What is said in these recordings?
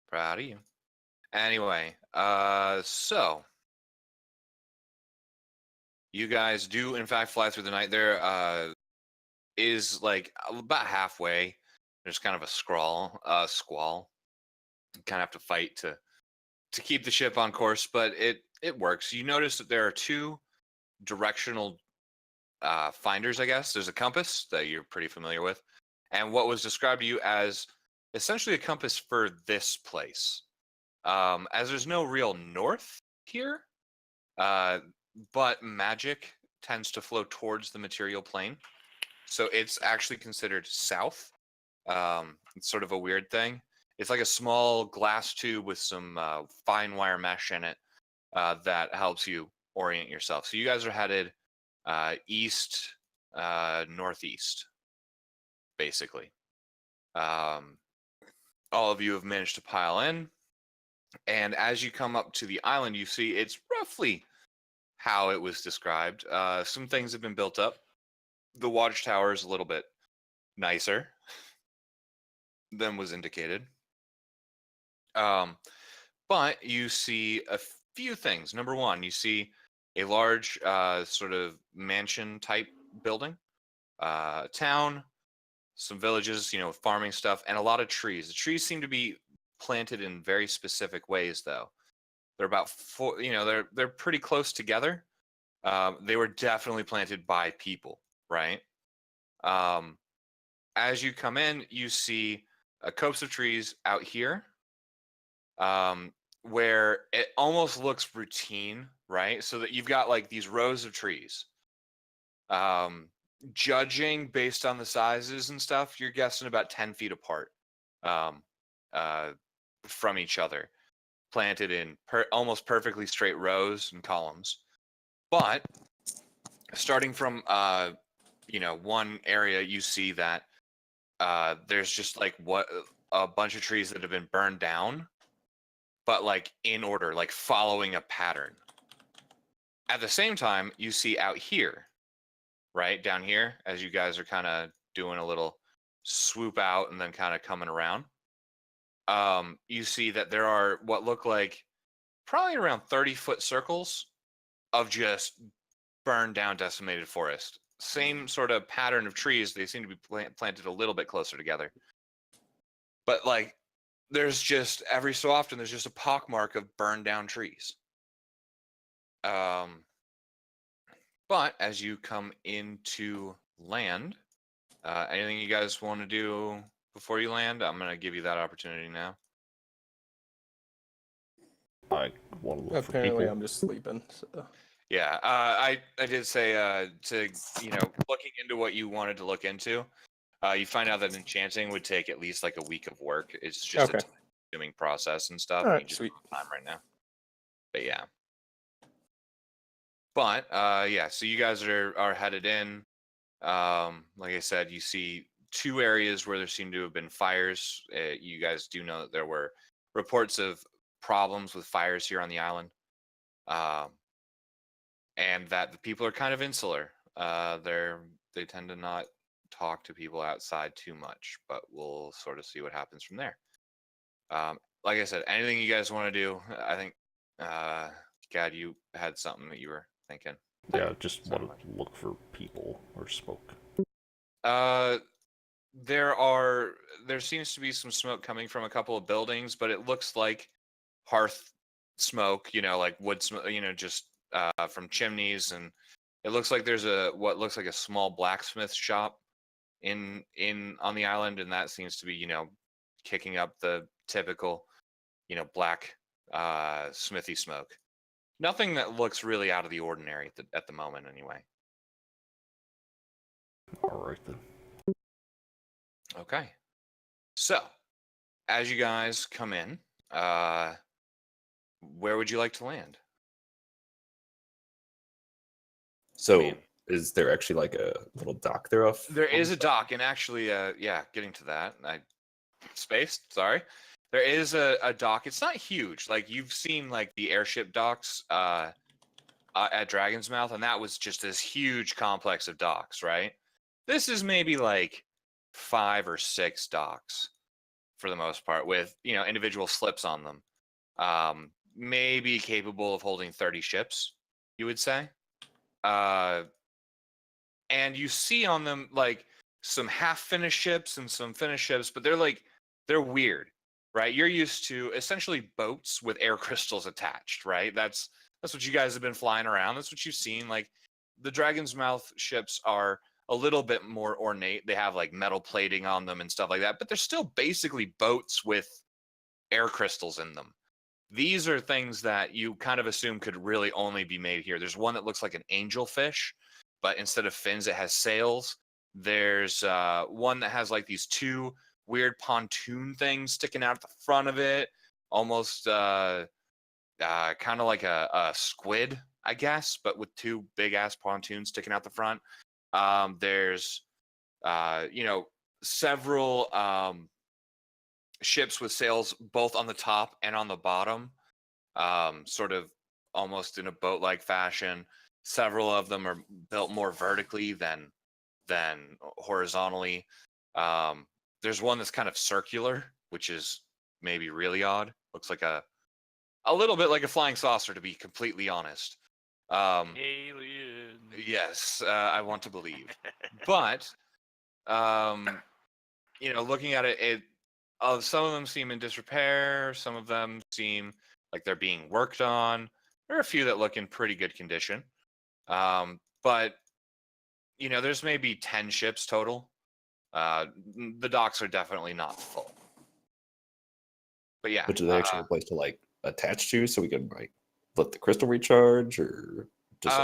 Proud of you. Anyway, so you guys do in fact fly through the night. There is like about halfway. There's kind of a squall. You kind of have to fight to keep the ship on course, but it works. You notice that there are two directional finders, I guess. There's a compass that you're pretty familiar with, and what was described to you as essentially a compass for this place. As there's no real north here, uh, but magic tends to flow towards the material plane, so it's actually considered south. It's sort of a weird thing. It's like a small glass tube with some fine wire mesh in it that helps you orient yourself. So you guys are headed east, northeast, basically. All of you have managed to pile in, and as you come up to the island, you see it's roughly how it was described. Some things have been built up. The watchtower is a little bit nicer than was indicated. But you see a few things. Number one, you see a large sort of mansion type building, town, some villages, farming stuff, and a lot of trees. The trees seem to be planted in very specific ways, though. They're about four, they're pretty close together. They were definitely planted by people, right? As you come in, you see a copse of trees out here, where it almost looks routine, right? So that you've got like these rows of trees. Judging based on the sizes and stuff, you're guessing about 10 feet apart um, from each other, planted in almost perfectly straight rows and columns. But starting from one area, you see that there's just like a bunch of trees that have been burned down, but like in order, like following a pattern. At the same time, you see out here, right down here, as you guys are kind of doing a little swoop out and then kind of coming around, you see that there are what look like probably around 30-foot circles of just burned down, decimated forest. Same sort of pattern of trees. They seem to be planted a little bit closer together. But like, there's just every so often there's just a pockmark of burned down trees. But as you come into land, anything you guys want to do before you land? I'm gonna give you that opportunity now. I want to look for Apparently, people. I'm just sleeping. So. Yeah, I did say to looking into what you wanted to look into. You find out that enchanting would take at least like a week of work. It's just a time-consuming process and stuff. All And right, you just sweet. don't have time right now. But yeah. But yeah, so you guys are headed in. Like I said, you see two areas where there seem to have been fires. You guys do know that there were reports of problems with fires here on the island, and that the people are kind of insular. They tend to not talk to people outside too much, but we'll sort of see what happens from there. Like I said, anything you guys want to do, I think, Gad, you had something that you were thinking. Yeah, just want to look for people or smoke. There seems to be some smoke coming from a couple of buildings, but it looks like hearth smoke, like wood smoke, just from chimneys, and it looks like there's what looks like a small blacksmith shop in on the island, and that seems to be kicking up the typical black smithy smoke. Nothing that looks really out of the ordinary at the moment, anyway. All right then. Okay. So, as you guys come in, where would you like to land? So, is there actually like a little dock there off? There is a dock, and actually, yeah, getting to that, I spaced. Sorry. There is a dock. It's not huge. Like you've seen, like the airship docks at Dragon's Mouth, and that was just this huge complex of docks, right? This is maybe like 5 or 6 docks for the most part, with individual slips on them. Maybe capable of holding 30 ships, you would say. And you see on them like some half-finished ships and some finished ships, but they're weird, right? You're used to essentially boats with air crystals attached, right? That's what you guys have been flying around. That's what you've seen. Like the Dragon's Mouth ships are a little bit more ornate. They have like metal plating on them and stuff like that, but they're still basically boats with air crystals in them. These are things that you kind of assume could really only be made here. There's one that looks like an angelfish, but instead of fins, it has sails. There's one that has like these two weird pontoon things sticking out at the front of it, almost kind of like a squid, I guess, but with two big ass pontoons sticking out the front. There's several ships with sails both on the top and on the bottom, sort of almost in a boat-like fashion. Several of them are built more vertically than horizontally. There's one that's kind of circular, which is maybe really odd. Looks like a little bit like a flying saucer, to be completely honest. Alien. Yes, I want to believe. But looking at it, some of them seem in disrepair. Some of them seem like they're being worked on. There are a few that look in pretty good condition. But there's maybe 10 ships total. The docks are definitely not full. But yeah. But do they actually have a place to like attach to so we can like let the crystal recharge, or just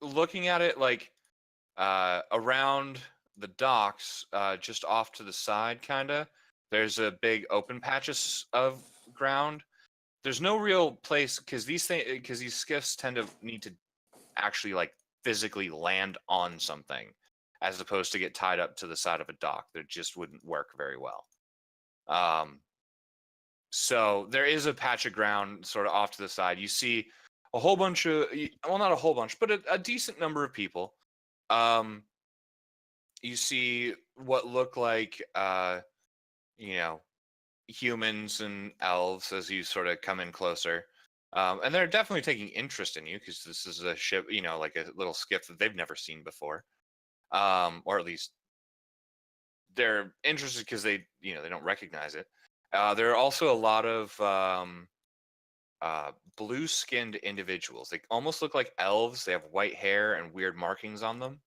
looking at it like around the docks, just off to the side, kinda, there's a big open patches of ground. There's no real place because these skiffs tend to need to actually like physically land on something as opposed to get tied up to the side of a dock. That just wouldn't work very well. So there is a patch of ground sort of off to the side. You see a whole bunch of, well, not a whole bunch, but a decent number of people. You see what look like, humans and elves as you sort of come in closer. And they're definitely taking interest in you because this is a ship, like a little skiff that they've never seen before. Or at least they're interested because they don't recognize it. There are also a lot of blue-skinned individuals. They almost look like elves. They have white hair and weird markings on them.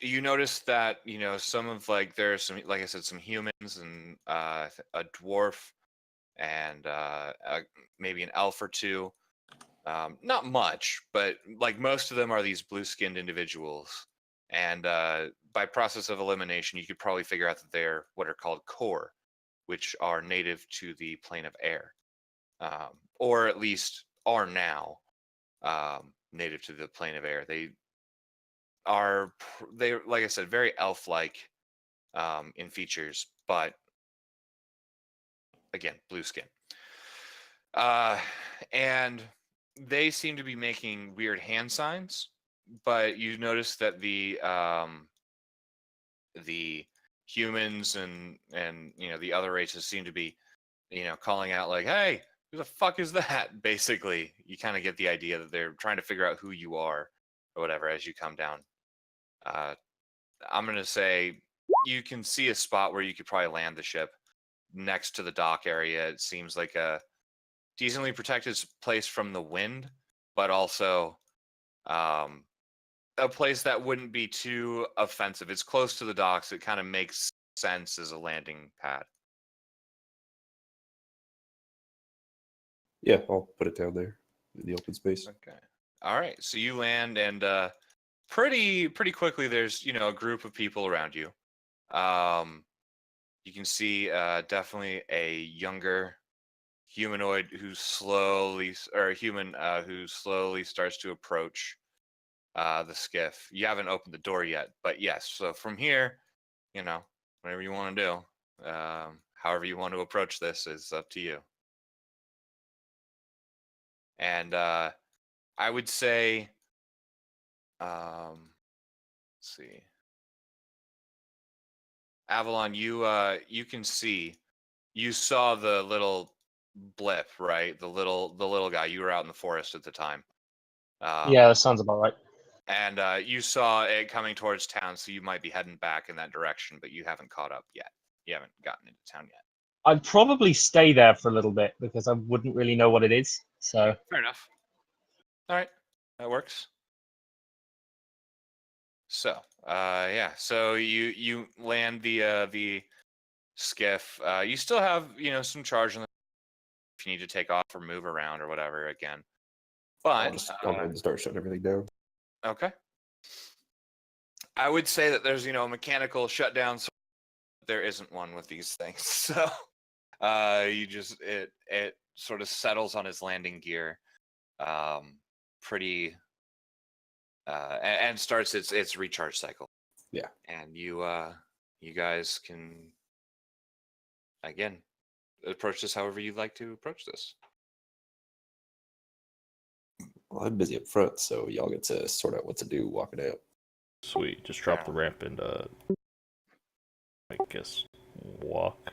You notice that some of like there's some, like I said, some humans and a dwarf and maybe an elf or two. Not much, but like most of them are these blue-skinned individuals. And by process of elimination, you could probably figure out that they're what are called core, which are native to the plane of air, or at least are now native to the plane of air. They like I said, very elf-like in features, but again, blue skin. And they seem to be making weird hand signs, but you notice that the humans and the other races seem to be calling out like, "Hey, who the fuck is that?" Basically, you kind of get the idea that they're trying to figure out who you are or whatever as you come down. I'm gonna say you can see a spot where you could probably land the ship next to the dock area. It seems like a decently protected place from the wind, but also a place that wouldn't be too offensive. It's close to the docks. It kind of makes sense as a landing pad. Yeah, I'll put it down there in the open space. Okay. All right. So you land, and pretty quickly there's a group of people around you. You can see definitely a younger humanoid who slowly starts to approach the skiff. You haven't opened the door yet, but yes. So from here, whatever you want to do, however you want to approach this is up to you. And I would say, let's see. Avalon, you can see. You saw the little blip, right? The little guy. You were out in the forest at the time. Yeah, that sounds about right. And you saw it coming towards town, so you might be heading back in that direction, but you haven't caught up yet. You haven't gotten into town yet. I'd probably stay there for a little bit because I wouldn't really know what it is. So Fair enough. All right, that works. So, yeah. So you land the skiff. You still have some charge on the if you need to take off or move around or whatever again. I'll But just go ahead and start shutting everything down. okay. I would say that there's a mechanical shutdown. So there isn't one with these things. So you just it sort of settles on his landing gear, pretty, and starts its recharge cycle. Yeah. And you guys can again approach this however you'd like to approach this. Well, I'm busy up front, so y'all get to sort out what to do walking out. Sweet. Just drop the ramp and I guess walk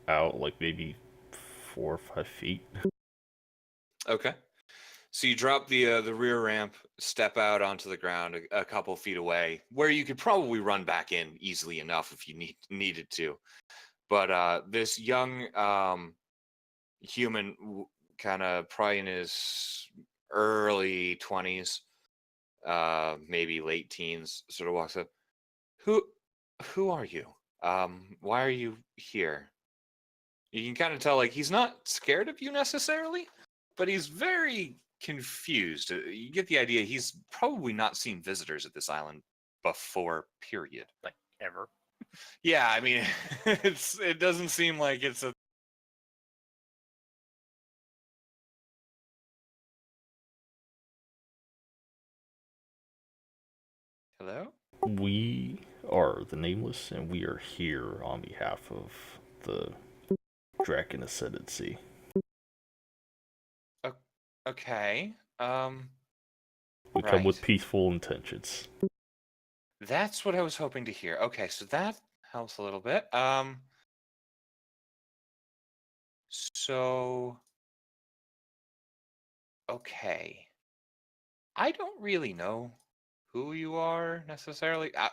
out like maybe 4 or 5 feet. Okay. So you drop the rear ramp, step out onto the ground a couple feet away, where you could probably run back in easily enough if you needed to. But this young human, kind of probably in his early 20s, maybe late teens, sort of walks up. Who are you? Why are you here? You can kind of tell, like, he's not scared of you necessarily, but he's very confused. You get the idea he's probably not seen visitors at this island before, period. Like ever. Yeah, I mean, it doesn't seem like it's a hello? We are the Nameless, and we are here on behalf of the Draken Ascendancy. Okay. We come with Right. peaceful intentions. That's what I was hoping to hear. Okay, so that helps a little bit. So okay. I don't really know who you are necessarily. I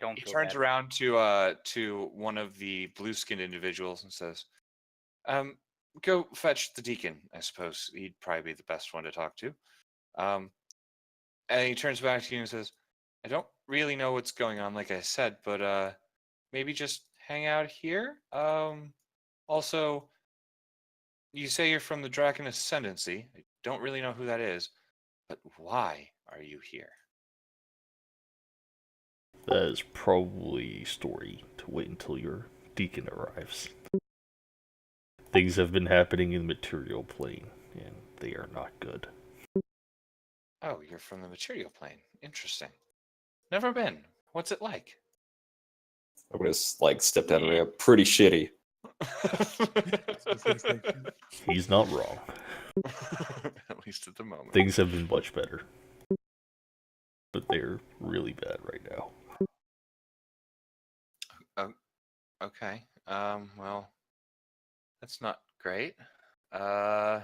don't He feel turns bad. around to one of the blue-skinned individuals and says, go fetch the deacon, I suppose. He'd probably be the best one to talk to. And he turns back to you and says, I don't really know what's going on, like I said, but maybe just hang out here. Also, you say you're from the Draken Ascendancy. I don't really know who that is, but why are you here? That is probably a story to wait until your deacon arrives. Things have been happening in the material plane, and they are not good. Oh, you're from the material plane. Interesting. Never been. What's it like? I'm gonna step down the ramp. Pretty shitty. He's not wrong. At least at the moment. Things have been much better. But they're really bad right now. Okay. Well, that's not great. In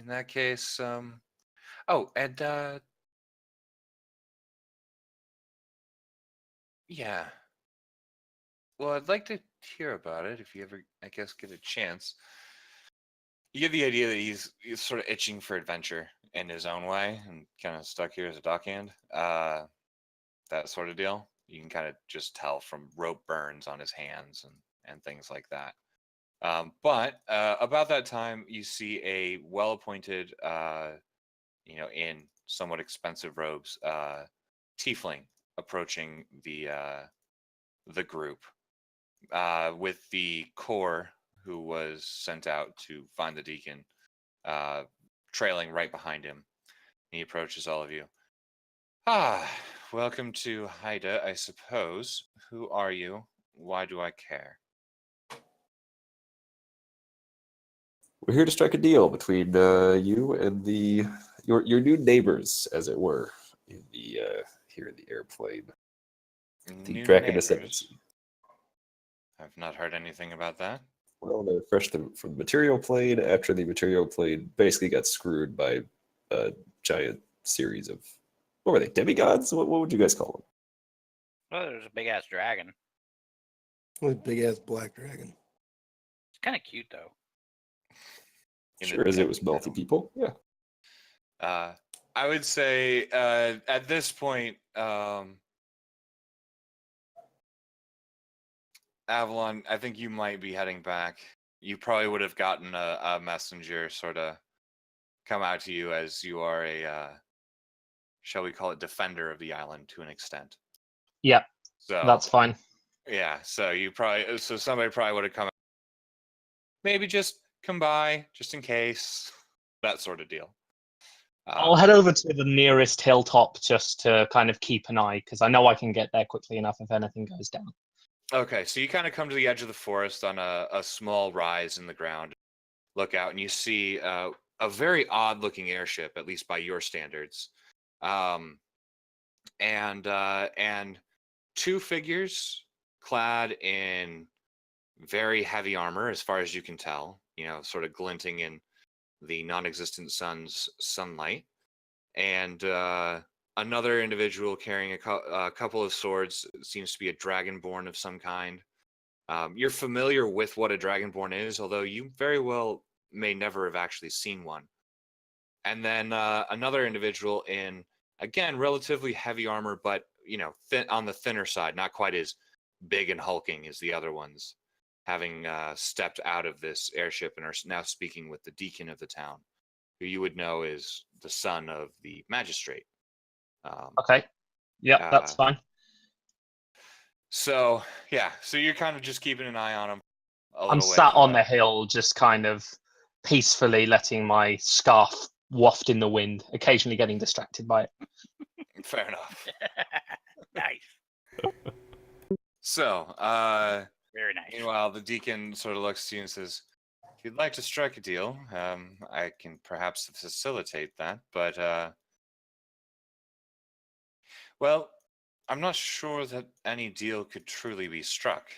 that case, oh, and yeah. Well, I'd like to hear about it if you ever, I guess, get a chance. You get the idea that he's sort of itching for adventure in his own way and kind of stuck here as a dockhand. That sort of deal. You can kind of just tell from rope burns on his hands and things like that. But about that time, you see a well-appointed, in somewhat expensive robes, tiefling approaching the group with the core who was sent out to find the deacon, trailing right behind him. He approaches all of you. Welcome to Haida, I suppose. Who are you? Why do I care? We're here to strike a deal between you and your new neighbors, as it were, in the here in the airplane. The New Draken neighbors. Ascendancy. I've not heard anything about that. Well, they're fresh from the material plane after the material plane basically got screwed by a giant series of, what were they, demigods? What would you guys call them? Well, there's a big ass dragon. With big ass black dragon. It's kind of cute though. In the Sure as it was demi- melty people. Yeah. I would say at this point, Avalon, I think you might be heading back. You probably would have gotten a messenger sort of come out to you, as you are a, shall we call it, defender of the island to an extent. Yeah, So that's fine. yeah, so somebody probably would have come. Maybe just come by, just in case, that sort of deal. I'll head over to the nearest hilltop just to kind of keep an eye, because I know I can get there quickly enough if anything goes down. Okay, so you kind of come to the edge of the forest on a small rise in the ground. Look out, and you see a very odd-looking airship, at least by your standards, and two figures clad in very heavy armor, as far as you can tell. Sort of glinting in the non-existent sun's sunlight, and another individual carrying a couple of swords. It seems to be a dragonborn of some kind. You're familiar with what a dragonborn is, although you very well may never have actually seen one. And then another individual in, again, relatively heavy armor, but on the thinner side, not quite as big and hulking as the other ones, having stepped out of this airship and are now speaking with the deacon of the town, who you would know is the son of the magistrate. Okay. Yep, that's fine. So you're kind of just keeping an eye on him. I'm sat on the hill, just kind of peacefully letting my scarf waft in the wind, occasionally getting distracted by it. Fair enough. Nice. So, Very nice. meanwhile, the deacon sort of looks to you and says, "If you'd like to strike a deal, I can perhaps facilitate that, but well, I'm not sure that any deal could truly be struck.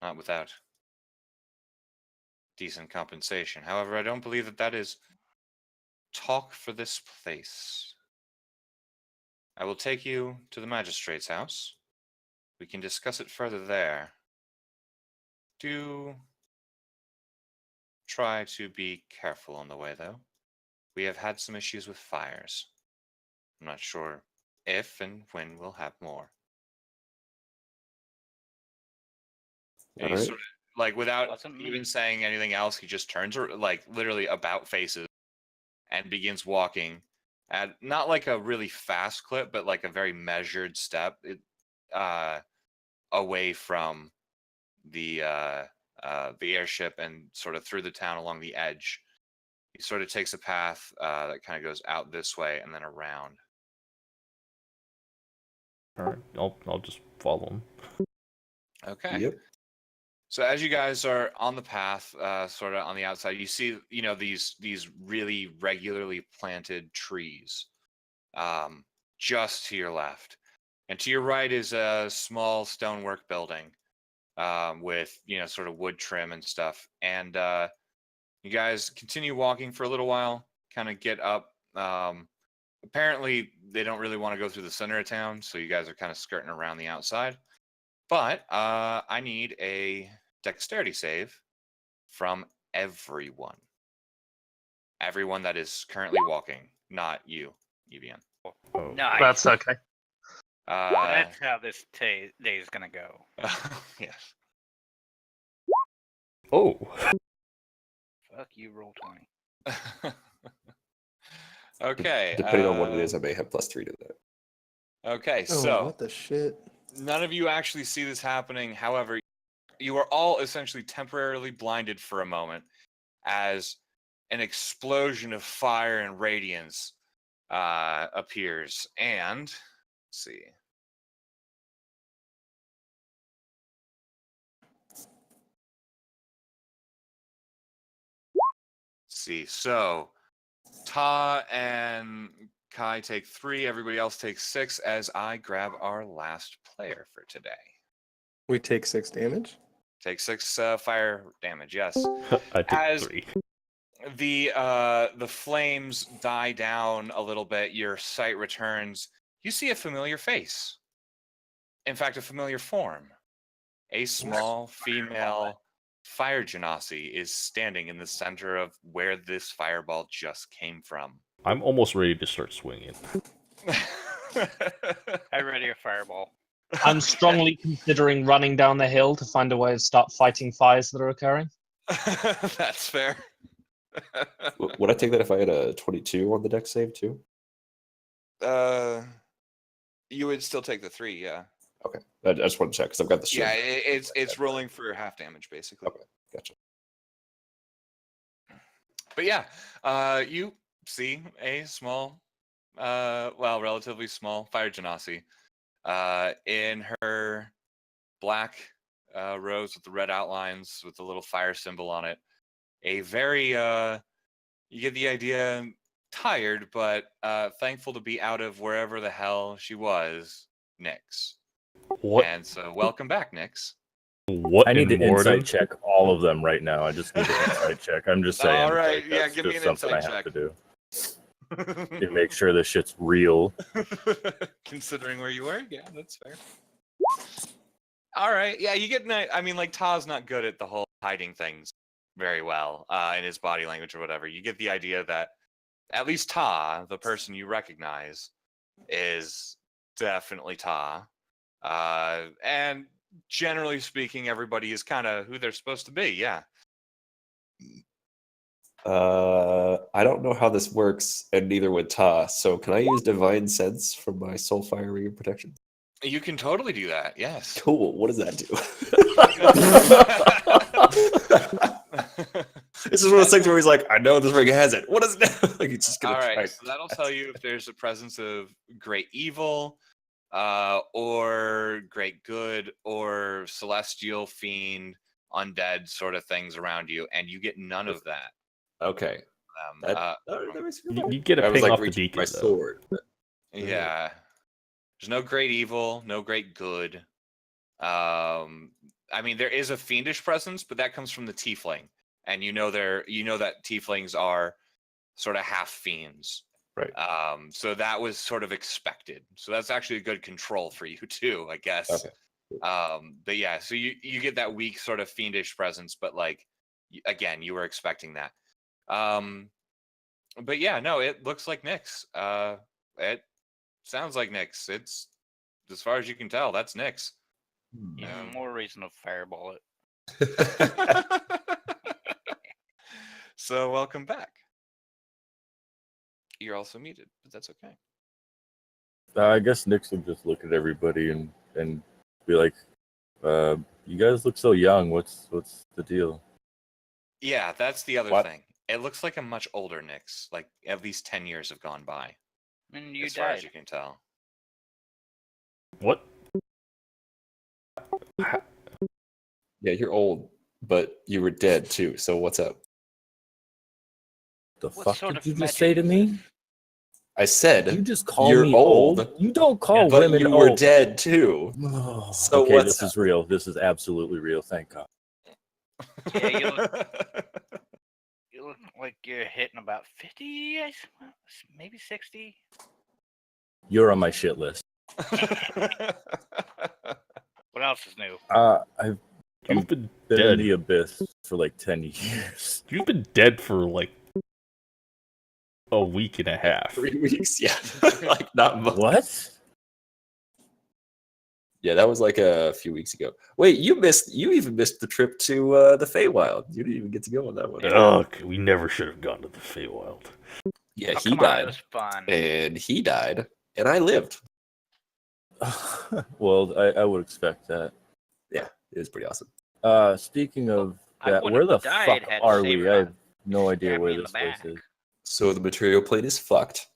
Not without decent compensation. However, I don't believe that is talk for this place. I will take you to the magistrate's house. We can discuss it further there. Do try to be careful on the way, though. We have had some issues with fires. I'm not sure if and when we'll have more." And he Alright. sort of, like, without Wasn't me. even saying anything else, he just turns, like, literally about faces and begins walking at not like a really fast clip, but like a very measured step, away from the airship and sort of through the town along the edge. He sort of takes a path that kind of goes out this way and then around. All right, I'll just follow him. Okay. Yep. So as you guys are on the path, sort of on the outside, you see, these really regularly planted trees, just to your left, and to your right is a small stonework building, with sort of wood trim and stuff. And you guys continue walking for a little while, kind of get up. Apparently, they don't really want to go through the center of town, so you guys are kind of skirting around the outside. But I need a dexterity save from everyone. Everyone that is currently walking, not you, Evian. Oh, Nice. That's okay. That's how this day is gonna go. Yes. oh, Fuck you, roll 20. Okay. Depending on what it is, I may have +3 to that. Okay, Oh, so what the shit? none of you actually see this happening. However, you are all essentially temporarily blinded for a moment as an explosion of fire and radiance appears. And let's see. So Ta and Kai take 3. Everybody else takes 6 as I grab our last player for today. We take 6 damage. Take 6 fire damage, yes. I take As 3. the flames die down a little bit, your sight returns. You see a familiar face. In fact, a familiar form. A small female fire genasi is standing in the center of where this fireball just came from. I'm almost ready to start swinging. I ready a fireball. I'm strongly considering running down the hill to find a way to start fighting fires that are occurring. That's fair. Would I take that if I had a 22 on the deck save too? You would still take the 3, yeah. Okay, I just want to check because I've got the shield. Yeah, it's rolling for half damage basically. Okay, gotcha. But yeah, you see a small, relatively small fire genasi, in her black robes with the red outlines with the little fire symbol on it. A very, you get the idea, tired, but thankful to be out of wherever the hell she was, Nyx. What? And so, welcome back, Nyx. What I need to in Morden? insight check all of them right now. I just need to insight check. I'm just saying. All right, like, yeah, that's give me just an something insight I have check. to do to make sure this shit's real. Considering where you were, yeah, that's fair. All right, yeah, you get. I mean, like Ta's not good at the whole hiding things very well in his body language or whatever. You get the idea that at least Ta, the person you recognize, is definitely Ta, and generally speaking, everybody is kind of who they're supposed to be. Yeah. I don't know how this works, and neither would Ta. So can I use Divine Sense from my Soulfire Ring of Protection? You can totally do that. Yes. Cool. What does that do? This is one of those things where he's like, I know this ring has it. What is it? Like he's just gonna All right, try. so that'll tell you if there's a presence of great evil, or great good, or celestial fiend, undead sort of things around you, and you get none of that. Okay. That makes me feel You, better. you get a I was ping like off the reaching deacon, my though. sword. Yeah. There's no great evil, no great good. I mean, there is a fiendish presence, but that comes from the tiefling, and you know that tieflings are sort of half fiends. Right. So that was sort of expected. So that's actually a good control for you too, I guess. Okay. But yeah, so you get that weak sort of fiendish presence, but like again, you were expecting that. But yeah, no, it looks like Nyx. It sounds like Nyx. It's as far as you can tell, that's Nyx. Even more reason to fireball it. So welcome back. You're also muted, but that's okay. I guess Nyx would just look at everybody and be like, "You guys look so young. What's the deal?" Yeah, that's the other What? thing. It looks like a much older Nyx. Like at least 10 years have gone by, And you as far as died. you can tell. What? Yeah, you're old, but you were dead too. So what's up? The What fuck sort did of you just magic say to is me? I said You just call you're me old, old. You don't call but women you were old. dead too. Oh, So okay, what's this is real. This is absolutely real. Thank God. Yeah, you look like you're hitting about 50, maybe 60. You're on my shit list. What else is new? I've You've been been in dead. the abyss for like 10 years. You've been dead for like a week and a half. 3 weeks, yeah, like not much. What? Yeah, that was like a few weeks ago. Wait, you even missed the trip to the Feywild. You didn't even get to go on that one. Ugh, we never should have gone to the Feywild. Yeah, Oh, he come on, it died, was fun. and he died, and I lived. Well, I would expect that. Yeah, it was pretty awesome. Speaking of I that, wouldn't where the have died fuck had are Saber we? I not have no idea stabbed me where in the this place back. is. So the material plane is fucked,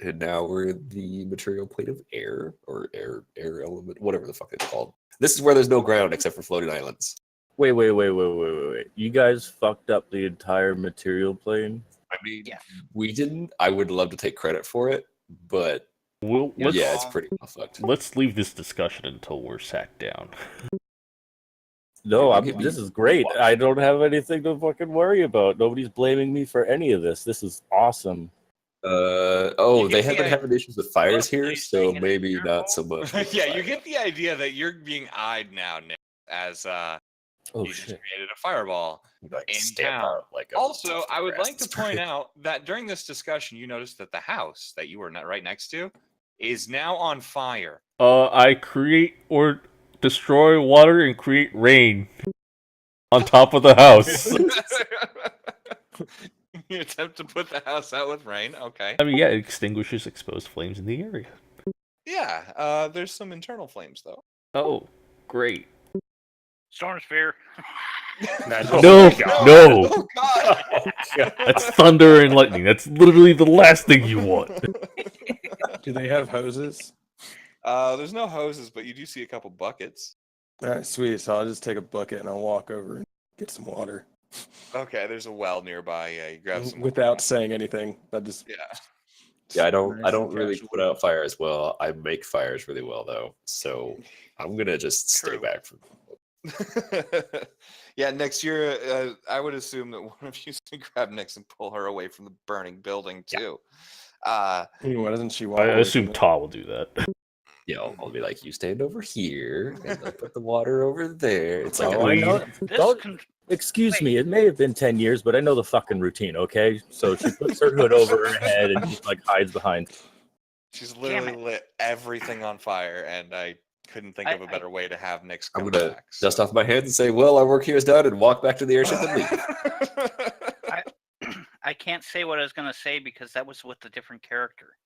and now we're in the material plane of air or air element, whatever the fuck it's called. This is where there's no ground except for floating islands. Wait. You guys fucked up the entire material plane? I mean, Yes. we didn't. I would love to take credit for it, but Well, Yeah. let's yeah, it's pretty well fucked. let's leave this discussion until we're sat down. No, You I'm. give me This is great. I don't have anything to fucking worry about. Nobody's blaming me for any of this. This is awesome. You They get have been the having issues with fires Look, here, these so things maybe are not so much. with the yeah, you fire. get the idea that you're being eyed now, Nick, as Oh you just shit! created a fireball. Like in stamp town. out like a Also, tuft of I would grass like to that's point burning. out that during this discussion, you noticed that the house that you were right next to is now on fire. I create or destroy water and create rain on top of the house. You attempt to put the house out with rain. Okay. I mean, yeah, it extinguishes exposed flames in the area. Yeah. There's some internal flames though. Oh, great. Storm Sphere. No, Oh, no. Oh God. That's thunder and lightning. That's literally the last thing you want. Do they have hoses? There's no hoses, but you do see a couple buckets. All right, sweet. So I'll just take a bucket and I'll walk over and get some water Okay, there's a well nearby. Yeah, you grab some without saying anything. I just Yeah. Yeah, I don't nice and really casual. put out fires well. I make fires really well though, so I'm gonna just stay True. back from. Yeah, next year, I would assume that one of you should grab Nix and pull her away from the burning building too. Why doesn't she walk? I away assume from it? Ta will do that. Yeah, I'll be like, you stand over here, and I'll put the water over there. It's like, Oh, I know. This Don't- con- Excuse Wait. me. It may have been 10 years, but I know the fucking routine. Okay, so she puts her hood over her head and just like hides behind. She's Damn literally it. lit everything on fire, and I couldn't think of a I- better way to have Nix I'm come gonna back. dust off my hands and say, well, our work here is done, and walk back to the airship and leave. I can't say what I was gonna say because that was with a different character.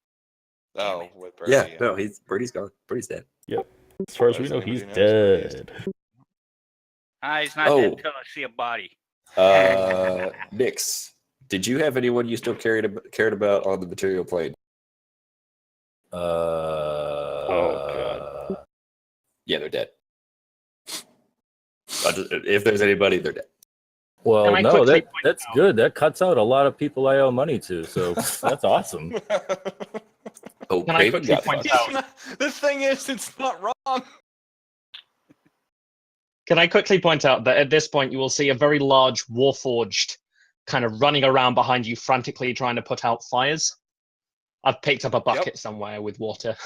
Oh, it. with Birdie, Yeah, no, Birdie's gone. Birdie's dead. As far as we As know, anybody he's knows, Birdie is dead. He's not Oh. dead until I see a body. Nix, did you have anyone you still cared about on the material plane? God. Yeah, they're dead. If there's anybody, they're dead. Well, Can I no, quickly point that's out- good. That cuts out a lot of people I owe money to, so that's awesome. Oh, Can I Craven quickly got point fucked. out- The thing is, it's not wrong. Can I quickly point out that at this point you will see a very large Warforged kind of running around behind you, frantically trying to put out fires? I've picked up a bucket somewhere with water.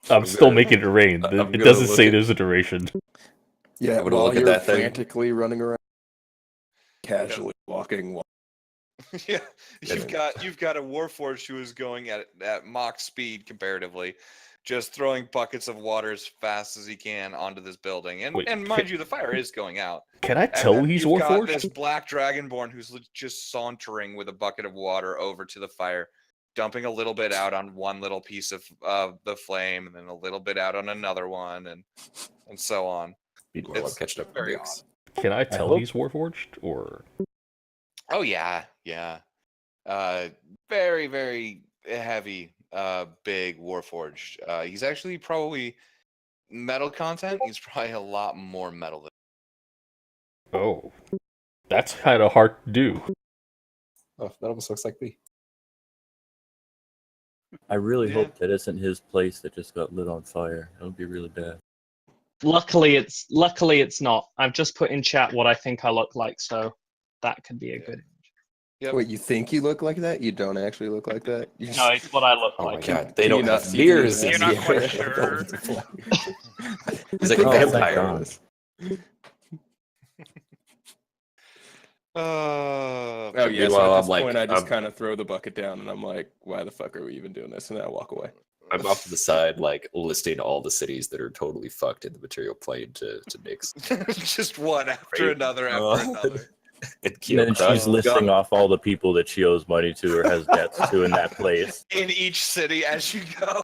I'm still making it rain. I'm It gonna doesn't look say at- there's a duration. Yeah, I'm gonna while look at you're that thing. frantically running around, casually walking. Yeah, Yeah. you've got a Warforged who is going at Mach speed comparatively, just throwing buckets of water as fast as he can onto this building. And Wait, and mind you, the fire is going out. Can I And tell then he's you've got this Warforged? black dragonborn who's just sauntering with a bucket of water over to the fire, dumping a little bit out on one little piece of the flame, and then a little bit out on another one, and so on. Meanwhile, I'm It's catching up with very Nix. Can I tell hope- he's Warforged? Or Oh yeah. Very, very heavy, big Warforged. He's actually probably metal content. He's probably a lot more metal than. oh, that's kind of hard to do. Oh, that almost looks like me. I really Yeah. hope that isn't his place that just got lit on fire. That would be really bad. Luckily it's not. I've just put in chat what I think I look like, so that could be a Yeah. good. Yep. Wait, you think you look like that? You don't actually look like that? You No, it's what I look Oh my like. god, they Can you don't not have see mirrors through in that? the You're not quite air. sure. He's like Oh, a thank vampire. God. Oh yeah. So Meanwhile, at I'm this like, point, I just I'm- kind of throw the bucket down, and I'm like, "Why the fuck are we even doing this?" And then I walk away. I'm off to the side, like listing all the cities that are totally fucked in the material plane to Nix. Just one after Great. another after Oh. another. And And then Kyoto she's is listing gone. off all the people that she owes money to or has debts to in that place. In each city as you go.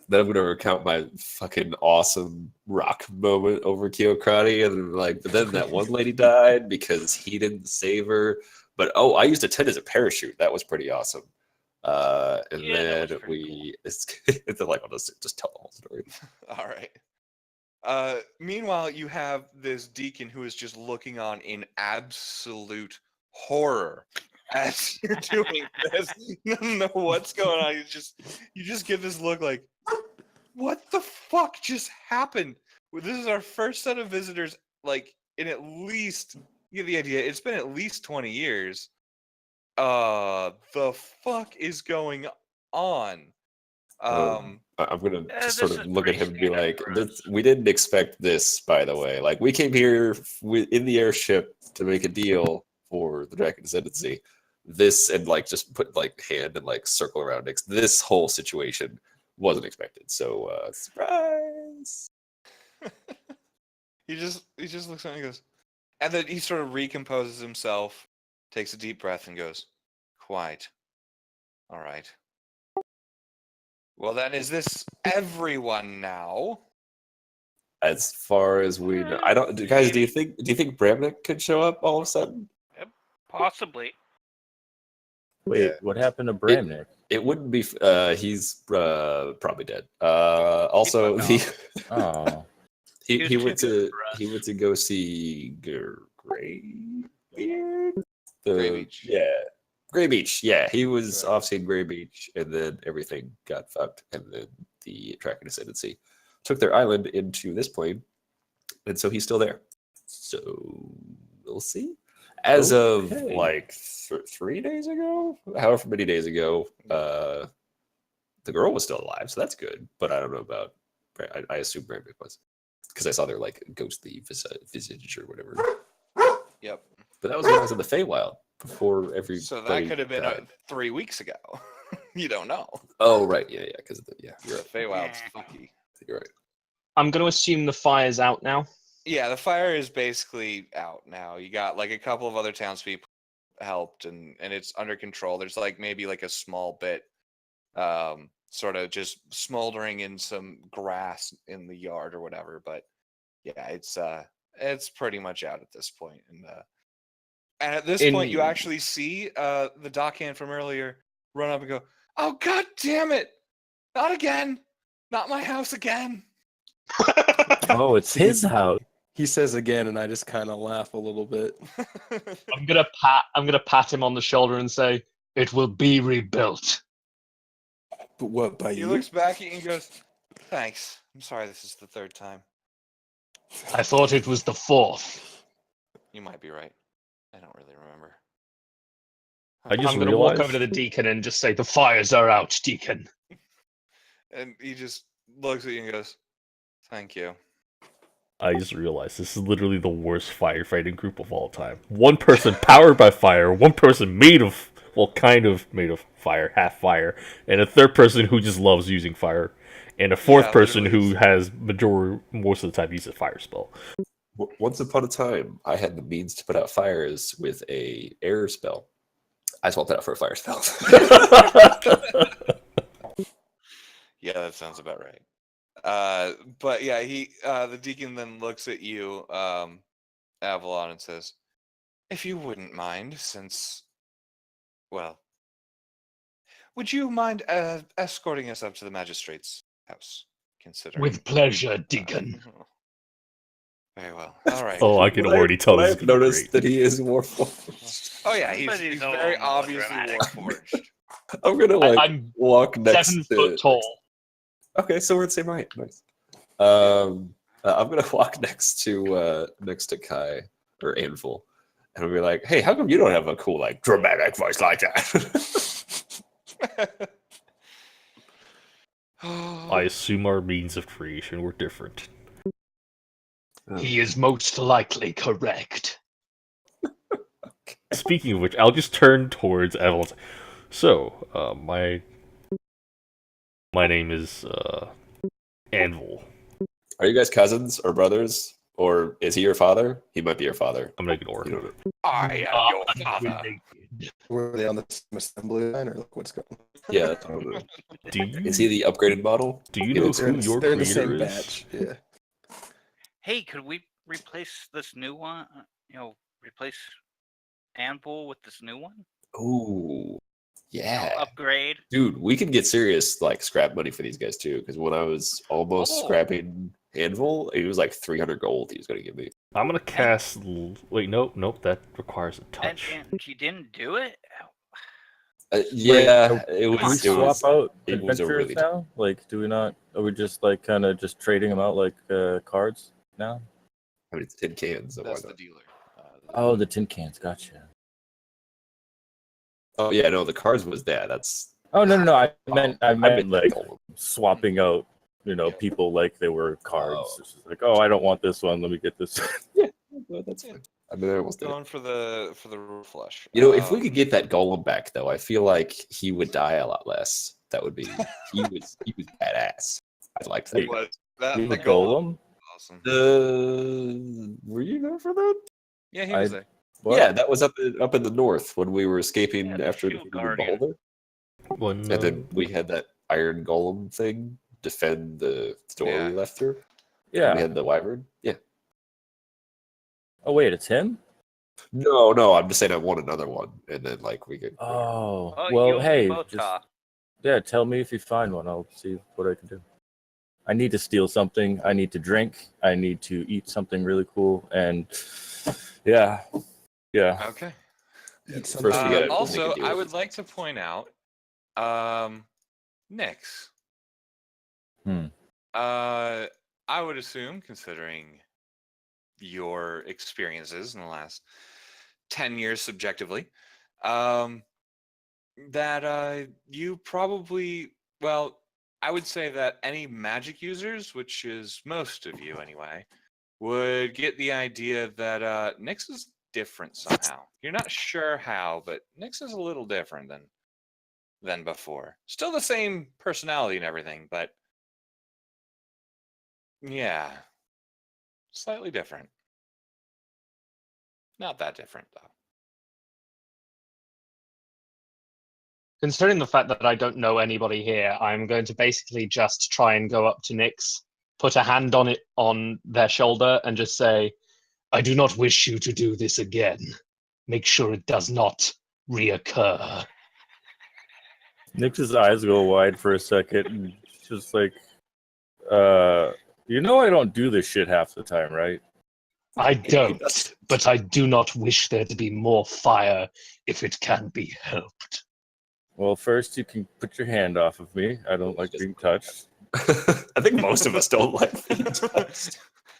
Then I'm gonna recount my fucking awesome rock moment over Kyokrati, and like, but then that one lady died because he didn't save her. But I used a tent as a parachute. That was pretty awesome. And Yeah, that then was pretty it's like I'll just tell the whole story. All right. Meanwhile, you have this deacon who is just looking on in absolute horror as you're doing this. You don't know what's going on. You just get this look like, what the fuck just happened? Well, this is our first set of visitors, like in at least, you get the idea. It's been at least 20 years. The fuck is going on? I'm gonna this sort is of look at pretty him and be standard like, for us. "We didn't expect this, by the way. Like, we came here in the airship to make a deal for the Dragon Ascendancy. This and like just put like hand and like circle around next. This whole situation wasn't expected. So surprise." He just looks at me and goes, and then he sort of recomposes himself, takes a deep breath, and goes, "Quite. All right. Well, then, is this everyone now?" As far as we know, I don't. Guys, do you think Bramnick could show up all of a sudden? Possibly. Wait, Yeah. what happened to Bramnick? It wouldn't be. He's probably dead. Also, He's Oh, he He was went too good to for us. he went to go see Greybeard. Grey Beach. Yeah, Grey Beach. Yeah, he was Right. off seeing Grey Beach, and then everything got fucked, and then the Dragon Ascendancy took their island into this plane, and so he's still there. So we'll see. As of Okay. like 3 days ago, however many days ago, the girl was still alive, so that's good. But I don't know about. I assume Bramnick was, because I saw their like ghostly visage or whatever. Yep. But that was when I was in the Feywild before every. So that could have been 3 weeks ago. You don't know. Oh right, yeah, because you're The right. Feywild's Yeah. fucky. You're right. I'm going to assume the fire's out now. Yeah, the fire is basically out now. You got like a couple of other townspeople helped, and it's under control. There's like maybe like a small bit, sort of just smoldering in some grass in the yard or whatever. But yeah, it's pretty much out at this point. And at this point, you In- actually see the dockhand from earlier run up and go, "Oh god damn it! Not again! Not my house again!" oh, it's his house. He says again, and I just kind of laugh a little bit. I'm gonna pat him on the shoulder and say, "It will be rebuilt." But what, by He you? looks back at you and goes, "Thanks. I'm sorry this is the third time." I thought it was the fourth. You might be right. I don't really remember. I just I'm gonna walk realized- over to the deacon and just say, "The fires are out, deacon." And he just looks at you and goes, "Thank you." I just realized this is literally the worst firefighting group of all time. One person powered by fire, one person made of, well, kind of made of fire, half fire, and a third person who just loves using fire, and a fourth Yeah, person literally. who has most of the time uses a fire spell. Once upon a time, I had the means to put out fires with a air spell. I swapped it out for a fire spell. Yeah, that sounds about right. But yeah, the deacon then looks at you, Avalon, and says, "If you wouldn't mind, would you mind escorting us up to the magistrate's house? Considering With pleasure, deacon. Very well. All right. Oh, I can But already tell this is I've gonna be noticed great. that he is Warforged. Oh yeah, But he's he's a very little more obviously dramatic. warforged. I'm gonna like I'm walk next 7 to. foot tall. Okay, so we're the same height. Nice. I'm gonna walk next to Kai or Anvil, and I'll be like, "Hey, how come you don't have a cool like dramatic voice like that?" I assume our means of creation were different. He is most likely correct. Speaking of which, I'll just turn towards Evelyn. So, my name is Anvil. Are you guys cousins or brothers, or is he your father? He might be your father. I'm gonna ignore You him. don't know. I am your father. Unrelated. Were they on the same assembly line, or like, what's going on? Yeah. I don't know. Do you Is he the upgraded model? do you Yeah, know they're who your They're in the creator same is? batch. Yeah. Hey, could we replace this new one? Replace Anvil with this new one? Ooh, yeah. Upgrade. Dude, we could get serious like scrap money for these guys too. Because when I was almost Oh. scrapping handful. It was like 300 gold he was going to give me. I'm gonna cast. Wait, nope. That requires a And, touch. and you didn't do it? Yeah, it Do we was. swap It was. out it was a adventurers really now? Like, do we not? Are we just like kind of just trading them out like cards now? I mean, it's tin cans. So why That's the not? dealer. Oh, the tin cans. Gotcha. Oh yeah, no, the cards was that. That's. Oh no! I meant meant like Golem. swapping out. People like they were cards. Oh. It's just like, oh, I don't want this one. Let me get this. Well, that's fine. I mean, I almost did. Going for the flush. If we could get that golem back, though, I feel like he would die a lot less. That would be. he was badass. I liked that. What? That You the a golem. golem? Awesome. Were you there for that? Yeah, he was I- there. What? Yeah, that was up in the north when we were escaping Yeah, the after shield defeating guardian. Baldur. When, And then we had that iron golem thing defend the door Yeah. we left through. We Yeah. had the wyvern. Yeah. Oh wait, it's him. No, I'm just saying I want another one, and then like we could. Oh, Oh, you well, and me hey, both just saw. yeah. Tell me if you find one. I'll see what I can do. I need to steal something. I need to drink. I need to eat something really cool. And yeah. Okay. Eat First, we something. gotta make a Also, deal I with would these like to point out, Nyx. Hmm. I would assume, considering your experiences in the last 10 years subjectively, that you probably, well, I would say that any magic users, which is most of you anyway, would get the idea that Nyx is different somehow. You're not sure how, but Nyx is a little different than before. Still the same personality and everything, but yeah, slightly different. Not that different though. Considering the fact that I don't know anybody here, I'm going to basically just try and go up to Nyx, put a hand on their shoulder, and just say, "I do not wish you to do this again. Make sure it does not reoccur." Nick's eyes go wide for a second, and just like, I don't do this shit half the time, right? I He don't, doesn't. but I do not wish there to be more fire if it can be helped. Well, first you can put your hand off of me. I don't like being touched. I think most of us don't like being touched.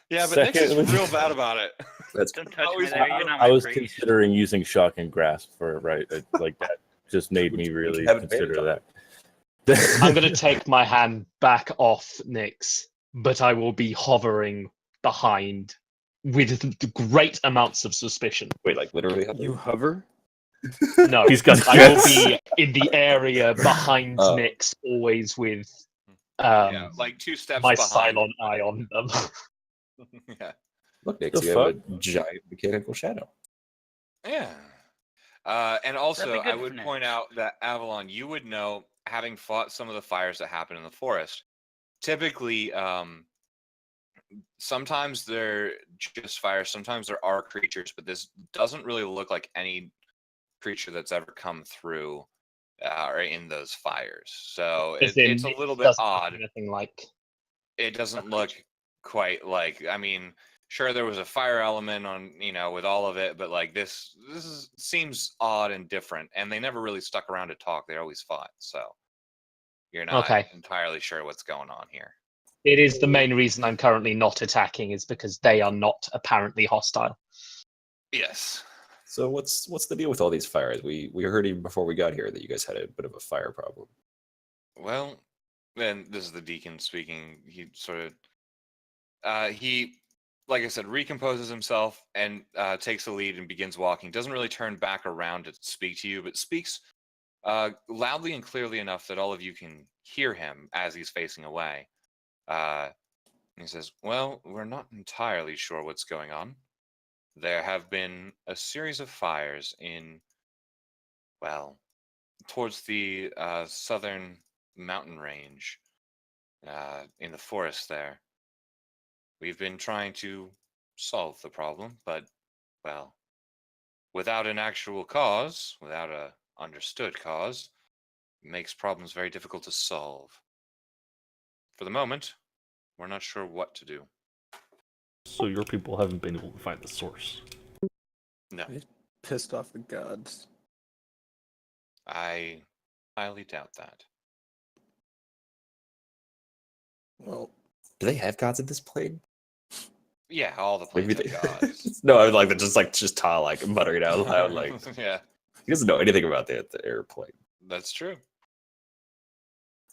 Yeah, but Nyx is Secondly- real bad about it. That's Don't touch me Always there. You're not I my was priest. considering using shock and grasp for it, right? Like that just made me really have consider advantage that. I'm going to take my hand back off Nyx, but I will be hovering behind with great amounts of suspicion. Wait, like literally. You hover? No, He's got I will jets. be in the area behind Oh. Nyx, always with Yeah, like 2 steps my behind. Cylon eye on them. Yeah. Look, Nick, The you have a fuck? giant mechanical shadow. Yeah. And also, good I for would Nyx. point out that Avalon, you would know, having fought some of the fires that happen in the forest, typically, sometimes they're just fires, sometimes there are creatures, but this doesn't really look like any creature that's ever come through or in those fires. So As in, it's a it little bit doesn't look odd. Anything like It doesn't look quite like, I mean, sure there was a fire element on, with all of it, but like seems odd and different, and they never really stuck around to talk. They always fought, so you're not Okay. entirely sure what's going on here. It is the main reason I'm currently not attacking is because they are not apparently hostile. Yes. So what's the deal with all these fires? We heard even before we got here that you guys had a bit of a fire problem. Well, then this is the deacon speaking. He sort of, he, like I said, recomposes himself and takes the lead and begins walking. Doesn't really turn back around to speak to you, but speaks loudly and clearly enough that all of you can hear him as he's facing away. He says, "Well, we're not entirely sure what's going on. There have been a series of fires towards the southern mountain range in the forest there. We've been trying to solve the problem, but, well, without an actual cause, without a understood cause, it makes problems very difficult to solve. For the moment, We're not sure what to do. So your people haven't been able to find the source. No, Pissed off the gods. I highly doubt that. Well, Do they have gods in this plane? Yeah, all the Maybe planes they. have gods. No, I was like just Ta like muttering out loud like Yeah, he doesn't know anything about the airplane. that's true.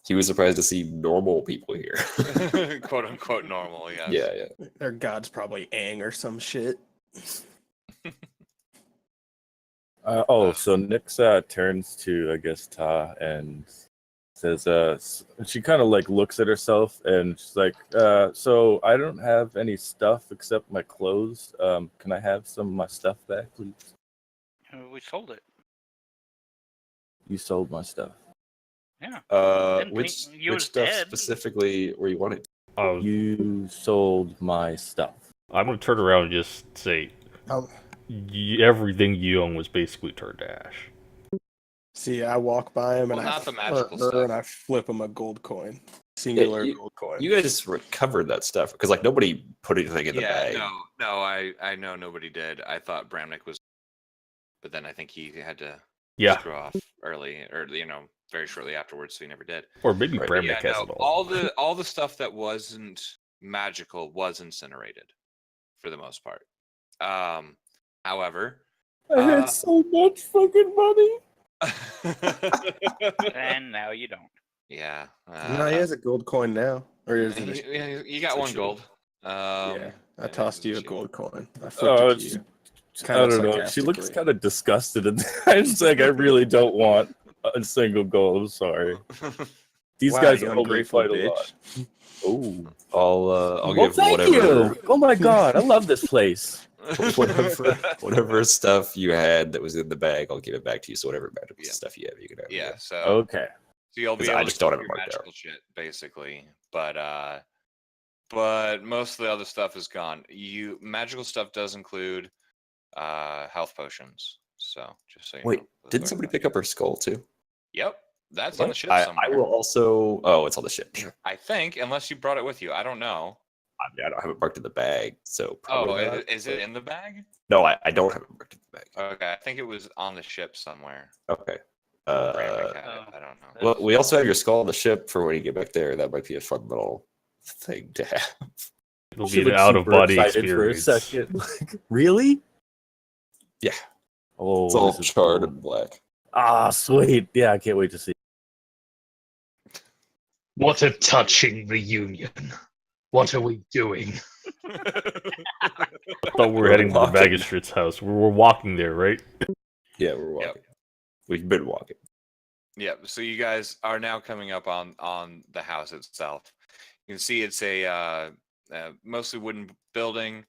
He was surprised to see normal people here. Quote unquote normal, yes. Yeah. their god's probably Aang or some shit. So Nyx turns to, I guess, Ta and says, she kind of like looks at herself and she's like, so I don't have any stuff except my clothes. Can I have some of my stuff back, please? We sold it. You sold my stuff. Yeah. Didn't Which think you was stuff dead. specifically were you wanting? You sold my stuff. I'm gonna turn around and just say Um, everything you own was basically turned to ash. See, I walk by him and Well, I not the magical stuff. and I flip him a gold coin, singular gold coin. You guys recovered that stuff because like nobody put anything in the bag. No, I know nobody did. I thought Bramnick was, but then I think he had to Yeah, screw off early, or very shortly afterwards, so he never did. or maybe Right. Bramnick Yeah, has no, it all. all the stuff that wasn't magical was incinerated, for the most part. However, I had so much fucking money. And now you don't. yeah, No, he has a gold coin now, or is it? you got one Switch it. gold. Yeah, I and tossed you a it's- gold coin. I flipped Oh, it to you. I Kinda don't know. She looks sarcastically. kind of disgusted, and I'm just like, I really don't want a single gold. I'm sorry. These Wow, guys you owe me ungrateful quite a lot. bitch. Oh, I'll well, give thank whatever you. Oh my god, I love this place. whatever stuff you had that was in the bag, I'll give it back to you. So whatever magical Yeah. stuff you have, you can have. Yeah, so Okay. you'll be 'Cause I able just to don't keep have it your marked out. magical shit, basically. But most of the other stuff is gone. Magical stuff does include health potions. So just so you Wait, know. didn't somebody pick up her skull too? Yep, that's on the ship I somewhere. will also. Oh, it's on the ship. Damn it. I think, unless you brought it with you. I don't know. I don't have it marked in the bag, so Oh, probably not, is it but- in the bag? No, I don't have it marked in the bag. Okay, I think it was on the ship somewhere. Okay. Bramnick had it. Oh. I don't know. Well, we also have your skull on the ship for when you get back there. That might be a fun little thing to have. It'll She be an looked out of super body excited experience. for a second. Like, really? Yeah, Oh, it's all this is charred cool. and black. Ah, sweet. Yeah, I can't wait to see. What a touching reunion. What are we doing? I thought we were heading to the walking. magistrate's house. We were walking there, right? Yeah, we're walking. We've been walking. Yeah, so you guys are now coming up on the house itself. You can see it's a mostly wooden building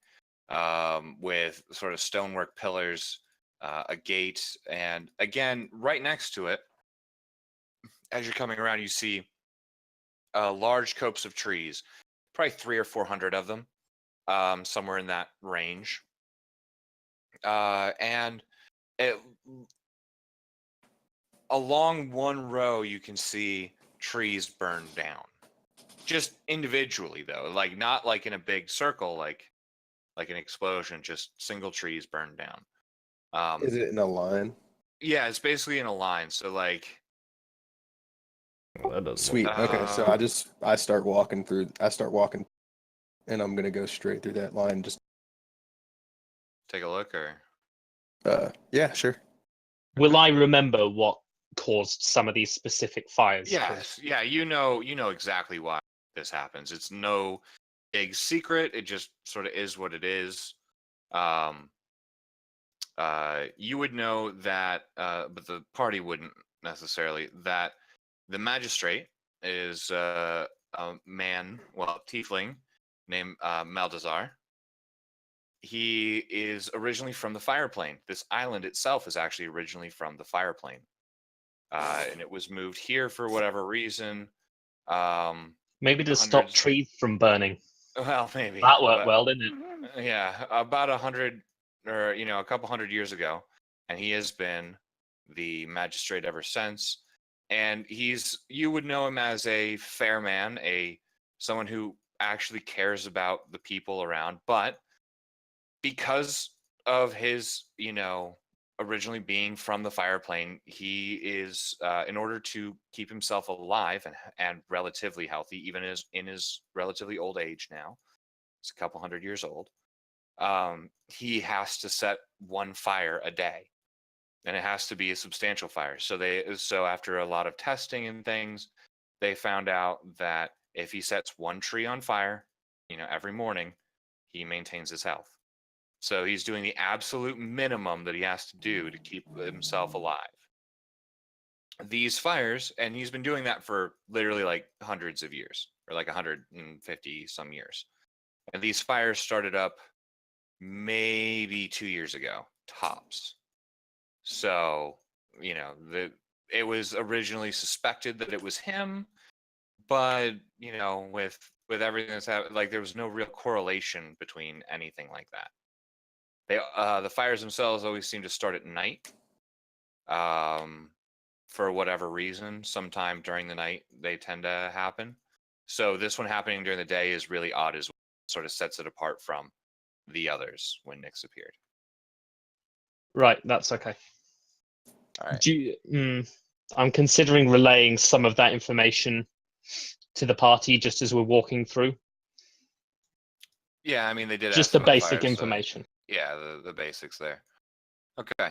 with sort of stonework pillars, a gate, and again, right next to it, as you're coming around, you see large copse of trees, probably 300 or 400 of them, somewhere in that range, and along one row, you can see trees burned down. Just individually, though, like not like in a big circle, like an explosion. Just single trees burned down. Is it in a line? Yeah, it's basically in a line. So like, Well, that doesn't Sweet. Okay, so Uh, I start walking through. I start walking, and I'm gonna go straight through that line. Just take a look, or yeah, sure. Will I remember what caused some of these specific fires? 'Cause yes, yeah, you know exactly why this happens. It's no big secret. It just sort of is what it is. You would know that, but the party wouldn't necessarily. That the magistrate is a man, well, tiefling named Maldazar. He is originally from the Fireplane. This island itself is actually originally from the Fireplane, and it was moved here for whatever reason. maybe to stop hundreds- trees from burning. Well, maybe That worked but- well, didn't it? Yeah, about 100 or a couple hundred years ago, and he has been the magistrate ever since. And you would know him as a fair man, someone who actually cares about the people around, but because of his, originally being from the fire plane, he is, in order to keep himself alive and relatively healthy, even in his relatively old age now, he's a couple hundred years old, he has to set one fire a day, and it has to be a substantial fire. So after a lot of testing and things, they found out that if he sets one tree on fire, every morning, he maintains his health. So he's doing the absolute minimum that he has to do to keep himself alive. These fires, and he's been doing that for literally like hundreds of years, or like 150 some years. And these fires started up maybe 2 years ago, tops. So, it was originally suspected that it was him, but with everything that's happened, like there was no real correlation between anything like that. The fires themselves always seem to start at night, for whatever reason. Sometime during the night they tend to happen. So this one happening during the day is really odd, as well. Sort of sets it apart from the others when Nyx appeared. Right, that's okay. All right. I'm considering relaying some of that information to the party just as we're walking through. Yeah, I mean they did Just ask the about basic fire, so information. yeah, the basics there. Okay.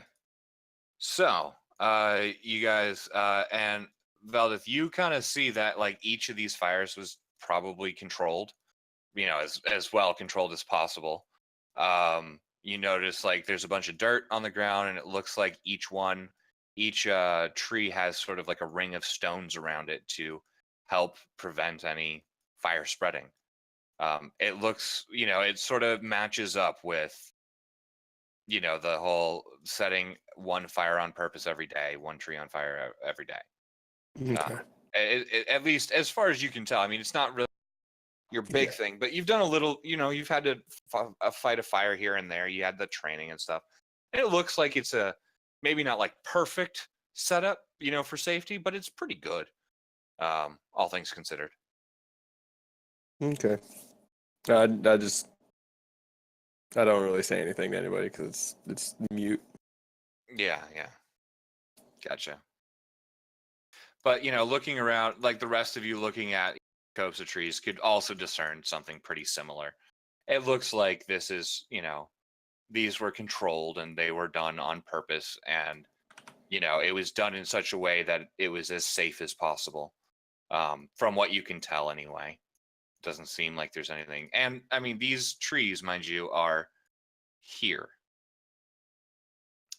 So, you guys, and Veldith, you kind of see that like each of these fires was probably controlled, as well controlled as possible. You notice like there's a bunch of dirt on the ground, and it looks like each tree has sort of like a ring of stones around it to help prevent any fire spreading. It looks, it sort of matches up with, the whole setting one fire on purpose every day, one tree on fire every day. Okay. At least as far as you can tell. I mean, it's not really your big Yeah. thing, but you've done a little, you've had to fight a fire here and there. You had the training and stuff. And it looks like it's maybe not like perfect setup, for safety, but it's pretty good, all things considered. Okay. I don't really say anything to anybody because it's mute. Yeah. Gotcha. But, looking around, like the rest of you looking at copse of trees could also discern something pretty similar. It looks like this is, these were controlled and they were done on purpose, and, it was done in such a way that it was as safe as possible. From what you can tell anyway. Doesn't seem like there's anything. And I mean, these trees, mind you, are here.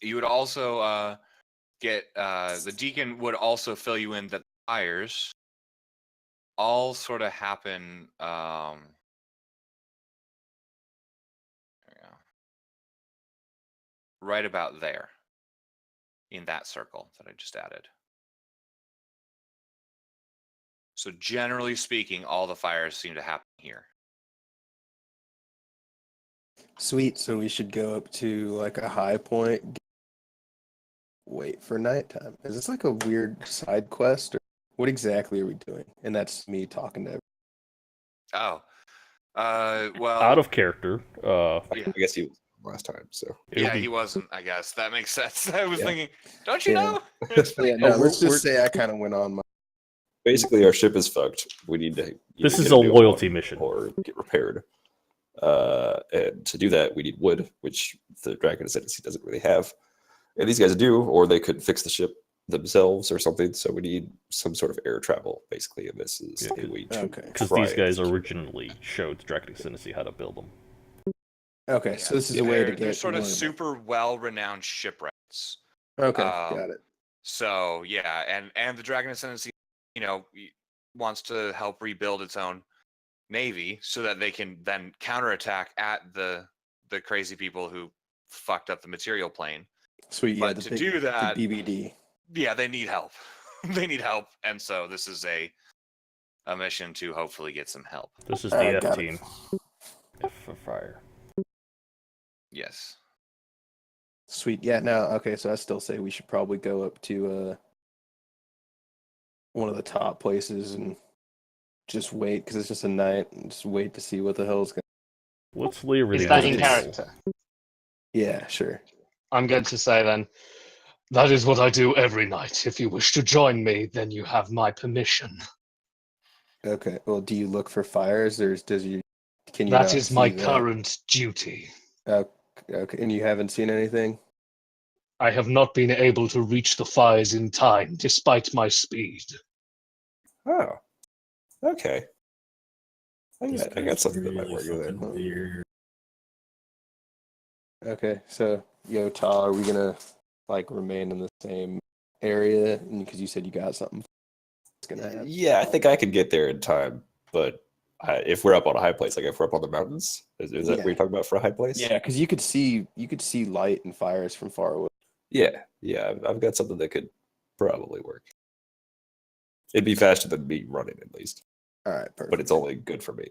You would also get the deacon would also fill you in that the fires all sort of happen. There we go. Right about there, in that circle that I just added. So generally speaking, all the fires seem to happen here. Sweet. So we should go up to like a high point. Wait for nighttime. Is this like a weird side quest, or what exactly are we doing? And that's me talking to everyone. Oh, well, Out of character. Yeah. I guess he was last time, so It'll Yeah, be- he wasn't. I guess that makes sense. I was Yeah. thinking, don't you Yeah. know? Yeah, no, let's we're- just say I kind of went on my. basically our ship is fucked. We need to. This either is get a new loyalty one mission. or get repaired. And to do that, we need wood, which the Dragon Ascendancy doesn't really have. And these guys do, or they could fix the ship themselves or something. So we need some sort of air travel, basically. And this is Yeah, a way to Okay. Because try these it. guys originally showed Dragon Ascendancy how to build them. Okay, Yeah, so this is a way to get. They're sort of one super well-renowned shipwrights. Okay, um, got it. So yeah, and the Dragon Ascendancy, wants to help rebuild its own navy so that they can then counterattack at the crazy people who fucked up the material plane. Sweet. Yeah, But to do the that, BBD. yeah, they need help. They need help, and so this is a mission to hopefully get some help. This is the F got it. team. F for fire. Yes. Sweet. Yeah. No. Okay. So I still say we should probably go up to one of the top places and just wait because it's just a night and just wait to see what the hell's going. What's Leah really Is that doing? in character? Yeah, sure. I'm going to say then, that is what I do every night. If you wish to join me, then you have my permission. Okay. Well, do you look for fires, or does you? Can you? That not is my see that? current duty. Okay, and you haven't seen anything. I have not been able to reach the fires in time, despite my speed. Oh, okay. I This got guy's something that might really work with it. fucking weird. Okay, so Ta, are we gonna like remain in the same area? Because you said you got something. It's gonna happen. Yeah, I think I could get there in time, but if we're up on a high place, like if we're up on the mountains, is that what you're talking about for a high place? Yeah, because you could see light and fires from far away. Yeah. I've got something that could probably work. It'd be faster than me running, at least, All right, perfect. but it's only good for me.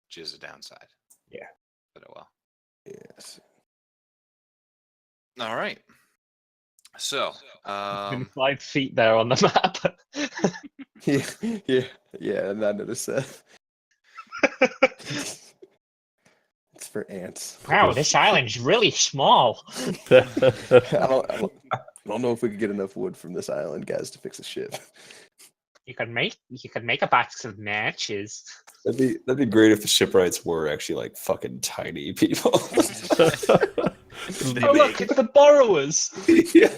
Which is a downside. Yeah. But oh well. Yes. All right. So, Been 5 feet there on the map. Yeah. And I noticed that. It's for ants. Wow, this island's really small. I don't know if we could get enough wood from this island, guys, to fix a ship. You could make a box of matches. That'd be great if the shipwrights were actually like fucking tiny people. Oh look, it's the borrowers. Yeah.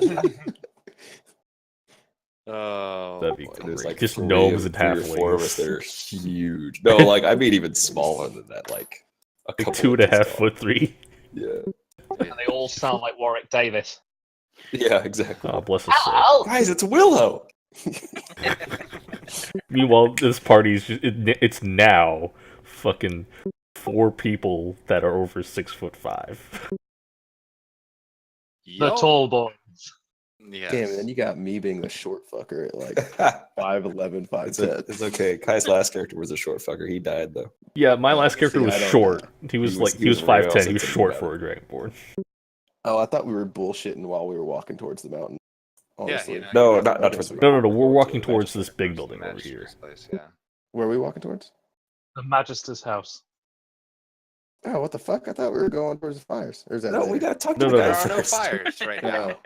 oh, That'd be boy. cool. There's like Just three gnomes and or 4 of us halflings. that are huge. No, like I mean even smaller than that. Like a Like couple 2.5 inches tall. foot 3. Yeah. And they all sound like Warwick Davis. Yeah, exactly. Oh, bless his soul. Oh, Guys, it's Willow. Meanwhile, this party is it's now fucking 4 people that are over 6'5". The tall boy. Yes. Damn, and then you got me being the short fucker at like 5'11", 5'10". It's okay. Kai's last character was a short fucker. He died though. Yeah, my last character See, was I don't short. know. He was He was 5'10". real He was sensitive short about for a dragonborn. Oh, I thought we were bullshitting while we were walking towards the mountain. Honestly. Yeah, No, you know, not towards the No. We're walking to towards this Magister. big building over Magister's here. place, yeah. Where are we walking towards? The Magister's house. Oh, what the fuck? I thought we were going towards the fires. Or is that No, we later? gotta talk No, to the no, There guy are no first. fires right now.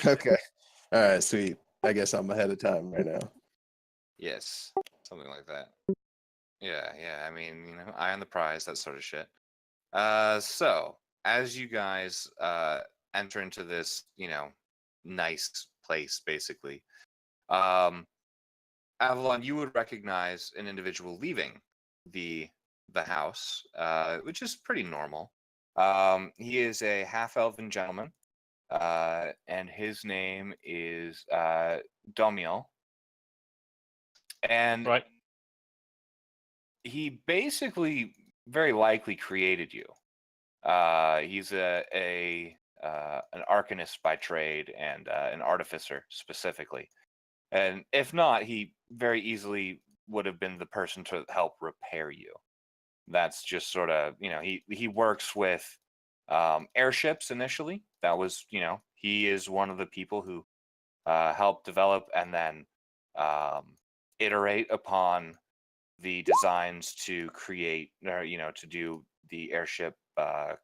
Okay. All right, sweet. I guess I'm ahead of time right now. Yes, something like that. Yeah. I mean, you know, eye on the prize, that sort of shit. So as you guys enter into this, you know, nice place, basically, Avalon, you would recognize an individual leaving the house, which is pretty normal. He is a half-elven gentleman, and his name is Domiel. And Right. he basically very likely created you. He's an arcanist by trade and an artificer specifically. And if not, he very easily would have been the person to help repair you. That's just sort of, you know, he works with airships initially. That was, you know, he is one of the people who helped develop and then iterate upon the designs to create, or, you know, to do the airship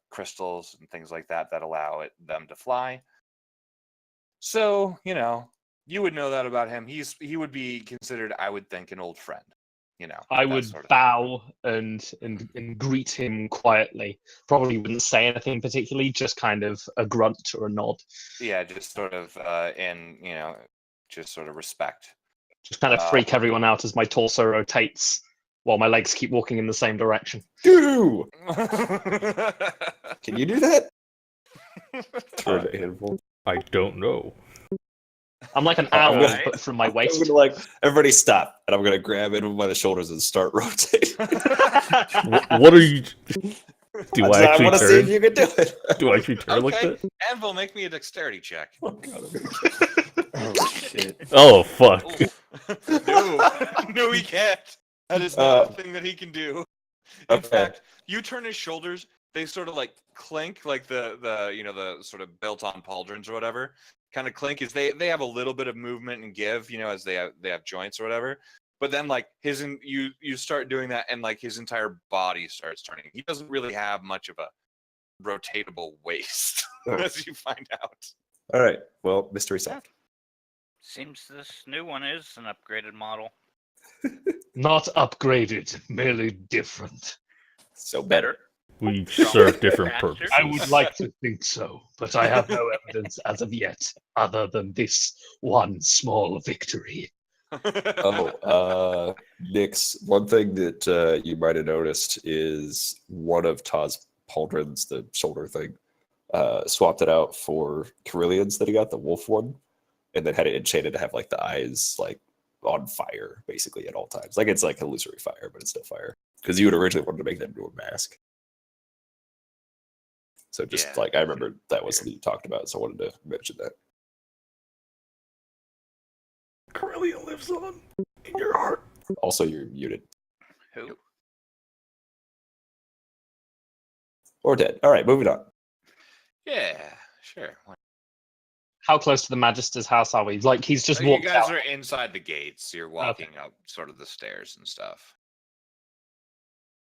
crystals and things like that that allow them to fly. So, you know, you would know that about him. He would be considered, I would think, an old friend. You know, I that would sort of thing. bow and greet him quietly. Probably wouldn't say anything particularly, just kind of a grunt or a nod. Yeah, just sort of in, you know, just sort of respect. Just kind of freak everyone out as my torso rotates while my legs keep walking in the same direction. Doo! Can you do that? Turn a handful. I don't know. I'm like an I'm owl, gonna- but from my I'm waist. gonna like everybody stop, and I'm gonna grab him by the shoulders and start rotating. What are you? Do I I actually want to see if turn? you can do it. Do I actually turn like Okay, that? Anvil, make me a dexterity check. Oh, God, I'm gonna- Oh shit. Oh fuck! No, he can't. That is not a thing that he can do. In Okay. fact, you turn his shoulders; they sort of like clink, like the you know the sort of built-on pauldrons or whatever, kind of clink is they have a little bit of movement and give, as they have joints or whatever. But then like you start doing that and like his entire body starts turning. He doesn't really have much of a rotatable waist, Oh. as you find out. All right. Well, mystery solved. Seems this new one is an upgraded model. Not upgraded, merely different. So better. We serve different Faster. purposes. I would like to think so, but I have no evidence as of yet, other than this one small victory. Oh, Nix, one thing that you might have noticed is one of Taz pauldrons, the shoulder thing, swapped it out for Carillions that he got, the wolf one, and then had it enchanted to have like the eyes like on fire basically at all times. Like it's like illusory fire, but it's still fire. Because you had originally wanted to make them do a mask. So just Yeah. like I remember that was something you talked about, so I wanted to mention that. Corellia lives on in your heart. Also, you're muted Who? or dead. All right, moving on. Yeah, sure. How close to the Magister's house are we? Like he's just You walked guys out. are inside the gates. You're walking up sort of the stairs and stuff.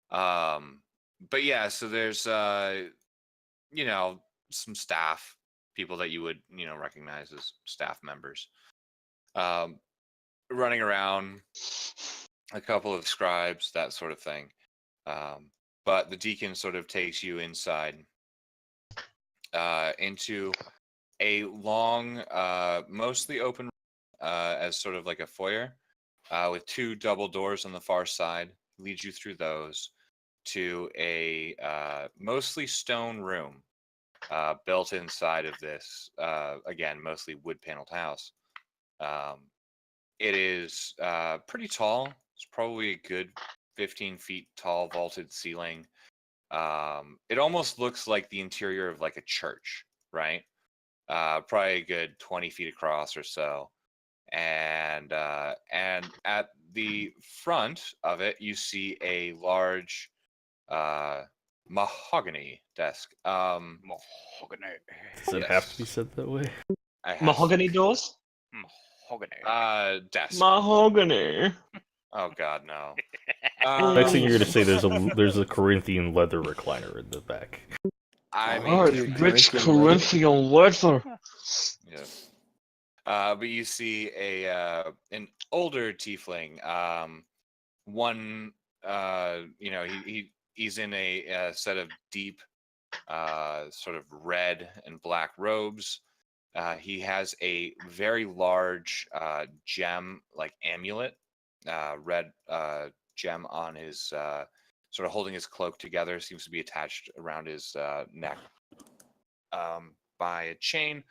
But yeah, so there's some staff, people that you would, recognize as staff members. Running around, a couple of scribes, that sort of thing. But the deacon sort of takes you inside into a long, mostly open as sort of like a foyer with two double doors on the far side. Leads you through those to a mostly stone room built inside of this, again, mostly wood paneled house. It is pretty tall. It's probably a good 15 feet tall, vaulted ceiling. It almost looks like the interior of like a church, right? Probably a good 20 feet across or so. And at the front of it, you see a large mahogany desk. Mahogany. Does it have to be said that way? I have Mahogany doors? Mahogany. desk. Mahogany. Oh God, no. Next thing you're gonna say, there's a Corinthian leather recliner in the back. I mean, Oh, to be rich Corinthian leather. Yeah. But you see an older tiefling. He's in a set of deep, sort of red and black robes. He has a very large gem, like amulet, red gem on his, sort of holding his cloak together. Seems to be attached around his neck by a chain.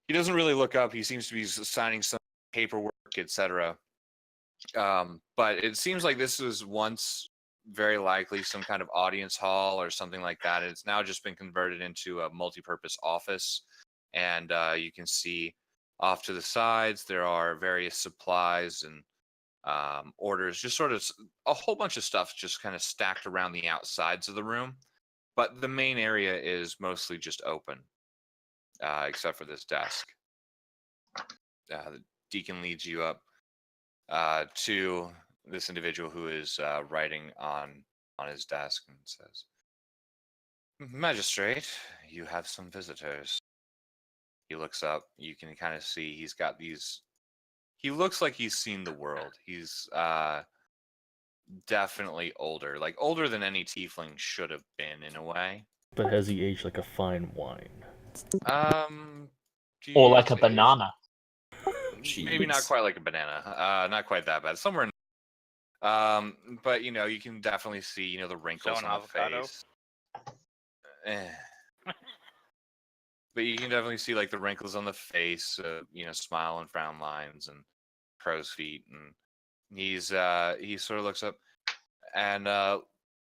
He doesn't really look up. He seems to be signing some paperwork, etc. But it seems like this was once very likely some kind of audience hall or something like that. It's now just been converted into a multi-purpose office. And you can see off to the sides, there are various supplies and orders, just sort of a whole bunch of stuff just kind of stacked around the outsides of the room. But the main area is mostly just open. Except for this desk. The deacon leads you up to this individual who is writing on his desk and says, "Magistrate, you have some visitors." He looks up. You can kind of see he's got these. He looks like he's seen the world. He's definitely older, like older than any tiefling should have been in a way. But has he aged like a fine wine? Or like a geez, banana. maybe not Jeez. quite like a banana. Not quite that bad. Somewhere. But you can definitely see the wrinkles an on the avocado? face. But you can definitely see like the wrinkles on the face, smile and frown lines and crow's feet, and he sort of looks up and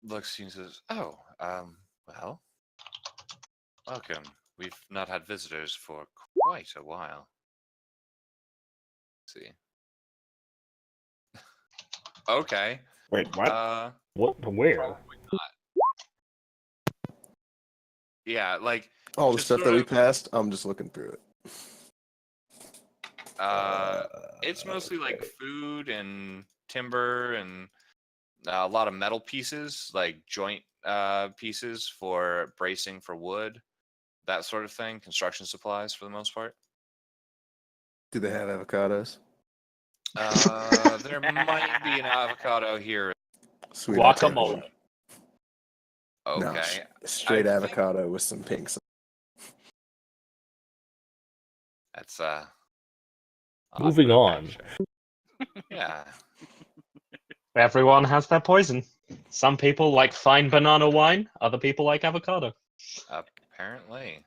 looks and says, "Oh, well, welcome. We've not had visitors for quite a while." Let's see. Okay. Wait, what? What? Where? Probably not. Yeah, like All the Just stuff sort that we of- passed, I'm just looking through it. It's mostly like food and timber and a lot of metal pieces, like joint pieces for bracing for wood, that sort of thing. Construction supplies for the most part. Do they have avocados? There might be an avocado here. Sweet. I'll take Guacamole. one. No, Okay. straight I think- avocado with some pinks. That's I'll have to Moving go back on. and check. Yeah. Everyone has their poison. Some people like fine banana wine. Other people like avocado. Apparently.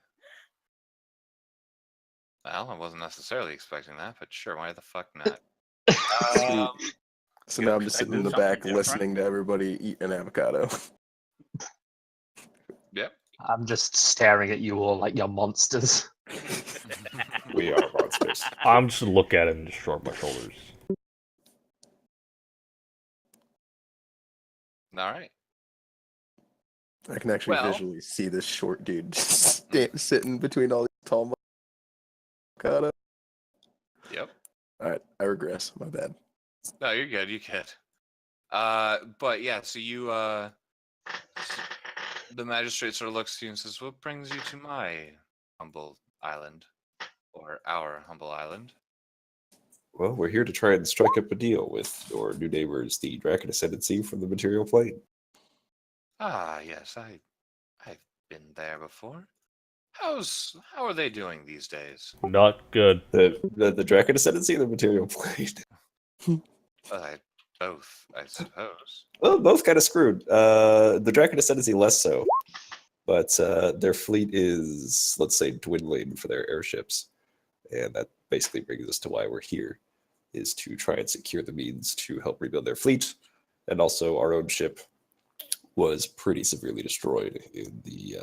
Well, I wasn't necessarily expecting that, but sure, why the fuck not? So You now I'm just sitting in the expected back something different? listening to everybody eat an avocado. Yep. I'm just staring at you all like you're monsters. We are monsters. I'm just gonna look at it and just shrug my shoulders. All right. I can actually Well- visually see this short dude just sitting between all these tall avocado. Yep. All right, I regress. My bad. No, you're good. You're good. But yeah, so you the magistrate sort of looks at you and says, "What brings you to my humble island, or our humble island?" Well, we're here to try and strike up a deal with your new neighbors, the Draken Ascendancy from the Material Plane. Ah, yes, I've been there before. How are they doing these days? Not good. The Draken Ascendancy and the Material Plane. Both, I suppose. Well, both kind of screwed. The Draken Ascendancy less so, but their fleet is, let's say, dwindling for their airships, and that basically brings us to why we're here, is to try and secure the means to help rebuild their fleet, and also our own ship was pretty severely destroyed in the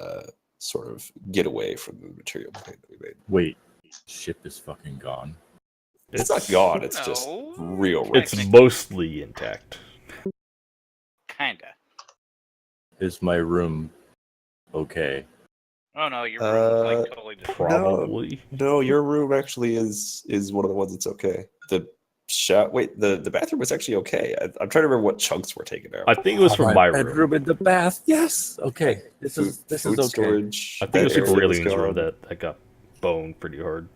sort of getaway from the Material Plane that we made. Wait, ship is fucking gone. It's not gone. It's just No. real. It's wrecked. mostly intact. Kinda. Is my room okay? Oh no, your room was like totally destroyed. Probably. No, your room actually is one of the ones that's okay. The the bathroom was actually okay. I'm trying to remember what chunks were taken out. I think it was from my room. bedroom in the bath. Yes. Okay. This is Food okay. storage. I think it was that area Corellian's room gone. that got boned pretty hard.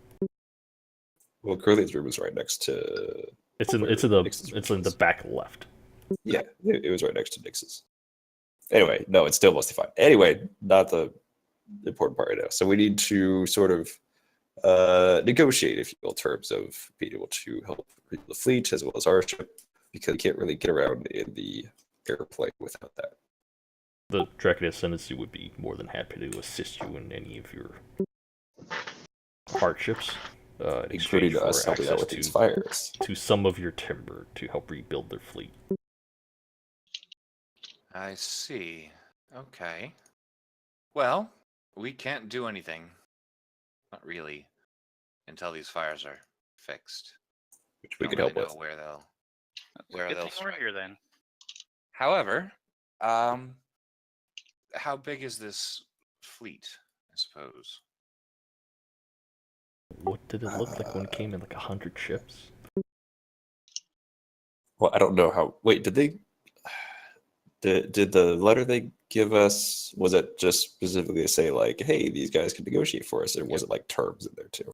Well, Corellian's room was right next to. It's in where it's in the Nix's room it's in the was. back left. Yeah, it was right next to Nix's. Anyway, no, it's still mostly fine. Anyway, not the important part right now. So we need to sort of negotiate, if you will, terms of being able to help rebuild the fleet as well as our ship, because you can't really get around in the airplane without that. The Draken Ascendancy would be more than happy to assist you in any of your hardships, in Including exchange for us helping out access with these fires. to some of your timber to help rebuild their fleet. I see. Okay. Well, we can't do anything. Not really. Until these fires are fixed. Which we Don't could really help know with. where they'll That's where a good they'll thing we're strike. here then. However, how big is this fleet, I suppose? What did it look like when it came in, like 100 ships? Well, I don't know how. Wait, did they? Did the letter they give us, was it just specifically to say like, hey, these guys can negotiate for us, or was it like terms in there too?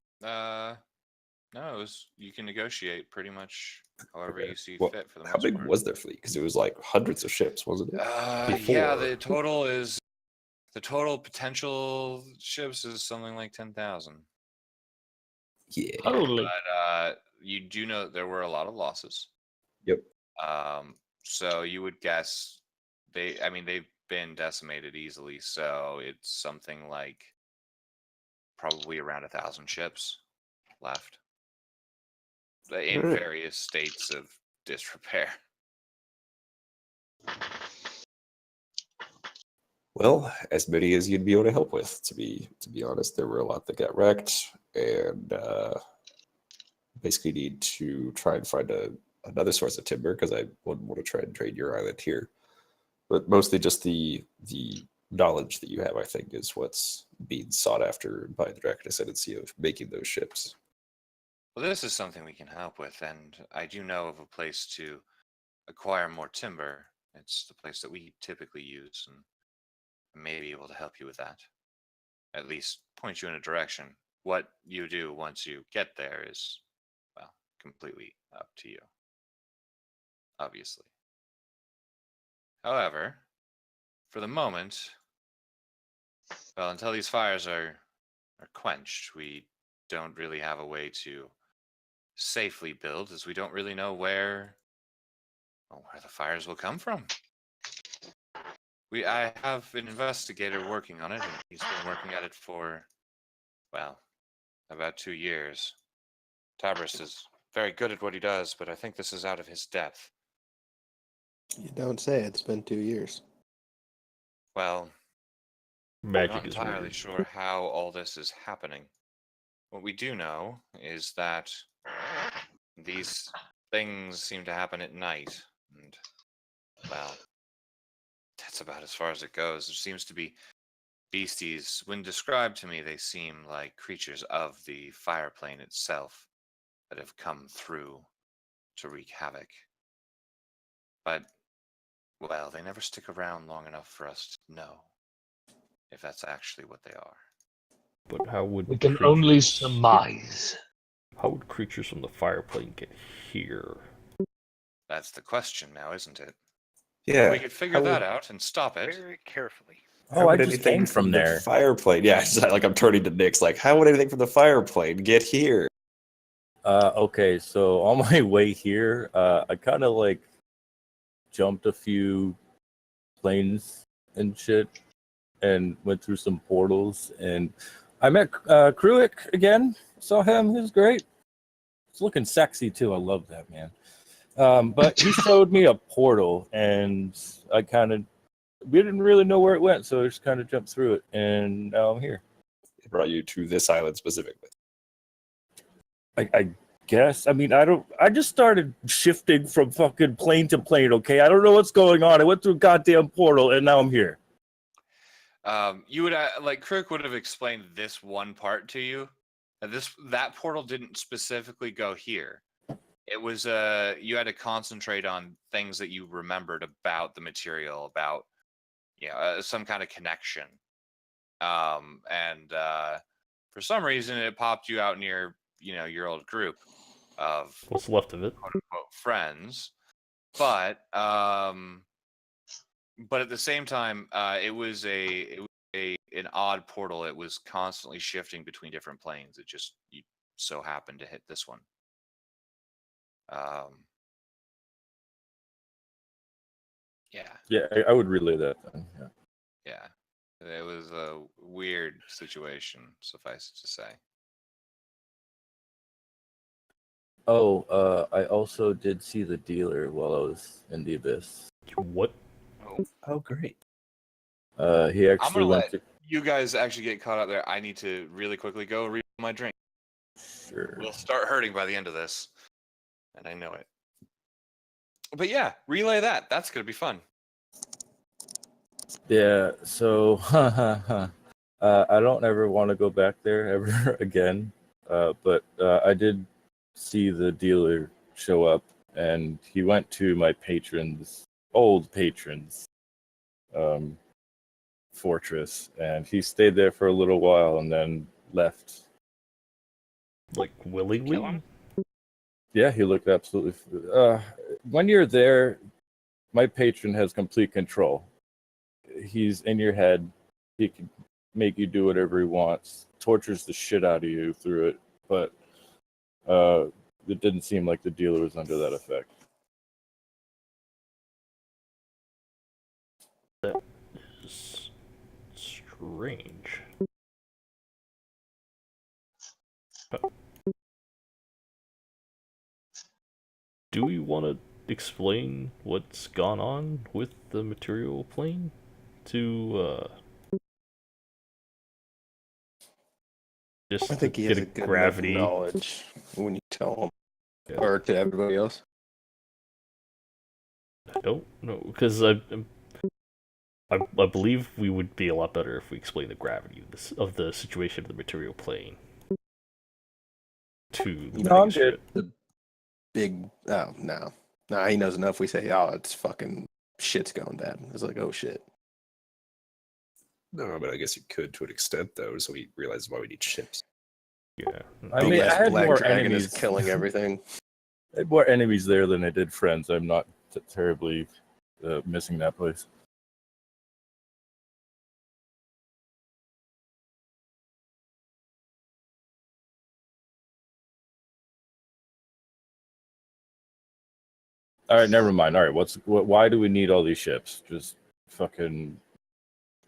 No, it was, you can negotiate pretty much however Okay. you see Well, fit for the how most big part. was their fleet? Because it was like hundreds of ships, wasn't it? Yeah, Before. the total potential ships is something like 10,000. Yeah. Holy. But you do know that there were a lot of losses. Yep. So you would guess they've been decimated easily. So it's something like probably around 1,000 ships left in Alright. various states of disrepair. Well, as many as you'd be able to help with. To be honest, there were a lot that got wrecked, and basically need to try and find another source of timber because I wouldn't want to try and trade your island here. But mostly just the knowledge that you have, I think, is what's being sought after by the Draken Ascendancy of making those ships. Well, this is something we can help with, and I do know of a place to acquire more timber. It's the place that we typically use, and I may be able to help you with that. At least point you in a direction. What you do once you get there is, well, completely up to you. Obviously. However, for the moment, well, until these fires are quenched, we don't really have a way to safely build, as we don't really know where the fires will come from. I have an investigator working on it, and he's been working at it for, well, about 2 years. Tabris is very good at what he does, but I think this is out of his depth. You don't say. It's been 2 years. Well, Magic I'm not is entirely weird. sure how all this is happening. What we do know is that these things seem to happen at night, and, well, that's about as far as it goes. There seems to be beasties. When described to me, they seem like creatures of the fire plane itself that have come through to wreak havoc. But, well, they never stick around long enough for us to know if that's actually what they are. But how would We can only creatures- surmise. How would creatures from the fire plane get here? That's the question now, isn't it? Yeah. We could figure that out and stop it. Very carefully. Oh, I just came from the there. fire plane. Yeah, it's like I'm turning to Nyx. Like, how would anything from the fire plane get here? Okay, so on my way here, I kind of like jumped a few planes and shit and went through some portals, and I met Kruik again. Saw him. He was great. He's looking sexy too. I love that, man. But he showed me a portal, and we didn't really know where it went, so I just kind of jumped through it, and now I'm here. It brought you to this island specifically. I guess. I mean, I just started shifting from fucking plane to plane, okay? I don't know what's going on. I went through a goddamn portal, and now I'm here. You would Kirk would have explained this one part to you. That portal didn't specifically go here. It was you had to concentrate on things that you remembered about the material, about some kind of connection. And for some reason, it popped you out near your old group of What's left of it? quote unquote friends, but at the same time, it was an odd portal. It was constantly shifting between different planes. It just you so happened to hit this one. Yeah, I would relay that then. Yeah. It was a weird situation, suffice it to say. Oh, I also did see the dealer while I was in the abyss. What? Oh, great. He I'm actually gonna went let you guys actually get caught up there. I need to really quickly go refill my drink. Sure. We'll start hurting by the end of this, and I know it. But yeah, relay that. That's gonna be fun. Yeah, so I don't ever want to go back there ever again. But I did see the dealer show up, and he went to my old patron's fortress, and he stayed there for a little while and then left. Like willingly? Kill him? Yeah, he looked absolutely. When you're there, my patron has complete control. He's in your head. He can make you do whatever he wants. Tortures the shit out of you through it. But it didn't seem like the dealer was under that effect. That is strange. Do we want to explain what's gone on with the material plane to just I think he get has a a good gravity? enough knowledge when you tell him, Yeah. or to everybody else. I don't know, because I I believe we would be a lot better if we explained the gravity of the situation of the material plane to the No, I'm magistrate. Big. Oh no, nah. He knows enough. We say, oh, it's fucking shit's going bad. It's like, oh shit. No, but I guess you could to an extent, though, so we realize why we need ships. Yeah. I Big mean, I ass had black more dragon enemies. is killing everything. I had more enemies there than I did friends. I'm not terribly missing that place. All right, never mind. All right, why do we need all these ships? Just fucking.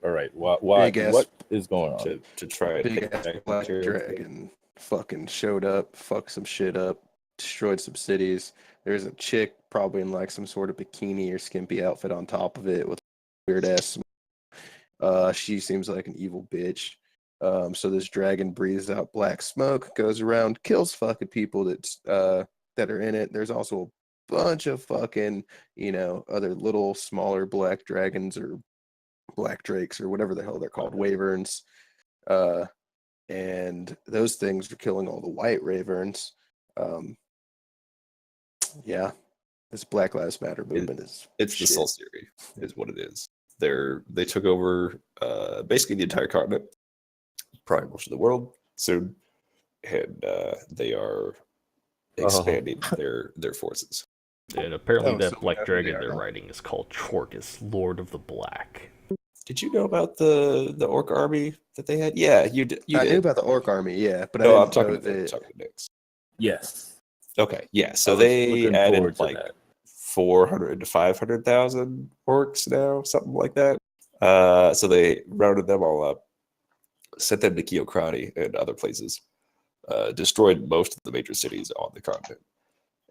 All right, why? Big ass- What is going on? To try and Big take ass back black material. dragon fucking showed up, fucked some shit up, destroyed some cities. There's a chick probably in like some sort of bikini or skimpy outfit on top of it with weird ass. She seems like an evil bitch. So this dragon breathes out black smoke, goes around, kills fucking people that are in it. There's also a bunch of fucking, other little smaller black dragons or black drakes or whatever the hell they're called, wyverns. And those things are killing all the white wyverns. Yeah, this Black Lives Matter movement is It's the shit. Soul Theory, is what it is. They took over basically the entire continent, probably most of the world soon, and they are expanding their forces. And apparently Oh, so that we black know who they dragon are they're now. riding is called Chorkus, Lord of the Black. Did you know about the orc army that they had? Yeah, you did. I knew about the orc army, yeah, but No, I I'm didn't talking know to Nick. I'm that. talking to Nick. Yes. Okay, yeah. I So was they looking forward added to like that. 400 to 500,000 orcs now, something like that. So they rounded them all up, sent them to Kiokrati and other places, destroyed most of the major cities on the continent,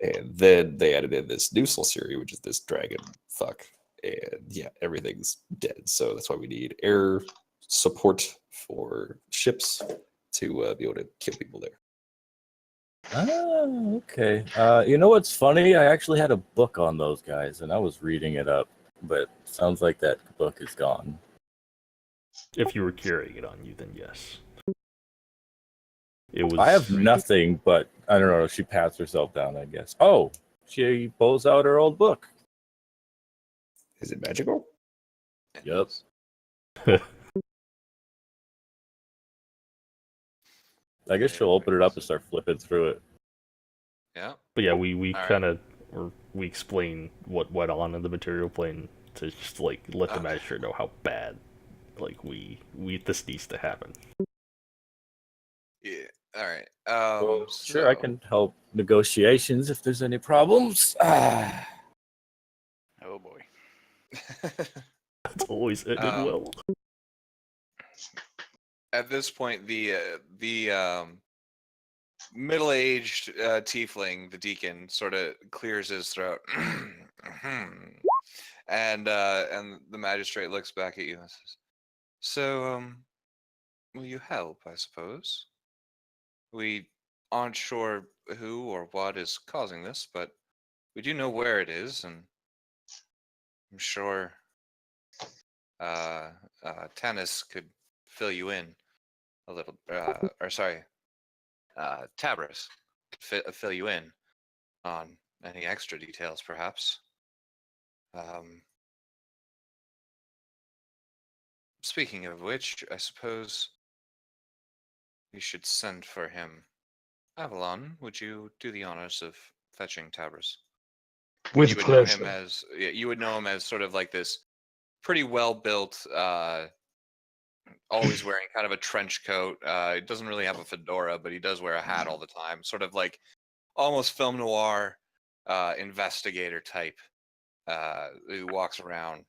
and then they added in this new Soul Series, which is this dragon fuck, and yeah, everything's dead. So that's why we need air support for ships to be able to kill people there. Oh, okay. You know what's funny? I actually had a book on those guys, and I was reading it up, but sounds like that book is gone. If you were carrying it on you, then yes. It was. I have nothing, but I don't know. She pats herself down, I guess. Oh, she pulls out her old book. Is it magical? Yep. I guess she'll open it up and start flipping through it. Yeah. But yeah, we All right. kind of we explain what went on in the material plane to just like let the Okay. magistrate know how bad like we this needs to happen. Yeah. All right. Well, sure, I so- can help negotiations if there's any problems. Ah. Oh boy. It's always ended well. At this point, the middle-aged tiefling, the deacon, sort of clears his throat, and the magistrate looks back at you and says, "So, will you help? I suppose. We aren't sure who or what is causing this, but we do know where it is, and I'm sure Tanis could fill you in a little, or sorry, Tabris could fill you in on any extra details, perhaps. Speaking of which, I suppose we should send for him. Avalon, would you do the honors of fetching Tabris? With You would pleasure. know him as you would know him as sort of like this pretty well built, always wearing kind of a trench coat. He doesn't really have a fedora, but he does wear a hat all the time. Sort of like almost film noir investigator type who walks around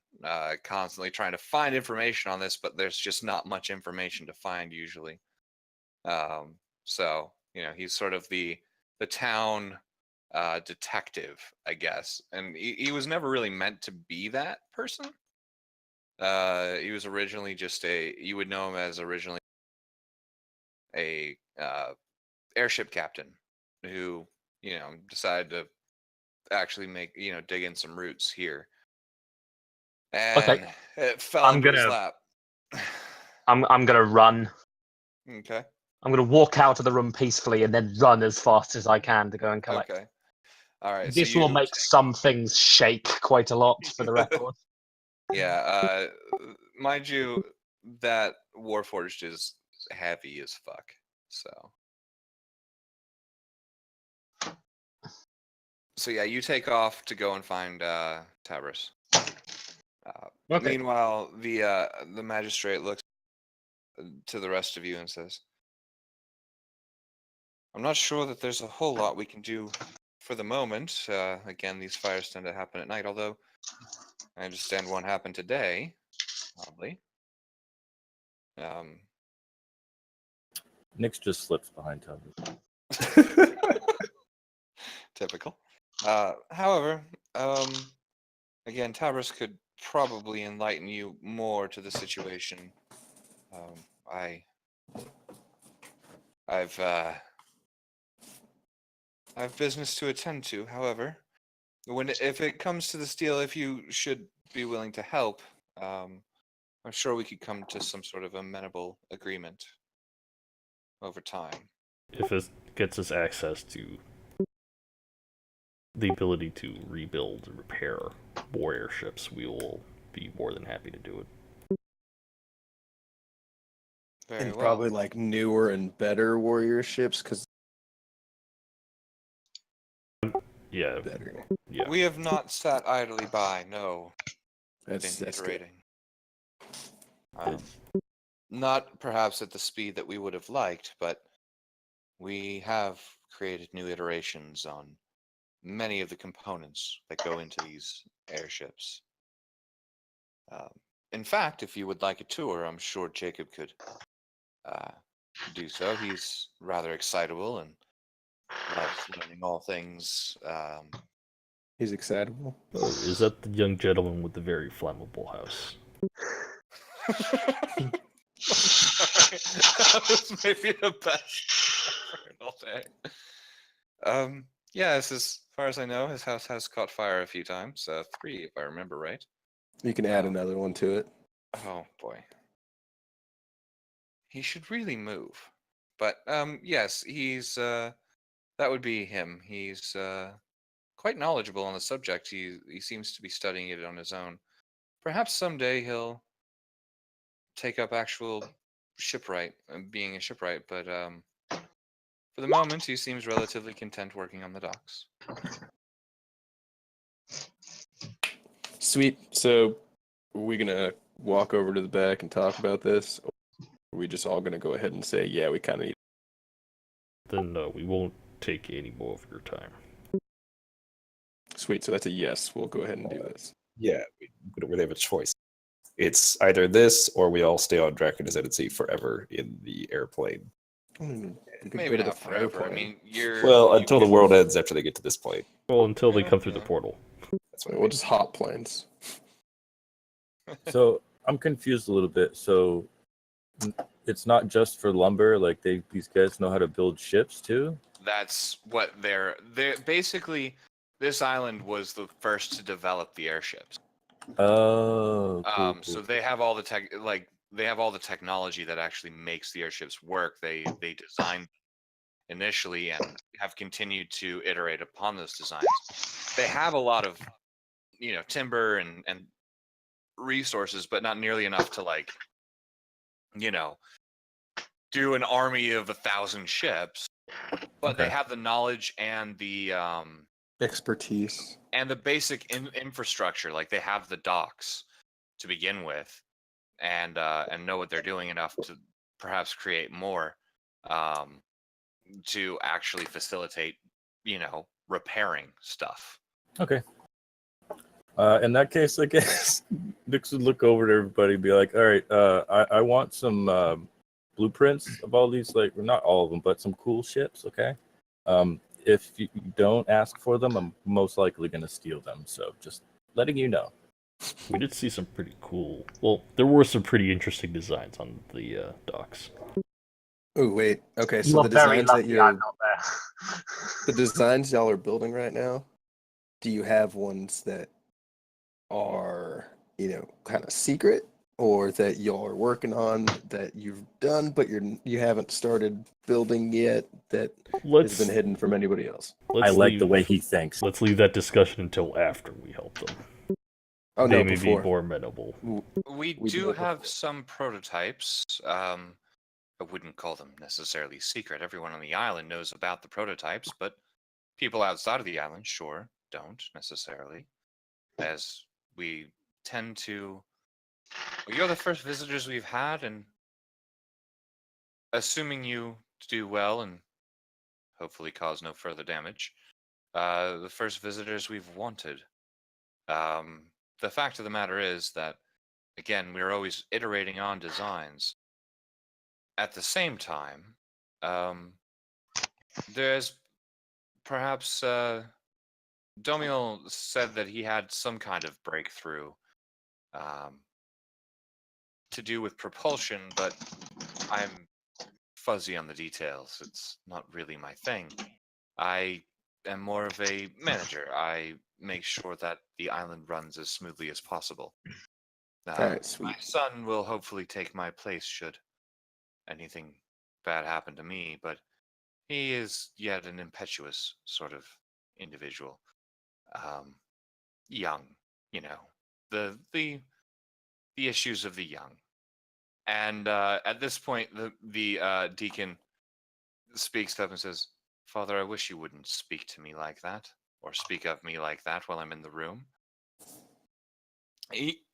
constantly trying to find information on this, but there's just not much information to find usually. So he's sort of the town detective, I guess, and he was never really meant to be that person. He was originally just you would know him as originally a airship captain who decided to actually dig in some roots here And it fell I'm into his gonna- lap. I'm gonna run. Okay. I'm gonna walk out of the room peacefully and then run as fast as I can to go and collect. Okay. All right. This so will you make some things shake quite a lot, for the record. Yeah. Mind you, that Warforged is heavy as fuck. So. So yeah, you take off to go and find Tabris. Okay. Meanwhile, the magistrate looks to the rest of you and says, "I'm not sure that there's a whole lot we can do for the moment. Again, these fires tend to happen at night. Although I understand one happened today, oddly." Nyx just slips behind Tubby. Typical. However, again, Tabris could probably enlighten you more to the situation. I've business to attend to. However, if it comes to this deal, if you should be willing to help, I'm sure we could come to some sort of amenable agreement over time. If it gets us access to the ability to rebuild and repair war airships, we will be more than happy to do it. Very And well. probably like newer and better warrior ships, because Yeah, better. yeah. We have not sat idly by. No. That's good. Iterating. Not perhaps at the speed that we would have liked, but we have created new iterations on many of the components that go into these airships. In fact, if you would like a tour, I'm sure Jacob could do so. He's rather excitable and loves learning all things. He's excitable. Oh, is that the young gentleman with the very flammable house? That was maybe the best all day. Yes, as far as I know, his house has caught fire a few times. 3, if I remember right. You can add another one to it. Oh boy. He should really move. But yes, he's that would be him. He's quite knowledgeable on the subject. He seems to be studying it on his own. Perhaps someday he'll take up actual shipwright, being a shipwright, but for the moment he seems relatively content working on the docks. Sweet. So, are we gonna walk over to the back and talk about this? Or are we just all gonna go ahead and say, yeah, we kind of need? Then no, we won't take any more of your time. Sweet. So that's a yes. We'll go ahead and do this. Yeah, we don't really have a choice. It's either this or we all stay on Draconis Sea forever in the airplane. We could Maybe go to not the fire forever. I plant. mean, you're Well, you until the can- world ends after they get to this point. Well, until they come through the Yeah. portal. That's what I We'll mean. just hop planes. So I'm confused a little bit. So it's not just for lumber. Like these guys know how to build ships too. That's what they're basically. This island was the first to develop the airships. Oh, cool, So cool. they have all the they have all the technology that actually makes the airships work. They designed initially and have continued to iterate upon those designs. They have a lot of timber and resources, but not nearly enough to do an army of 1,000 ships. But they Okay. have the knowledge and the Expertise. basic infrastructure. Like they have the docks to begin with, and know what they're doing enough to perhaps create more to actually facilitate repairing stuff. Okay. In that case, I guess Nyx would look over to everybody and be like, all right, I want some blueprints of all these, like, not all of them, but some cool ships, okay? If you don't ask for them, I'm most likely going to steal them. So just letting you know. We did see some pretty cool. Well, there were some pretty interesting designs on the docks. Oh wait. Okay. You So are the very designs that lucky you're I'm not there. the designs y'all are building right now. Do you have ones that are kind of secret, or that y'all are working on that you've done but you haven't started building yet that has Let's been hidden from anybody else? I like leave, the way he thinks. let's leave that discussion until after we help them. Oh They no, may before. be more amenable. We We do do it have before. some prototypes. I wouldn't call them necessarily secret. Everyone on the island knows about the prototypes, but people outside of the island, sure, don't necessarily. As we tend to. Well, you're the first visitors we've had, and assuming you do well and hopefully cause no further damage, the first visitors we've wanted. The fact of the matter is that, again, we're always iterating on designs. At the same time, there's perhaps Domiel said that he had some kind of breakthrough to do with propulsion, but I'm fuzzy on the details. It's not really my thing. I am more of a manager. I make sure that the island runs as smoothly as possible. All right, sweet. My son will hopefully take my place should anything bad happen to me, but he is yet an impetuous sort of individual. Young, the issues of the young. And at this point, the deacon speaks up and says, "Father, I wish you wouldn't speak to me like that, or speak of me like that while I'm in the room."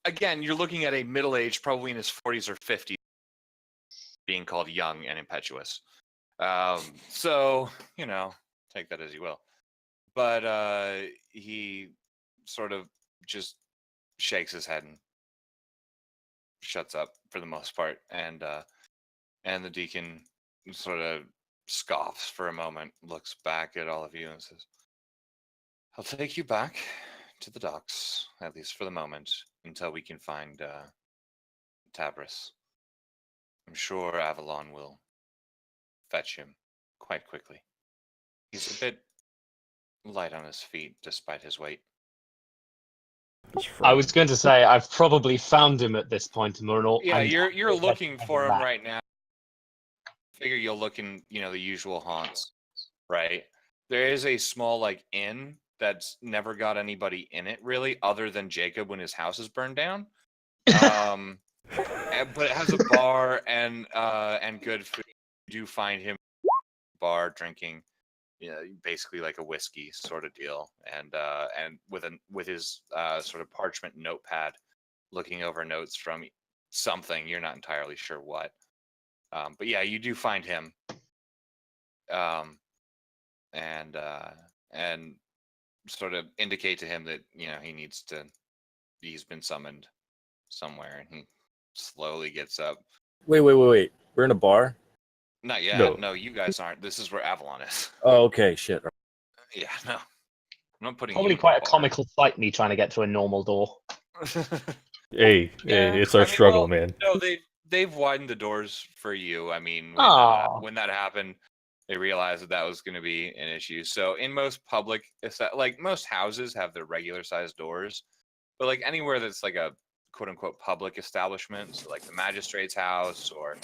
Again, you're looking at a middle-aged, probably in his 40s or 50s, being called young and impetuous. So, take that as you will. But he sort of just shakes his head and shuts up for the most part, and the deacon sort of scoffs for a moment, looks back at all of you and says, "I'll take you back to the docks, at least for the moment, until we can find Tabris. I'm sure Avalon will fetch him quite quickly. He's a bit light on his feet despite his weight." I was going to say I've probably found him at this point, and we're all. Yeah, I'm you're looking for him back. right now. Figure you'll look in, the usual haunts, right? There is a small inn that's never got anybody in it really, other than Jacob when his house is burned down. But it has a bar and good food. You do find him bar drinking, basically like a whiskey sort of deal, and with his sort of parchment notepad, looking over notes from something you're not entirely sure what. But yeah, you do find him, and sort of indicate to him that he's been summoned somewhere, and he slowly gets up. Wait. We're in a bar? Not yet. No, you guys aren't. This is where Avalon is. Oh, okay, shit. Yeah, no, I'm not putting Probably you in quite a the bar. comical sight, me trying to get to a normal door. Hey, Yeah, it's our struggle, well, man. No, they've widened the doors for you. I mean, Aw. when that happened, they realized that was going to be an issue. So in most public, most houses have their regular sized doors, but anywhere that's a quote unquote public establishment, so the magistrate's house or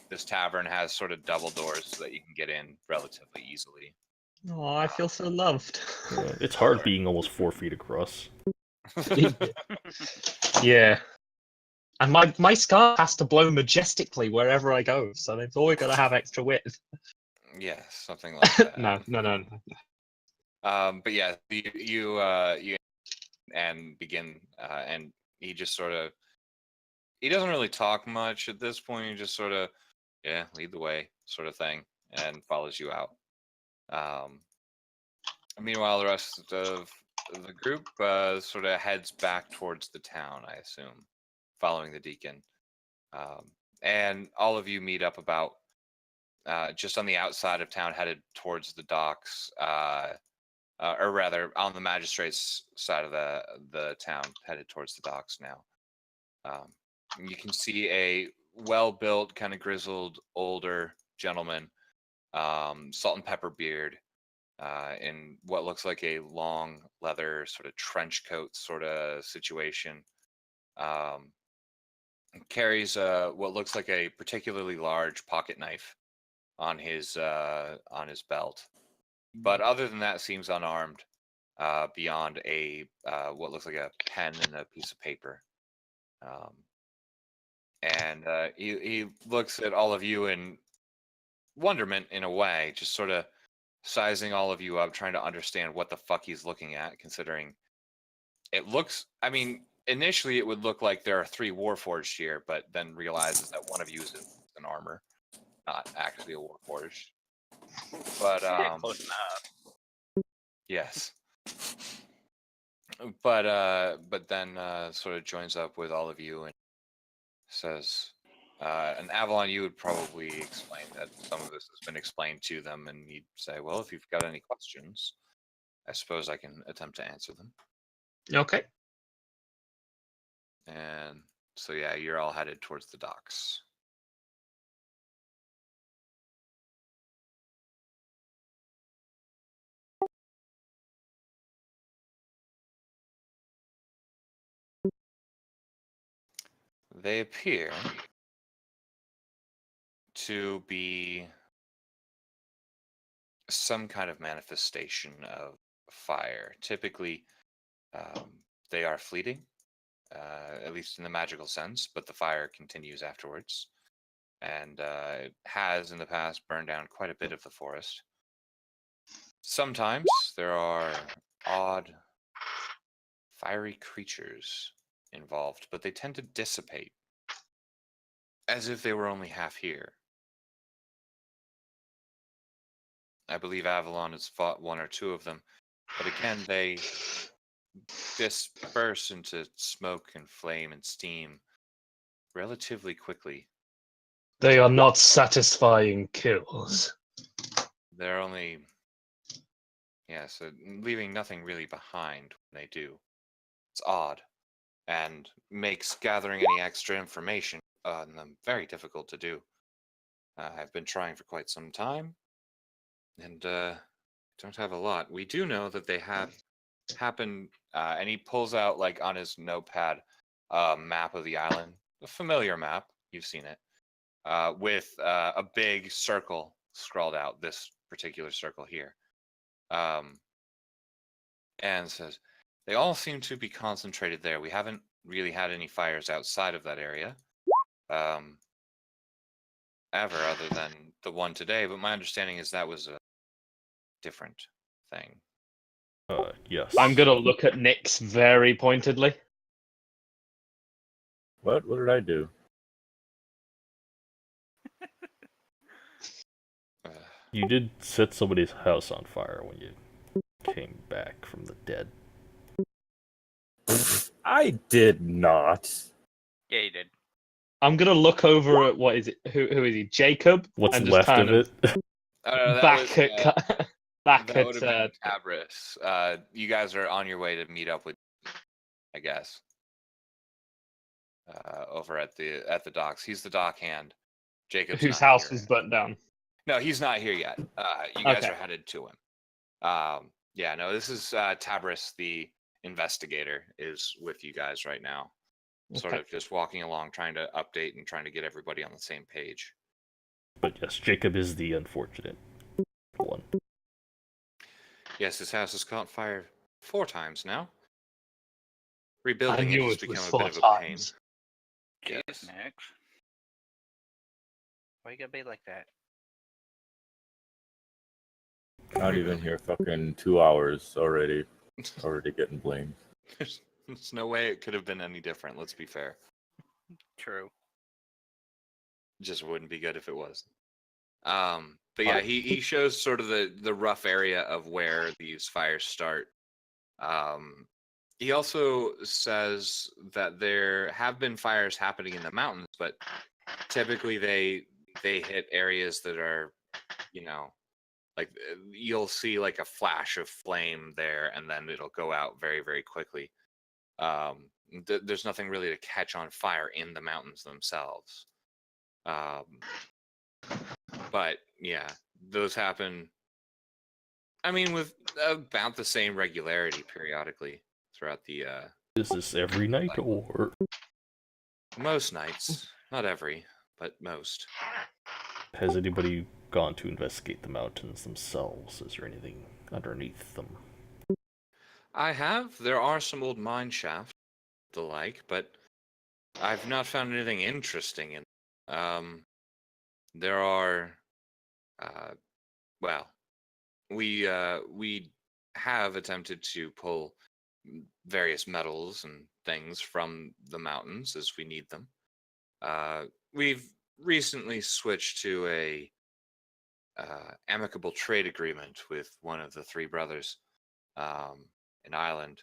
this tavern has sort of double doors so that you can get in relatively easily. Oh, I feel so loved. It's hard being almost 4 feet across. Yeah. And my scar has to blow majestically wherever I go, so they've always got to have extra width. Yeah, something like that. No. But yeah, you and begin, and he just sort of, he doesn't really talk much at this point. He just sort of, lead the way sort of thing, and follows you out. Meanwhile, the rest of the group sort of heads back towards the town, I assume, following the deacon. And all of you meet up about just on the outside of town, headed towards the docks, or rather on the magistrate's side of the town, headed towards the docks now. You can see a well-built, kind of grizzled, older gentleman, salt and pepper beard, in what looks like a long leather sort of trench coat sort of situation, carries what looks like a particularly large pocket knife on his belt, but other than that, seems unarmed. Beyond a what looks like a pen and a piece of paper, and he looks at all of you in wonderment in a way, just sort of sizing all of you up, trying to understand what the fuck he's looking at, considering it looks. I mean, initially it would look like there are 3 Warforged here, but then realizes that one of you is in armor, not actually a Warforged. But Close enough. yes. But then sort of joins up with all of you and says, and Avalon, you would probably explain that some of this has been explained to them, and you'd say, well, if you've got any questions, I suppose I can attempt to answer them. Okay. And so, yeah, you're all headed towards the docks. They appear to be some kind of manifestation of fire. Typically, they are fleeting, at least in the magical sense, but the fire continues afterwards. And it has in the past burned down quite a bit of the forest. Sometimes there are odd, fiery creatures involved, but they tend to dissipate as if they were only half here. I believe Avalon has fought 1 or 2 of them, but again, they disperse into smoke and flame and steam relatively quickly. They are not satisfying kills. They're only, yeah, so leaving nothing really behind when they do. It's odd and makes gathering any extra information on them very difficult to do. I've been trying for quite some time, and don't have a lot. We do know that they have happened, and he pulls out, like, on his notepad, a map of the island, a familiar map. You've seen it, with a big circle scrawled out. This particular circle here, and says they all seem to be concentrated there. We haven't really had any fires outside of that area, ever, other than the one today. But my understanding is that was a different thing. Yes. I'm gonna look at Nyx very pointedly. What did I do? You did set somebody's house on fire when you came back from the dead. I did not. Yeah, you did. I'm gonna look over at what is it? Who is he? Jacob. What's and just left kind of it? That back was, at back that would have at. been Tabris. You guys are on your way to meet up with, I guess, over at the docks. He's the dock hand. Jacob's Whose not house here. was burnt down. No, he's not here yet. You guys Okay. are headed to him. Yeah, no, this is Tabris, the investigator, is with you guys right now. Sort Okay. of just walking along, trying to update and trying to get everybody on the same page. But yes, Jacob is the unfortunate one. Yes, his house has caught fire 4 times now. I Rebuilding knew it has it become was a 4 bit of a pain. times. Jeez, Yes. Nyx. Why you gotta be like that? Not even here. Fucking 2 hours already. Already getting blamed. There's no way it could have been any different, let's be fair. True. Just wouldn't be good if it was. But yeah, he shows sort of the rough area of where these fires start. He also says that there have been fires happening in the mountains, but typically they hit areas that are, like you'll see like a flash of flame there, and then it'll go out very, very quickly. There's nothing really to catch on fire in the mountains themselves. But yeah, those happen. I mean, with about the same regularity periodically throughout the. Is this every night or? Most nights, not every, but most. Has anybody gone to investigate the mountains themselves? Is there anything underneath them? I have. There are some old mine shafts, the like, but I've not found anything interesting in. There are, uh, well, we have attempted to pull various metals and things from the mountains as we need them. We've recently switched to a amicable trade agreement with one of the three brothers, an island,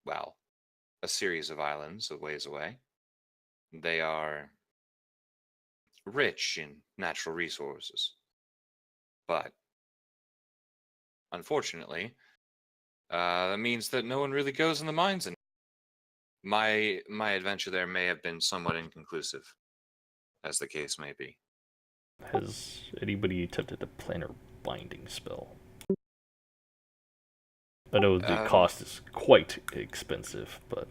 well, a series of islands a ways away. They are rich in natural resources, but unfortunately, that means that no one really goes in the mines. And my adventure there may have been somewhat inconclusive, as the case may be. Has anybody attempted to plan a binding spell? I know the cost is quite expensive, but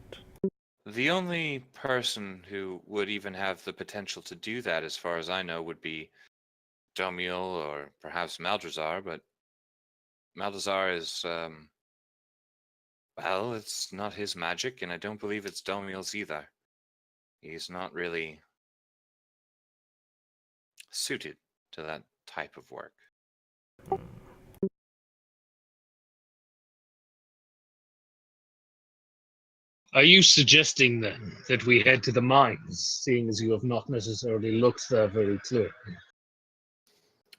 The only person who would even have the potential to do that, as far as I know, would be Domiel or perhaps Maldrazar, but Maldrazar is, well, it's not his magic, and I don't believe it's Domiel's either. He's not really suited to that type of work. Are you suggesting then that we head to the mines, seeing as you have not necessarily looked there very clearly?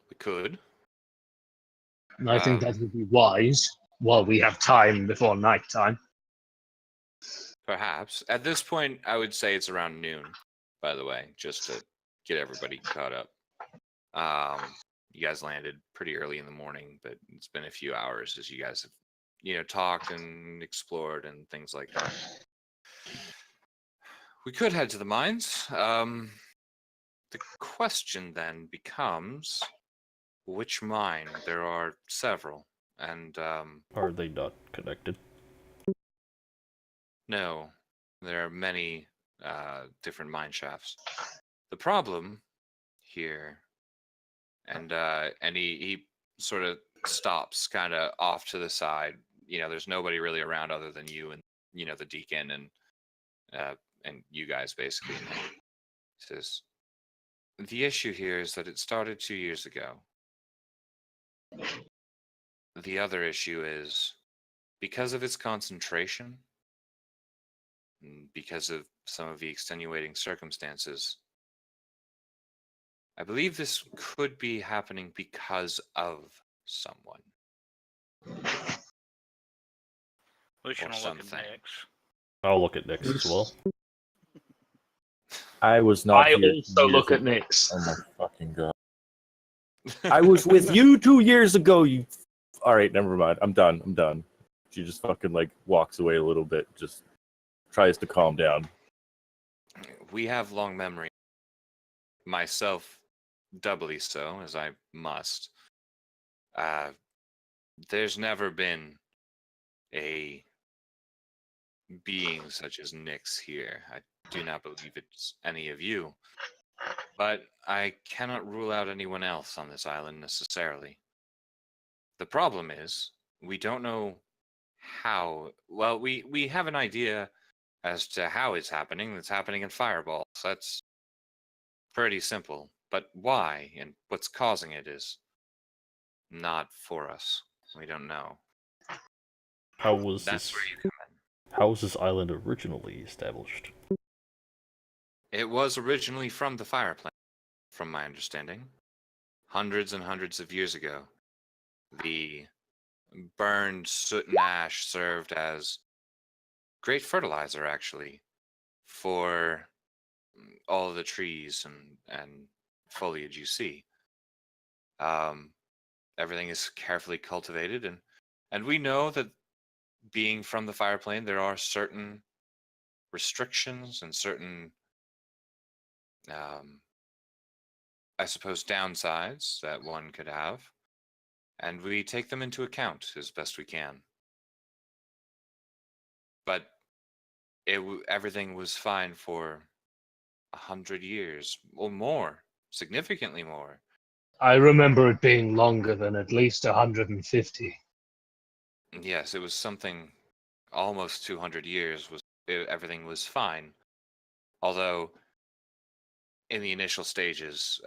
We could. And I think that would be wise while we have time before nighttime. Perhaps. At this point, I would say it's around noon, by the way, just to get everybody caught up. You guys landed pretty early in the morning, but it's been a few hours as you guys have, talked and explored and things like that. We could head to the mines. The question then becomes, which mine? There are several, and are they not connected? no, there are many different mine shafts. The problem here, and he sort of stops kind of off to the side. There's nobody really around other than you and the deacon and you guys basically. And he says, the issue here is that it started 2 years ago. The other issue is because of its concentration, because of some of the extenuating circumstances, I believe this could be happening because of someone. Lucian Or will look at something. Nyx. I'll look at Nyx as well. I was not. I here also 2 look years at Nyx. ago. Oh my fucking god! I was with you 2 years ago. You. All right, never mind. I'm done. She just fucking walks away a little bit. Just tries to calm down. We have long memory. Myself, doubly so, as I must. There's never been a being such as Nyx here. I do not believe it's any of you. But I cannot rule out anyone else on this island necessarily. The problem is, we don't know how. Well, we have an idea as to how it's happening. It's happening in fireballs. That's pretty simple. But why and what's causing it is not for us. We don't know. How was That's this? where you come in. How was this island originally established? It was originally from the fire plant, from my understanding. Hundreds and hundreds of years ago. The burned soot and ash served as great fertilizer, actually, for all the trees and foliage you see. Everything is carefully cultivated, and we know that being from the fire plane, there are certain restrictions and certain, I suppose, downsides that one could have, and we take them into account as best we can. But everything was fine for 100 years or more, significantly more. I remember it being longer than at least 150. Yes, it was something almost 200 years. Everything was fine, although in the initial stages,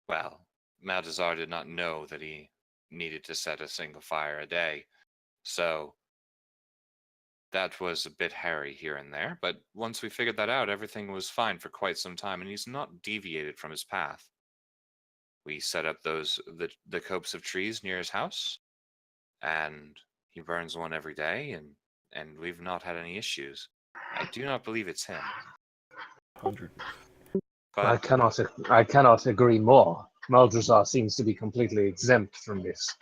well, Maldazar did not know that he needed to set a single fire a day, so that was a bit hairy here and there. But once we figured that out, everything was fine for quite some time, and he's not deviated from his path. We set up the copes of trees near his house, and he burns one every day, and we've not had any issues. I do not believe it's him, 100. I but cannot agree more. Maldrazar seems to be completely exempt from this.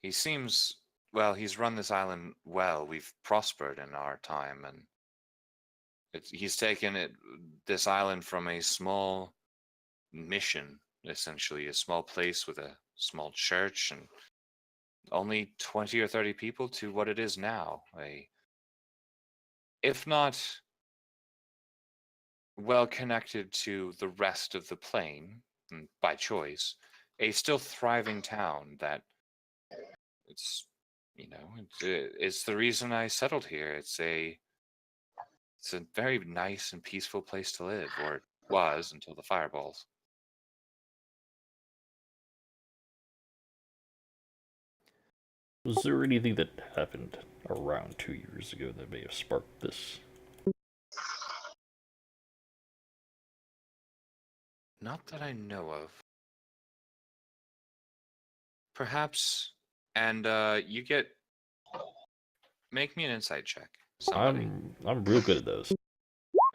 he seems, well, he's run this island well. We've prospered in our time, and he's taken this island from a small mission, essentially a small place with a small church and only 20 or 30 people, to what it is now. If not well connected to the rest of the plane, by choice, a still thriving town that it's it's the reason I settled here. It's a very nice and peaceful place to live, or it was until the fireballs. Was there anything that happened around 2 years ago that may have sparked this? Not that I know of. Perhaps, and you get. Make me an insight check. Somebody. I'm real good at those.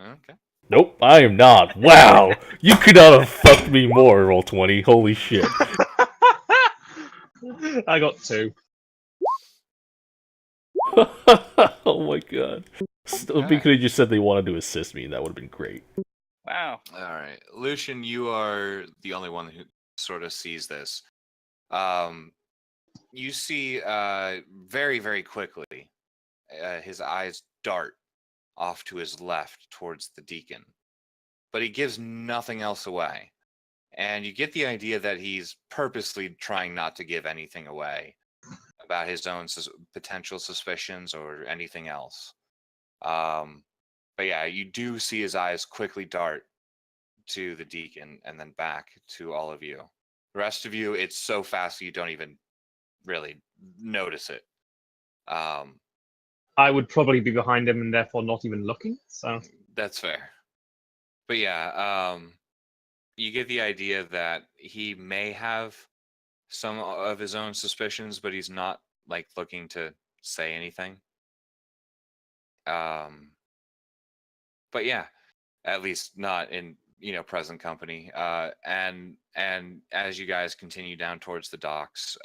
Okay. Nope, I am not. Wow, you could not have fucked me more. Roll 20. Holy shit. I got 2. Oh my god. Still, Alright. because they just said they wanted to assist me, that would have been great. Wow. All right, Lucian, you are the only one who sort of sees this. You see, very, very quickly, his eyes dart off to his left towards the deacon, but he gives nothing else away, and you get the idea that he's purposely trying not to give anything away about his own potential suspicions or anything else. But yeah, you do see his eyes quickly dart to the deacon and then back to all of you. The rest of you, it's so fast you don't even really notice it. I would probably be behind him and therefore not even looking. So That's fair. But yeah, you get the idea that he may have some of his own suspicions, but he's not like looking to say anything. But yeah, at least not in present company. And as you guys continue down towards the docks,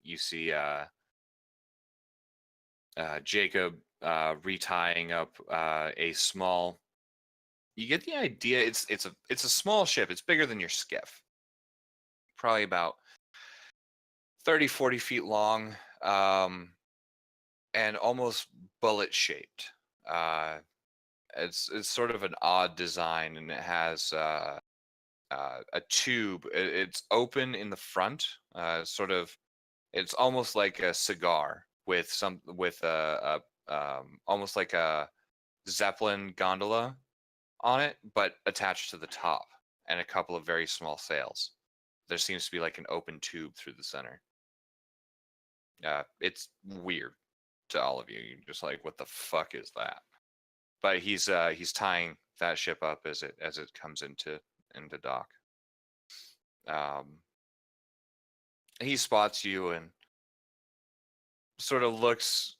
you see Jacob retying up a small. You get the idea. It's a small ship. It's bigger than your skiff. Probably about 30, 40 feet long, and almost bullet shaped. It's sort of an odd design, and it has a tube. It's open in the front, sort of. It's almost like a cigar with almost like a Zeppelin gondola on it, but attached to the top, and a couple of very small sails. There seems to be like an open tube through the center. It's weird to all of you. You're just like, what the fuck is that? But he's tying that ship up as it comes into dock. He spots you and sort of looks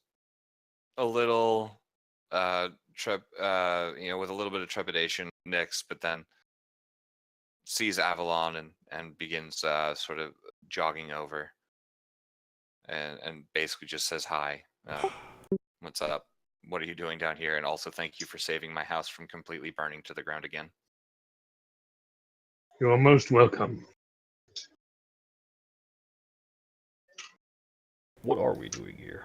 a little with a little bit of trepidation, Nyx, but then sees Avalon and begins sort of jogging over and basically just says hi. What's up? What are you doing down here? And also thank you for saving my house from completely burning to the ground again. you are most welcome. What are we doing here?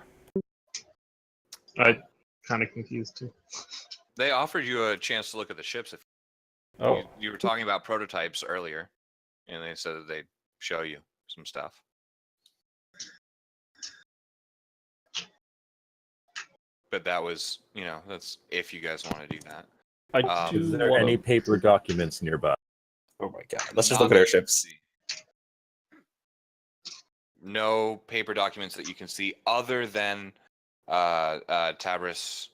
I'm kind of confused too. They offered you a chance to look at the ships if Oh, you were talking about prototypes earlier, and they said that they'd show you some stuff. But that was, that's if you guys want to do that. I Is do there want any to. paper documents nearby? Oh my god. Let's just Not look at our that you can ships. see. No paper documents that you can see other than Tabris,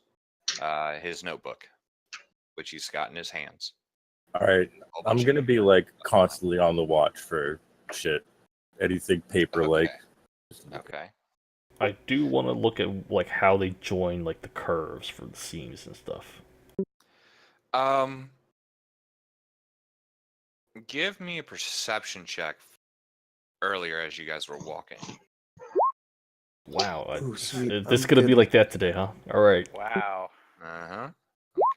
his notebook, which he's got in his hands. All right, A whole I'm bunch of gonna be like constantly on the watch for shit, anything paper like. Okay. I do want to look at like how they join like the curves for the seams and stuff. Give me a perception check earlier as you guys were walking. Wow, Ooh, sweet. this I'm gonna good be with- like that today, huh? All right. Wow. Uh-huh.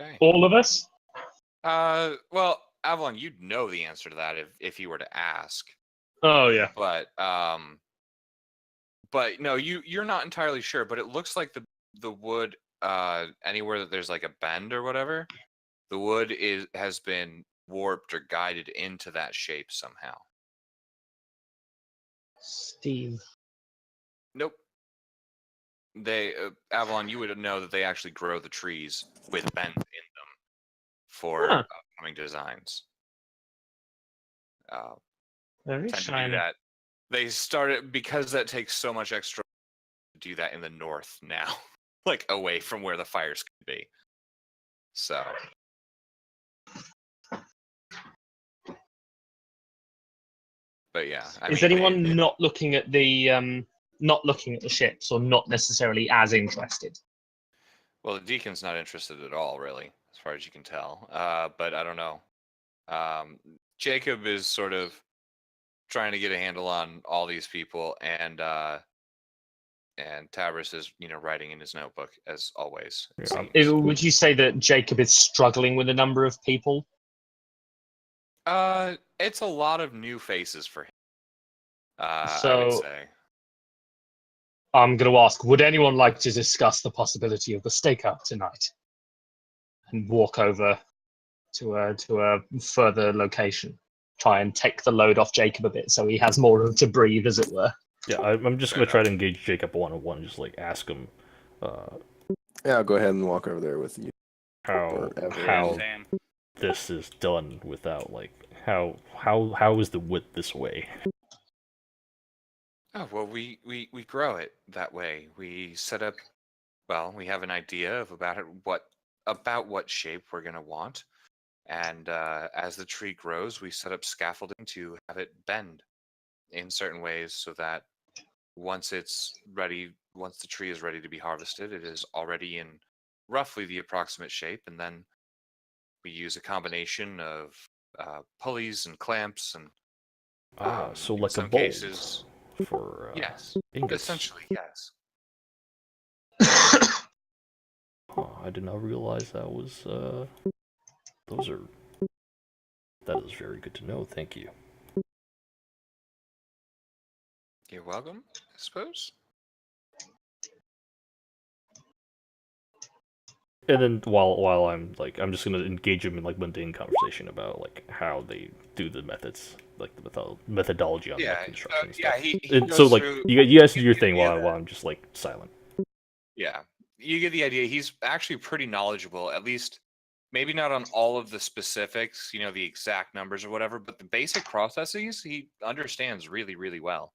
Okay. All of us? Well, Avalon, you'd know the answer to that if you were to ask. Oh yeah. But no, you're not entirely sure, but it looks like the wood anywhere that there's like a bend or whatever, the wood has been warped or guided into that shape somehow. Steve. Nope. They Avalon, you would know that they actually grow the trees with bends in them for Huh. upcoming designs. Very Tend to do shiny. that. They started because that takes so much extra to do that in the north now, like away from where the fires could be. So. But yeah, Is anyone not looking at the ships or not necessarily as interested? Well, the deacon's not interested at all, really, as far as you can tell. But I don't know. Jacob is sort of trying to get a handle on all these people, and Tabris is, writing in his notebook as always. it seems. Would you say that Jacob is struggling with a number of people? It's a lot of new faces for him. I would So- say. I'm going to ask, would anyone like to discuss the possibility of the stakeout tonight? And walk over to a further location. Try and take the load off Jacob a bit so he has more room to breathe, as it were. Yeah, I'm just Fair gonna try to engage Jacob one-on-one, just like ask him Yeah, I'll go ahead and walk over there with you. how Whatever. how Same. this is done without like how is the wood this way? Oh, well, we grow it that way. We set up, well, we have an idea of about what shape we're going to want. And as the tree grows, we set up scaffolding to have it bend in certain ways so that once it's ready, once the tree is ready to be harvested, it is already in roughly the approximate shape. And then we use a combination of pulleys and clamps and So in like a some bowl cases, for yes, ingots. essentially, yes. Oh, I did not realize that was that is very good to know. Thank you. You're welcome, I suppose. And then while I'm just gonna engage him in like mundane conversation about like how they do the methods, like the methodology on like, construction. And yeah. stuff. He And goes so like through- you guys do your the thing idea while that- I'm just like silent. Yeah, you get the idea. He's actually pretty knowledgeable, at least maybe not on all of the specifics, the exact numbers or whatever, but the basic processes he understands really, really well.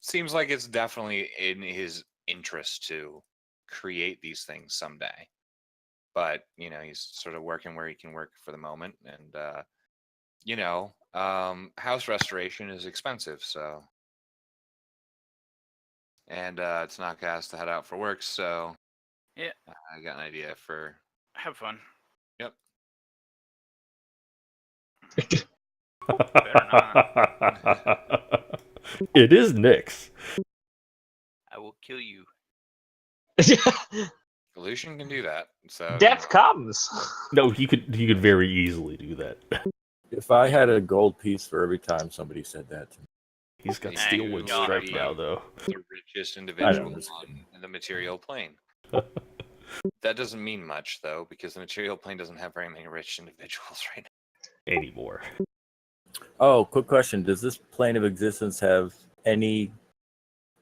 Seems like it's definitely in his interest to create these things someday. But, he's sort of working where he can work for the moment. And, house restoration is expensive, so. And it's not gas to head out for work, so. Yeah. I got an idea for. Have fun. Yep. It is Nyx. I will kill you. Evolution can do that. So Death comes. No, he could very easily do that. If I had a gold piece for every time somebody said that to me. He's got Yeah, steelwood you strike are now, though. the richest individual just kidding. on the material plane. That doesn't mean much though, because the material plane doesn't have very many rich individuals right now. Anymore. Oh, quick question. Does this plane of existence have any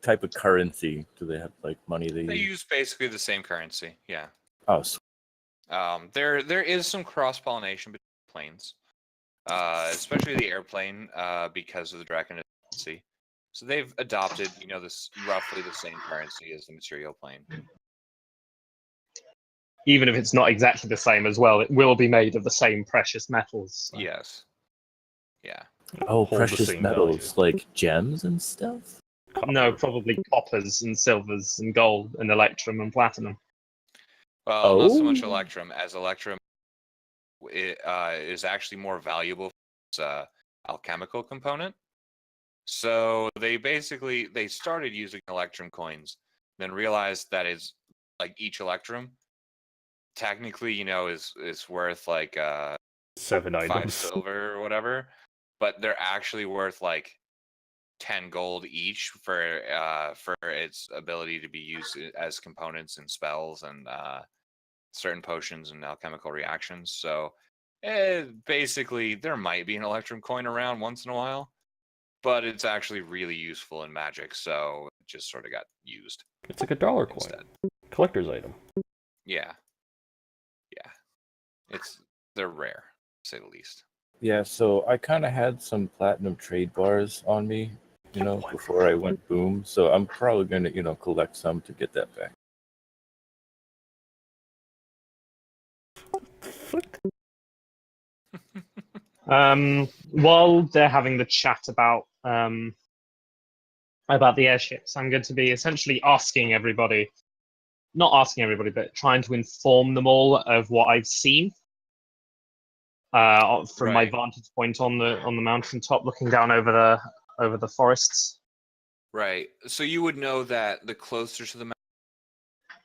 type of currency? Do they have like money they They use? use basically the same currency. Yeah. Oh, There is some cross pollination between planes, especially the airplane, because of the draconicity. So they've adopted, this roughly the same currency as the material plane. Even if it's not exactly the same as well, it will be made of the same precious metals. So. Yes. Yeah. oh, Hold the precious same metals like gems and stuff. No, Copper. probably coppers and silvers and gold and electrum and platinum. Well, not so much Oh. electrum, as electrum is actually more valuable for its alchemical component. So they started using electrum coins, then realized that is like each electrum technically, is worth like 7 5 items. silver or whatever, but they're actually worth like 10 gold each for its ability to be used as components in spells and certain potions and alchemical reactions. So basically there might be an electrum coin around once in a while, but it's actually really useful in magic, so it just sort of got used It's like a dollar coin. instead. Collector's item. Yeah. They're rare, to say the least. Yeah, so I kind of had some platinum trade bars on me, before I went boom. So I'm probably going to, collect some to get that back. While they're having the chat about the airships, I'm going to be essentially asking everybody, not asking everybody, but trying to inform them all of what I've seen from my Right. vantage point on the mountaintop, looking down over the forests. Right. So you would know that the closer to the mountain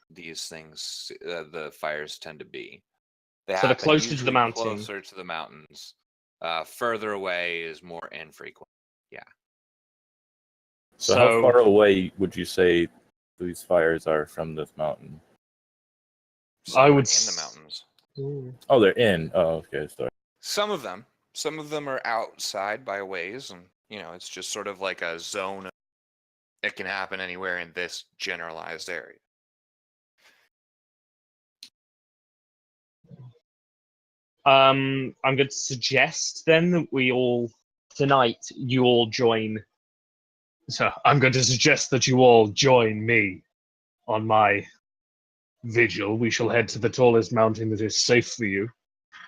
these things, the fires tend to be. They So the happen closer to the usually mountain. closer to the mountains. Further away is more infrequent. So how far away would you say these fires are from this mountain? Some I are would in the mountains. Oh, they're in. Oh, okay. Sorry. Some of them are outside by a ways, and it's just sort of like a zone. It can happen anywhere in this generalized area. I'm going to suggest then that you all join. So I'm going to suggest that you all join me on my vigil. We shall head to the tallest mountain that is safe for you,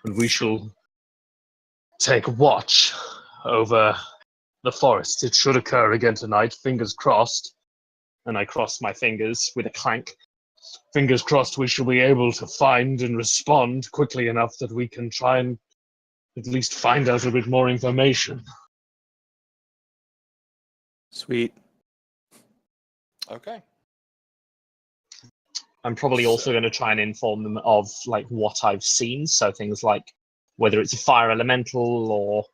and we shall take watch over the forest. It should occur again tonight. Fingers crossed. And I cross my fingers with a clank. Fingers crossed we shall be able to find and respond quickly enough that we can try and at least find out a bit more information. Sweet. Okay. I'm probably also going to try and inform them of like what I've seen. So things like whether it's a fire elemental or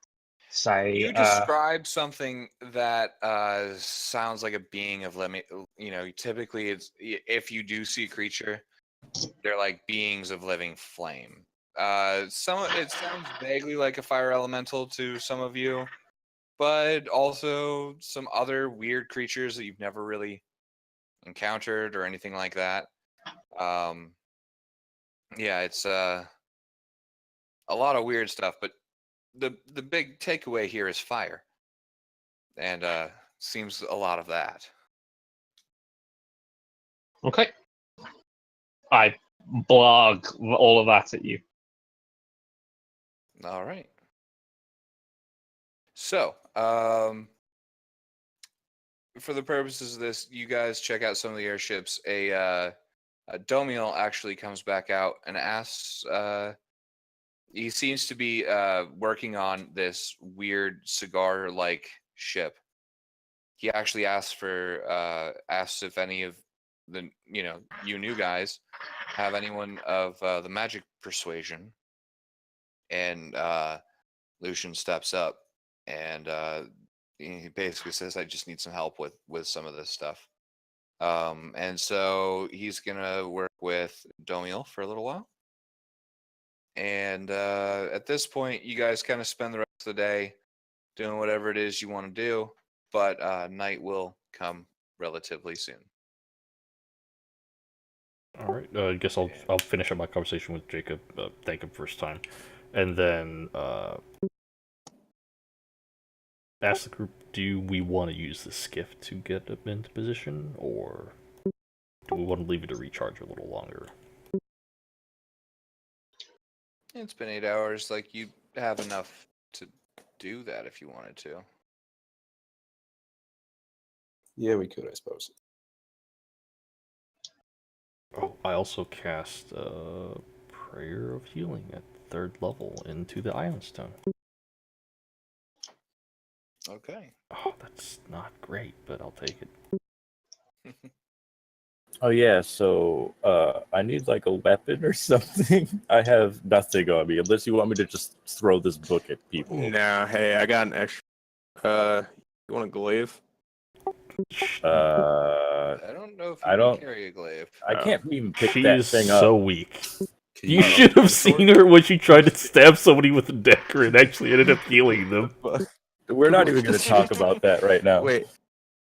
say You describe something that sounds like a being of limit. Typically it's if you do see a creature, they're like beings of living flame. It sounds vaguely like a fire elemental to some of you, but also some other weird creatures that you've never really encountered or anything like that. Yeah, it's a lot of weird stuff, but the big takeaway here is fire, and seems a lot of that. Okay. I blog all of that at you. All right. So, for the purposes of this, you guys check out some of the airships. A Domiel actually comes back out and asks. He seems to be working on this weird cigar-like ship. He actually asks if any of the you new guys have anyone of the magic persuasion, and Lucian steps up and he basically says, I just need some help with some of this stuff. And so he's gonna work with Domiel for a little while. And at this point, you guys kind of spend the rest of the day doing whatever it is you want to do, but night will come relatively soon. All right. I guess I'll finish up my conversation with Jacob. Thank him first time, and then ask the group: do we want to use the skiff to get them into position, or do we want to leave it to recharge a little longer? It's been 8 hours. Like, you have enough to do that if you wanted to. Yeah, we could, I suppose. Oh, I also cast Prayer of Healing at 3rd level into the Ion Stone. Okay. Oh, that's not great, but I'll take it. Oh yeah, so I need like a weapon or something. I have nothing on me unless you want me to just throw this book at people. No, hey, I got an extra. You want a glaive? I don't know if you I don't- can carry a glaive. I can't even pick She that is thing so up. weak. Can You should have seen her when she tried to stab somebody with a dagger and actually ended up healing them. We're not even going to talk about that right now. Wait,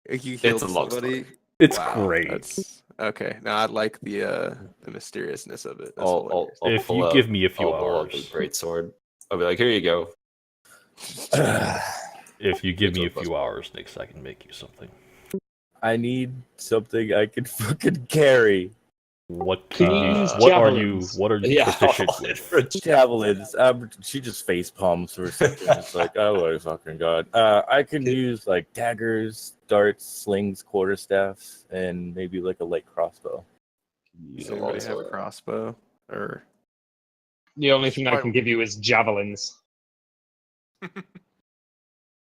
you It's healed a long somebody? It's Wow, great. That's okay. No, I like the mysteriousness of it. That's hilarious. If pull you out- give me a few I'll pull out the hours. great sword. I'll be like, here you go. If you give me a It's a few hours, Nix, I can make you something. I need something I can fucking carry. What Can can you you? use What are you? javelins? What are you Yeah, proficient all in with? for Javelins. She just face palms for a second. It's like, oh my fucking god. I can use like daggers, darts, slings, quarterstaffs, and maybe like a light crossbow. Does anybody have a crossbow? Or The only thing I can give you is javelins.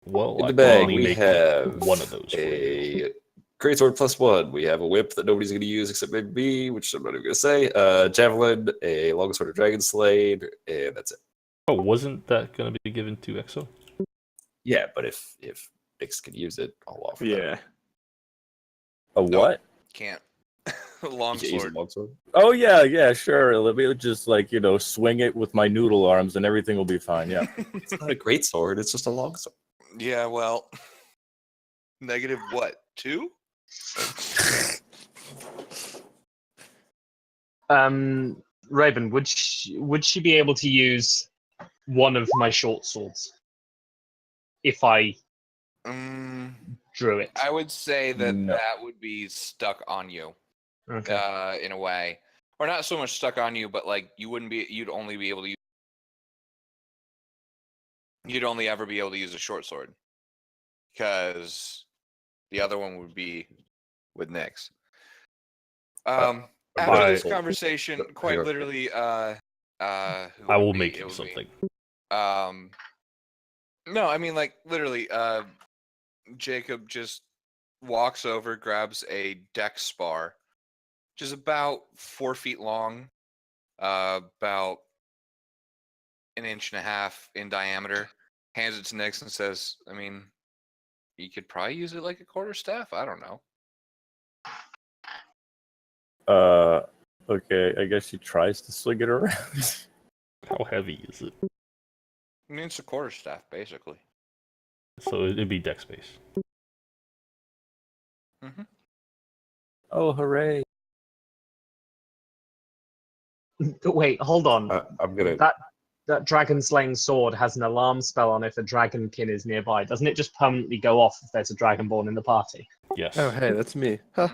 Well, In I the can bag, only we make have one of those for you. a greatsword +1. We have a whip that nobody's going to use except maybe me, which I'm not even going to say. Javelin, a longsword of dragon slade, and that's it. Oh, wasn't that going to be given to Exo? Yeah, but if Nix can use it, I'll offer that. yeah, A what? Can't. You Long can't use a sword. longsword. Oh yeah, sure. Let me just like swing it with my noodle arms, and everything will be fine. Yeah. It's not a great sword. It's just a longsword. Yeah, well, negative what? 2? Raven, would she be able to use one of my short swords if I drew it? I would say that No. that would be stuck on you, Okay. in a way, or not so much stuck on you, but like you'd only be able to use. You'd only ever be able to use a short sword, because the other one would be with Nix. After I- this conversation, quite literally, I will make you something. No, I mean, like, literally, Jacob just walks over, grabs a deck spar, which is about 4 feet long, about 1.5 inches in diameter, hands it to Nix and says, I mean, you could probably use it like a quarterstaff. I don't know. Okay. I guess she tries to swing it around. How heavy is it? I mean, it's a quarterstaff, basically. So it'd be deck space. Oh, hooray! Wait, hold on. I'm gonna. That dragon slaying sword has an alarm spell on if a dragonkin is nearby. Doesn't it just permanently go off if there's a dragonborn in the party? Yes. oh hey, that's me. Huh.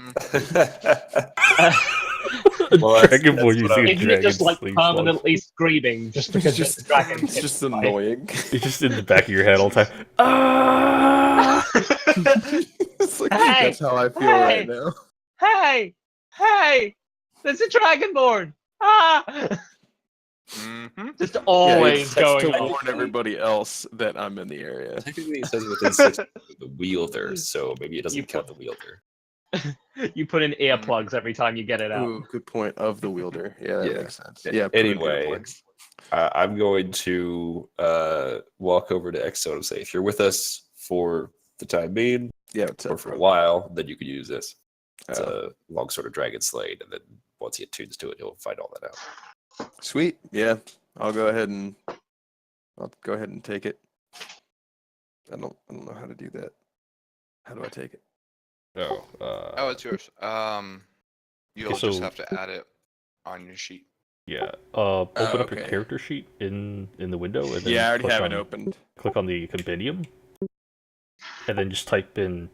Well, that's- Dragonborn that's what using a Isn't it just dragon like sling sword. permanently screaming just because It's there's a dragon? it's just annoying. It's just in the back of your head all the time. Ah! It's like, Hey, that's how I feel hey. right now. Hey, there's a dragonborn! Ah! Just always yeah, going to off. warn everybody else that I'm in the area. Technically, it says within 6 of the wielder, so maybe it doesn't count the wielder. You put in earplugs every time you get it out. Ooh, good point. Of the wielder. Yeah, that Yeah. makes sense. Yeah. put in Anyway, earplugs. I'm going to walk over to Exo and say, if you're with us for the time being, Yeah. What's or up, for a bro? while, then you can use this. It's Oh. a long sword of dragon slade, and then once he attunes to it, he'll find all that out. Sweet. Yeah. I'll go ahead and take it. I don't know how to do that. How do I take it? Oh, it's yours. You'll so- just have to add it on your sheet. Yeah. Open up your okay. character sheet in the window, and then Yeah, I already click have on, it opened. Click on the compendium, and then just type in,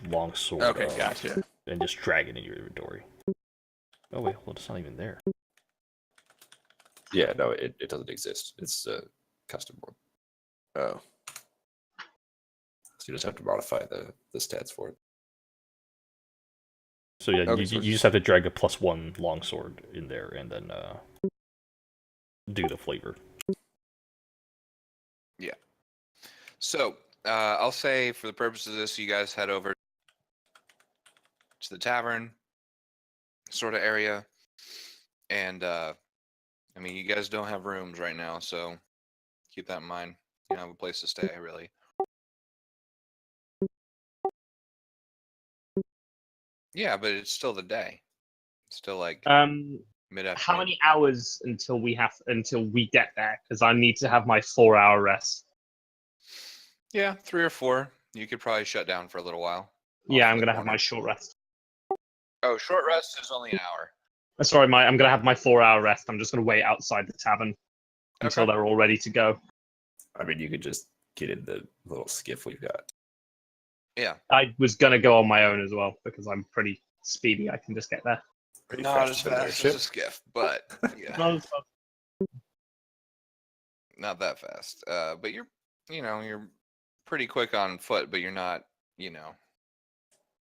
longsword. Okay, gotcha. And just drag it in your inventory. Oh wait, hold on, it's not even there. Yeah, no, it doesn't exist. It's a custom one. Oh. So you just have to modify the stats for it. So yeah, Okay, you, so you just have to drag a +1 longsword in there, and then do the flavor. So I'll say, for the purpose of this, you guys head over to the tavern sort of area, and I mean, you guys don't have rooms right now, so keep that in mind. You don't have a place to stay, really. Yeah, but it's still the day. It's still like mid-afternoon. How many hours until we get there? Because I need to have my 4-hour rest. Yeah, 3 or 4. You could probably shut down for a little while. Yeah, off I'm in the gonna have corner. my short rest. Oh, short rest is only an hour. Sorry, I'm gonna have my 4-hour rest. I'm just gonna wait outside the tavern until Okay. they're all ready to go. I mean, you could just get in the little skiff we've got. Yeah. I was gonna go on my own as well because I'm pretty speedy. I can just get there. Pretty Not as for another fast ship. as a skiff, but yeah, Not as fast. not that fast. But you're pretty quick on foot, but you're not,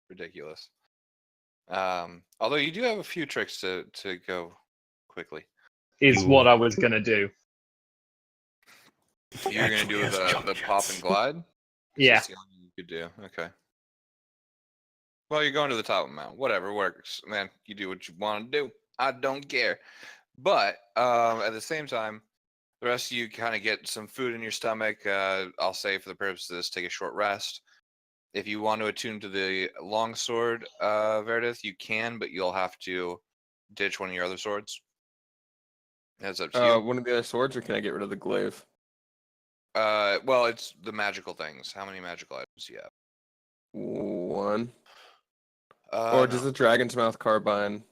ridiculous. Although you do have a few tricks to go quickly. Is what I was gonna do. You're gonna Actually do has jump the pop jets. and glide. Yeah. That's the only thing you could do. Okay. Well, you're going to the top of the mountain. Whatever works, man. You do what you want to do. I don't care. But at the same time, the rest of you kind of get some food in your stomach. I'll say, for the purpose of this, take a short rest. If you want to attune to the longsword, Verdith, you can, but you'll have to ditch one of your other swords. That's up to you. One of the other swords, or can I get rid of the glaive? Well, it's the magical things. How many magical items do you have? One. Or does the Dragon's Mouth Carbine?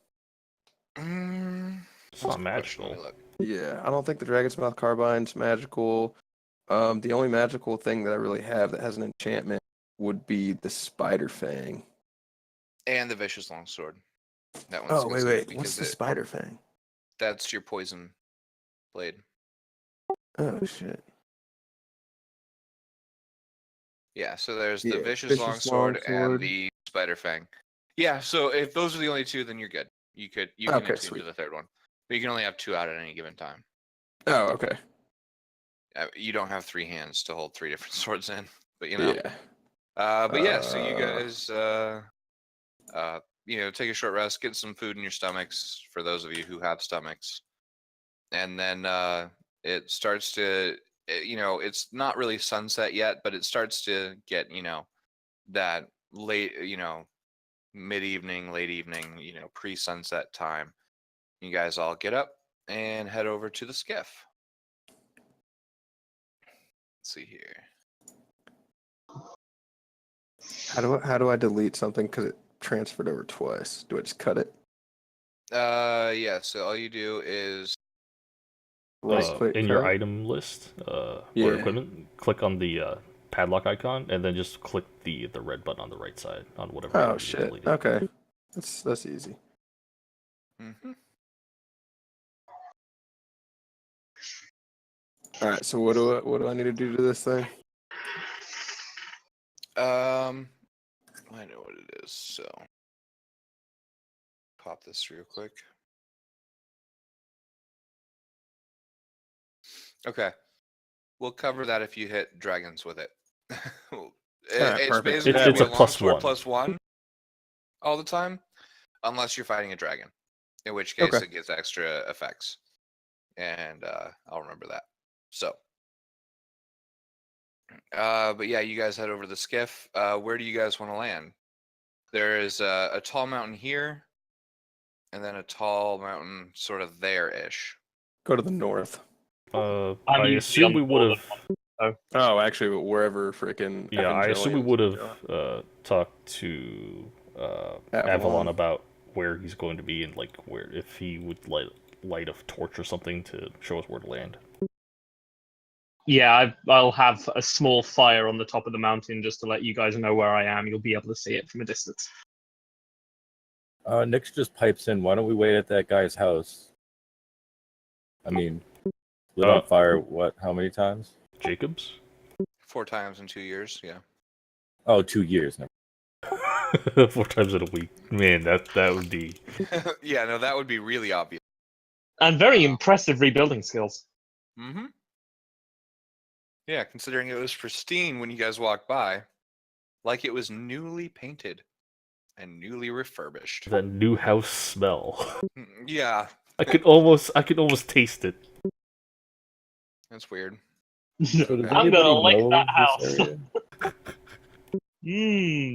It's That's not a good question. Let me magical. look. Yeah, I don't think the Dragon's Mouth Carbine's magical. The only magical thing that I really have that has an enchantment would be the Spider Fang. And the vicious longsword. That one's Oh, wait. considered What's the because Spider Fang? that's your poison blade. Oh, shit. Yeah, so there's the Yeah, vicious, vicious longsword longsword. and the spider fang. Yeah, so if those are the only two, then you're good. You can Okay, attune sweet. to the third one, but you can only have 2 out at any given time. Oh, okay. You don't have 3 hands to hold 3 different swords in, but Yeah. But yeah, so you guys, take a short rest, get some food in your stomachs for those of you who have stomachs, and then it starts to, it's not really sunset yet, but it starts to get, that late, mid-evening, late evening, pre-sunset time. You guys all get up and head over to the skiff. Let's see here. How do I delete something because it transferred over twice? Do I just cut it? Yeah, so all you do is Right click in your cut? item list or Yeah. equipment, click on the padlock icon, and then just click the red button on the right side on whatever. Oh item you shit. deleted. Okay. That's easy. Mhm. All right. So what do I need to do to this thing? I know what it is, so pop this real quick. Okay. We'll cover that if you hit dragons with it. It's perfect. basically It's gonna a be longsword +1. +1 all the time, unless you're fighting a dragon, in which case Okay. it gets extra effects. And I'll remember that. So, but yeah, you guys head over to the skiff. Where do you guys want to land? There is a tall mountain here. and then a tall mountain sort of there-ish. Go to the north. I usually assume on we the would northern have. Oh, actually, wherever freaking. Yeah, I assume we Evangelions would go. have talked to Avalon. Avalon about where he's going to be and like where if he would light a torch or something to show us where to land. Yeah, I'll have a small fire on the top of the mountain just to let you guys know where I am. You'll be able to see it from a distance. Nick just pipes in. Why don't we wait at that guy's house? I mean, lit on fire. What? How many times? Jacobs. 4 times in 2 years. Yeah. Oh, 2 years. Never. 4 times in a week. Man, that would be. Yeah. No, that would be really obvious. And very impressive rebuilding skills. Mm-hmm. Yeah, considering it was pristine when you guys walked by, like it was newly painted and newly refurbished. That new house smell. Yeah, I could almost taste it. that's weird. So does I'm gonna anybody like know that this house. area?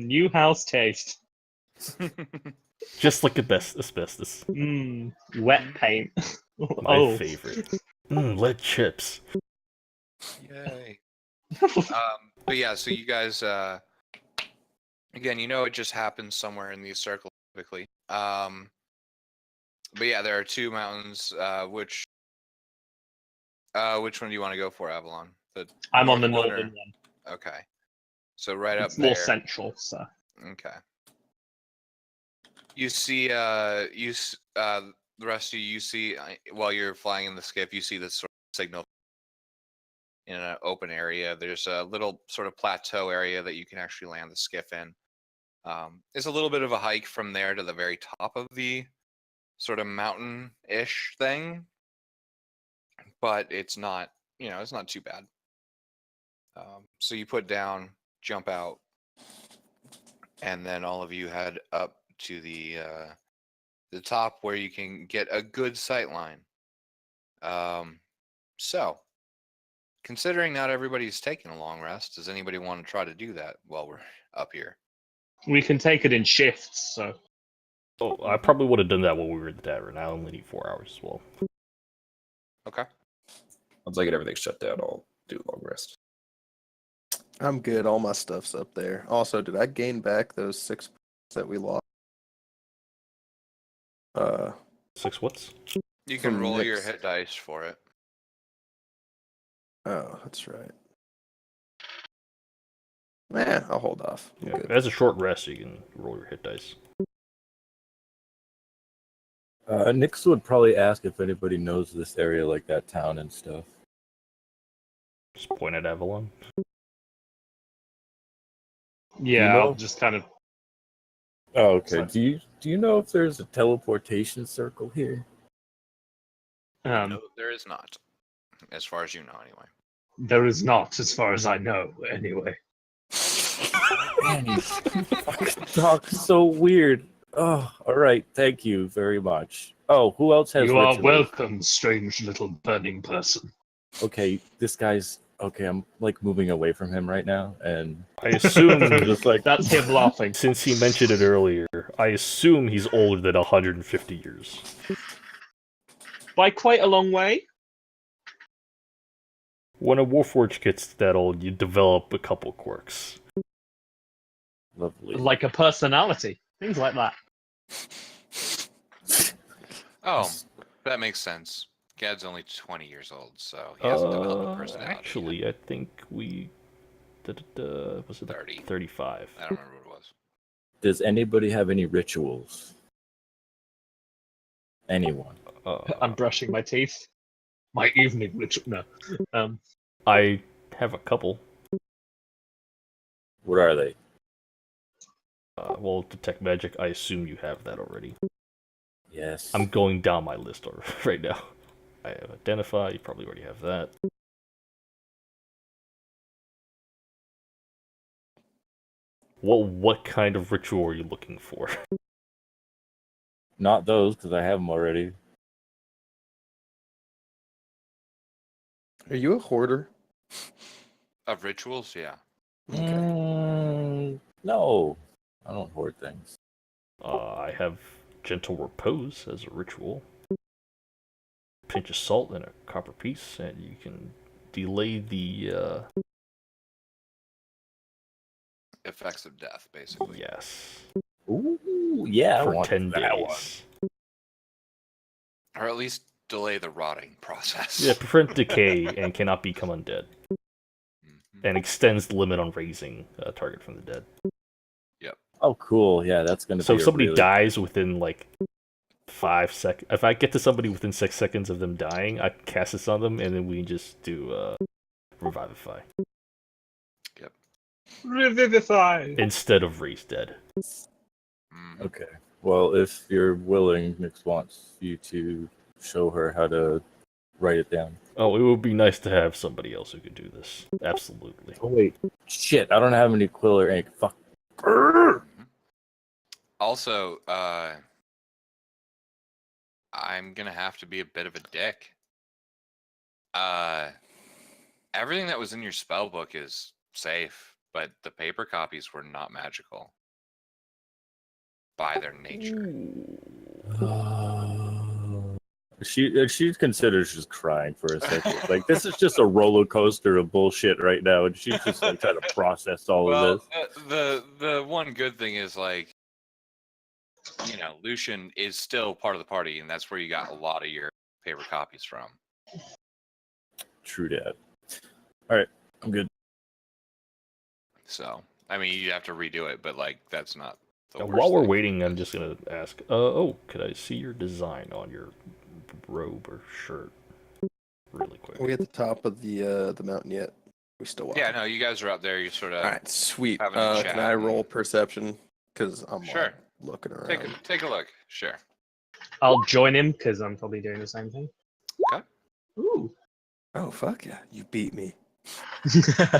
New house taste. Just like asbestos. Wet paint. My favorite. Lead chips. Yay. But yeah, so you guys, again, you know, it just happens somewhere in these circles typically. But yeah, there are 2 mountains. Which one do you want to go for, Avalon? I'm on the north one northern or- one. Okay. So right up It's there. more central, so. Okay. You see, the rest of you see while you're flying in the skiff, you see this sort of signal in an open area. There's a little sort of plateau area that you can actually land the skiff in. It's a little bit of a hike from there to the very top of the sort of mountain-ish thing, but it's not, it's not too bad. So you put down, jump out, and then all of you head up to the top where you can get a good sight line. So, considering not everybody's taking a long rest, does anybody want to try to do that while we're up here? We can take it in shifts, so. Oh, I probably would have done that while we were at the tavern. I only need 4 hours as well. Okay. Once I get everything shut down, I'll do a long rest. I'm good. All my stuff's up there. Also, did I gain back those 6 that we lost? 6 what's? You can From roll your Nyx. hit dice for it. Oh, that's right. I'll hold off. I'm Yeah, good. as a short rest, you can roll your hit dice. Nix would probably ask if anybody knows this area, like that town and stuff. Just point at Avalon. Yeah, know? I'll just kind of. Oh, okay. Sorry. Do you know if there's a teleportation circle here? No, there is not, as far as you know, anyway. There is not, as far as I know, anyway. Man, you fucking talk so weird. Oh, all right. Thank you very much. Oh, who else has You are rituals? welcome, strange little burning person. Okay, this guy's okay. I'm like moving away from him right now, and I assume, just like That's him laughing. since he mentioned it earlier, I assume he's older than 150 years. By quite a long way. When a Warforged gets that old, you develop a couple quirks. lovely. Like a personality. Things like that. Oh, that makes sense. Gad's only 20 years old, so he hasn't developed a personality. yet. Actually, I think we... was it 30. 35? I don't remember what it was. Does anybody have any rituals? Anyone? I'm brushing my teeth. My evening ritual. No. I have a couple. What are they? Well, detect magic, I assume you have that already. Yes. I'm going down my list right now. I have identify, you probably already have that. What kind of ritual are you looking for? Not those, because I have them already. Are you a hoarder? Of rituals, yeah. No, I don't hoard things. I have gentle repose as a ritual. Pinch of salt and a copper piece, and you can delay the Effects of death, basically. yes Ooh, yeah, I for want 10 that one. days. Or at least delay the rotting process. Yeah, prevent decay and cannot become undead, Mhm. and extends the limit on raising a target from the dead. Oh, cool. Yeah, that's gonna So be if a somebody really... dies within like 5 seconds, if I get to somebody within 6 seconds of them dying, I cast this on them, and then we just do Revivify Revivify. instead of Raise Dead. Mhm. Okay. Well, if you're willing, Nix wants you to show her how to write it down. Oh, it would be nice to have somebody else who could do this. Absolutely. Oh wait, shit! I don't have any quill or ink. Fuck. Mhm. Also, I'm gonna have to be a bit of a dick. Everything that was in your spell book is safe, but the paper copies were not magical by their nature. She considers just crying for a second. Like, this is just a roller coaster of bullshit right now, and she's just like trying to process all Well, of this. the one good thing is, like, you know, Lucian is still part of the party, and that's where you got a lot of your paper copies from. True dat. All right, I'm good. So, I mean, you have to redo it, but like, that's not the worst While we're thing. waiting, I'm just gonna ask. Oh, could I see your design on your robe or shirt, really quick? Are we at the top of the mountain yet? We still walking? Yeah, no, you guys are up there. You're sort of All right, sweet. having a Can chat I and- roll perception? Because I'm Sure. like, looking around. take a look. Sure. I'll join him because I'm probably doing the same thing. Okay. Ooh. Oh fuck yeah! You beat me.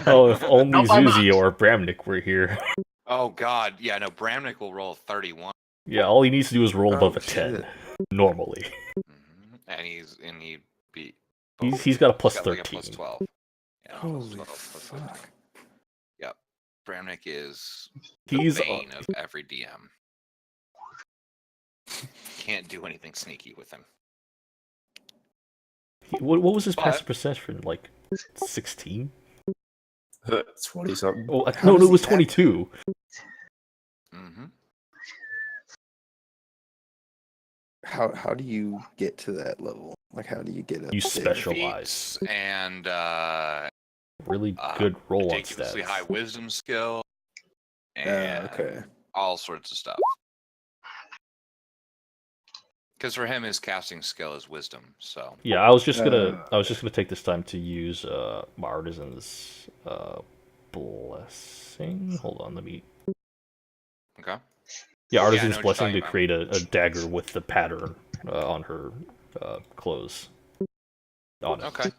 Oh, if only Not by much. Zuzi or Bramnik were here. Oh God, yeah, no, Bramnik will roll 31, Yeah, all he needs to do is roll above Oh, a 10 shit. normally. and he beat. He's got a plus got like a 13. plus 12. Yeah, plus Holy 12, plus 13. fuck! Yep. Bramnik is the He's bane of every DM. Can't do anything sneaky with him. what was his But- passive perception? Like 16? 20 something. Oh, How no, does it was he act? 22. Mm-hmm. How do you get to that level? Like, how do you get up? You there? specialize. And Really good roll on ridiculously stats. high wisdom skill, and Okay. all sorts of stuff. Because for him, his casting skill is wisdom. So Yeah, I was just gonna take this time to use my artisan's blessing. Hold on, let me. okay. Yeah, I artisan's know what you're blessing talking to about. create a dagger with the pattern on her clothes. On it. Okay.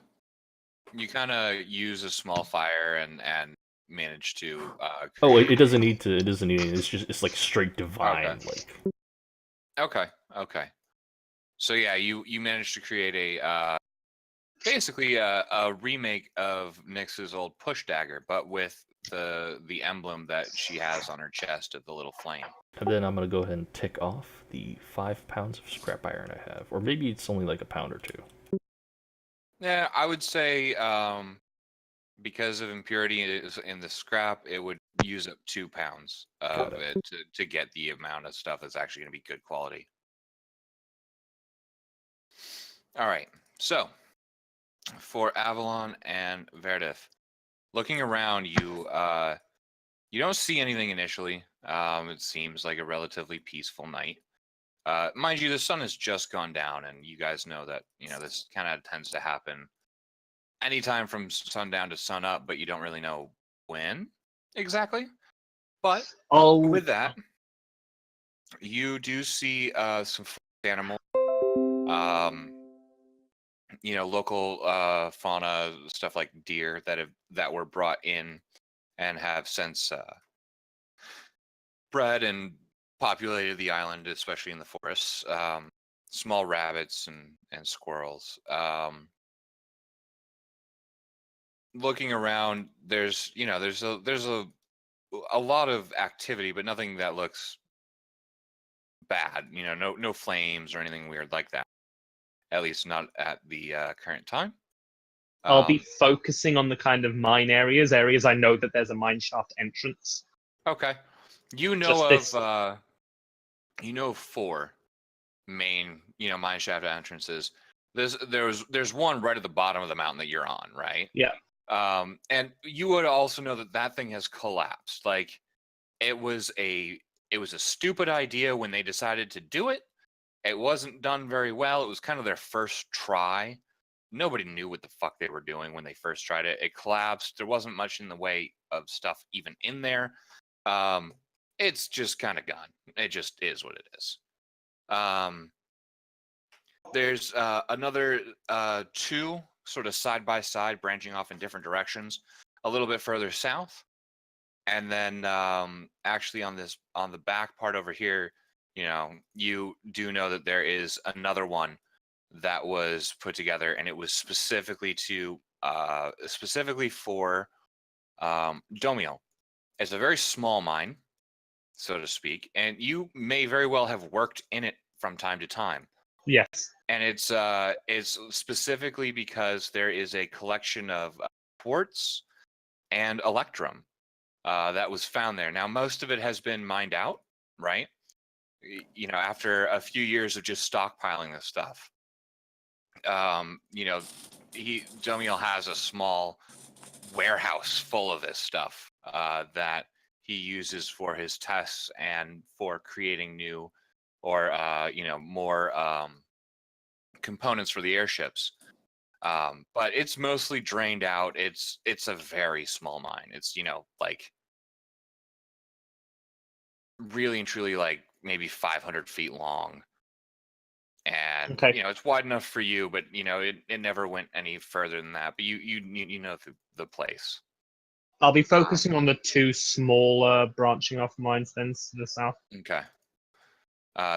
You kind of use a small fire and manage to. Oh, it create- doesn't need to. It doesn't need. It's like straight divine. Okay. Like Okay. So yeah, you managed to create a basically a remake of Nyx's old push dagger, but with the emblem that she has on her chest of the little flame. And then I'm gonna go ahead and tick off the 5 pounds of scrap iron I have, or maybe it's only like a pound or 2. Yeah, I would say because of impurity in the scrap, it would use up 2 pounds of Got it to get the amount of stuff that's actually going to be good quality. All right, so for Avalon and Verdith, looking around, you don't see anything initially. It seems like a relatively peaceful night. Mind you, the sun has just gone down, and you guys know that this kind of tends to happen anytime from sundown to sun up, but you don't really know when exactly. But Oh, with that, you do see some animals, local fauna, stuff like deer that were brought in and have since bred and populated the island, especially in the forests. Small rabbits and squirrels. Looking around, there's a lot of activity, but nothing that looks bad. No flames or anything weird like that. At least not at the current time. I'll be focusing on the kind of mine areas I know that there's a mine shaft entrance. Okay. You Just know this- of 4 main, mine shaft entrances. There's one right at the bottom of the mountain that you're on, right? Yeah. And you would also know that thing has collapsed. Like it was a stupid idea when they decided to do it. It wasn't done very well. It was kind of their first try. Nobody knew what the fuck they were doing when they first tried it. It collapsed. There wasn't much in the way of stuff even in there. It's just kind of gone. It just is what it is. There's another 2 sort of side by side branching off in different directions a little bit further south. And then actually on the back part over here, you do know that there is another one that was put together, and it was specifically for Domio. It's a very small mine, so to speak, and you may very well have worked in it from time to time. Yes. And it's specifically because there is a collection of quartz and electrum that was found there. Now, most of it has been mined out, right? After a few years of just stockpiling this stuff. Domiel has a small warehouse full of this stuff that he uses for his tests and for creating new or more components for the airships. But it's mostly drained out. It's a very small mine. It's like really and truly like maybe 500 feet long. And Okay. it's wide enough for you, but it never went any further than that. But you know the place. I'll be focusing on the 2 smaller branching off mines then to the south. Okay.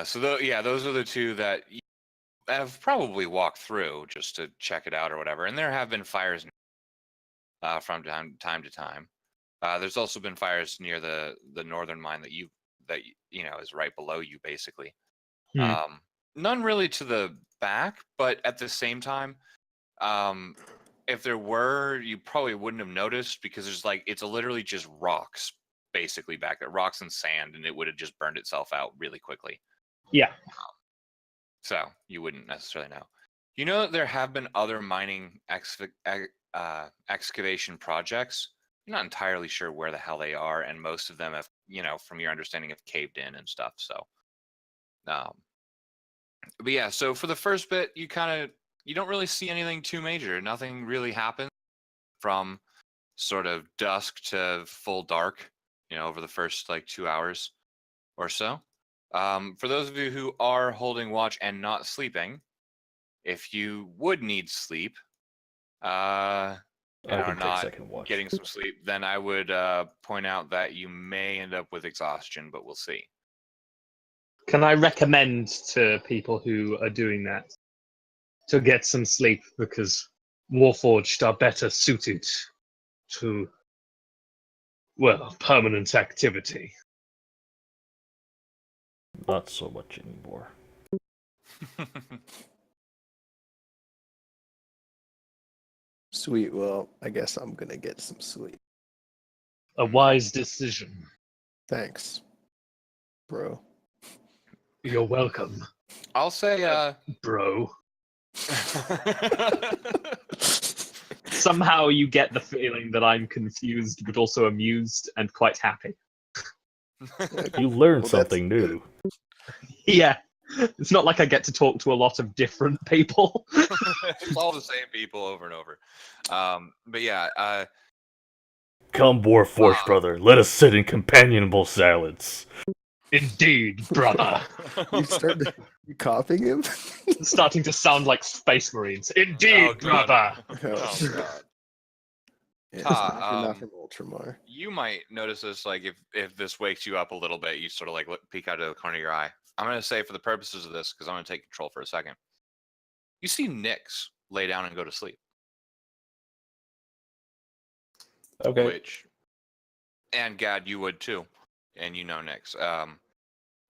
So those are the 2 that you have probably walked through just to check it out or whatever. And there have been fires from time to time. There's also been fires near the northern mine that is right below you, basically. None really to the back, but at the same time, if there were, you probably wouldn't have noticed because it's literally just rocks basically back there, rocks and sand, and it would have just burned itself out really quickly. Yeah. So you wouldn't necessarily know. You know that there have been other mining excavation projects. You're not entirely sure where the hell they are, and most of them have, from your understanding, have caved in and stuff. So, but yeah, so for the first bit, you don't really see anything too major. Nothing really happens from sort of dusk to full dark, over the first 2 hours or so. For those of you who are holding watch and not sleeping, if you would need sleep, and I are can take not second watch. getting some sleep, then I would point out that you may end up with exhaustion, but we'll see. Can I recommend to people who are doing that to get some sleep because Warforged are better suited to, permanent activity? Not so much anymore. Sweet. Well, I guess I'm gonna get some sleep. A wise decision. Thanks, bro. You're welcome, I'll say, bro. Somehow you get the feeling that I'm confused but also amused and quite happy. You learned Well, something that's new. Yeah. It's not like I get to talk to a lot of different people. it's all the same people over and over. But yeah, Come, Warforged Wow. brother, let us sit in companionable silence. Indeed, brother. You copying him? It's starting to sound like Space Marines. Indeed, Oh, God. brother. Oh, God. Yeah, Ta, not from Ultramar. You might notice this, if this wakes you up a little bit, you sort of peek out of the corner of your eye. I'm going to say for the purposes of this, because I'm going to take control for a second. You see Nyx lay down and go to sleep. Okay. And Gad, you would too. And Nyx.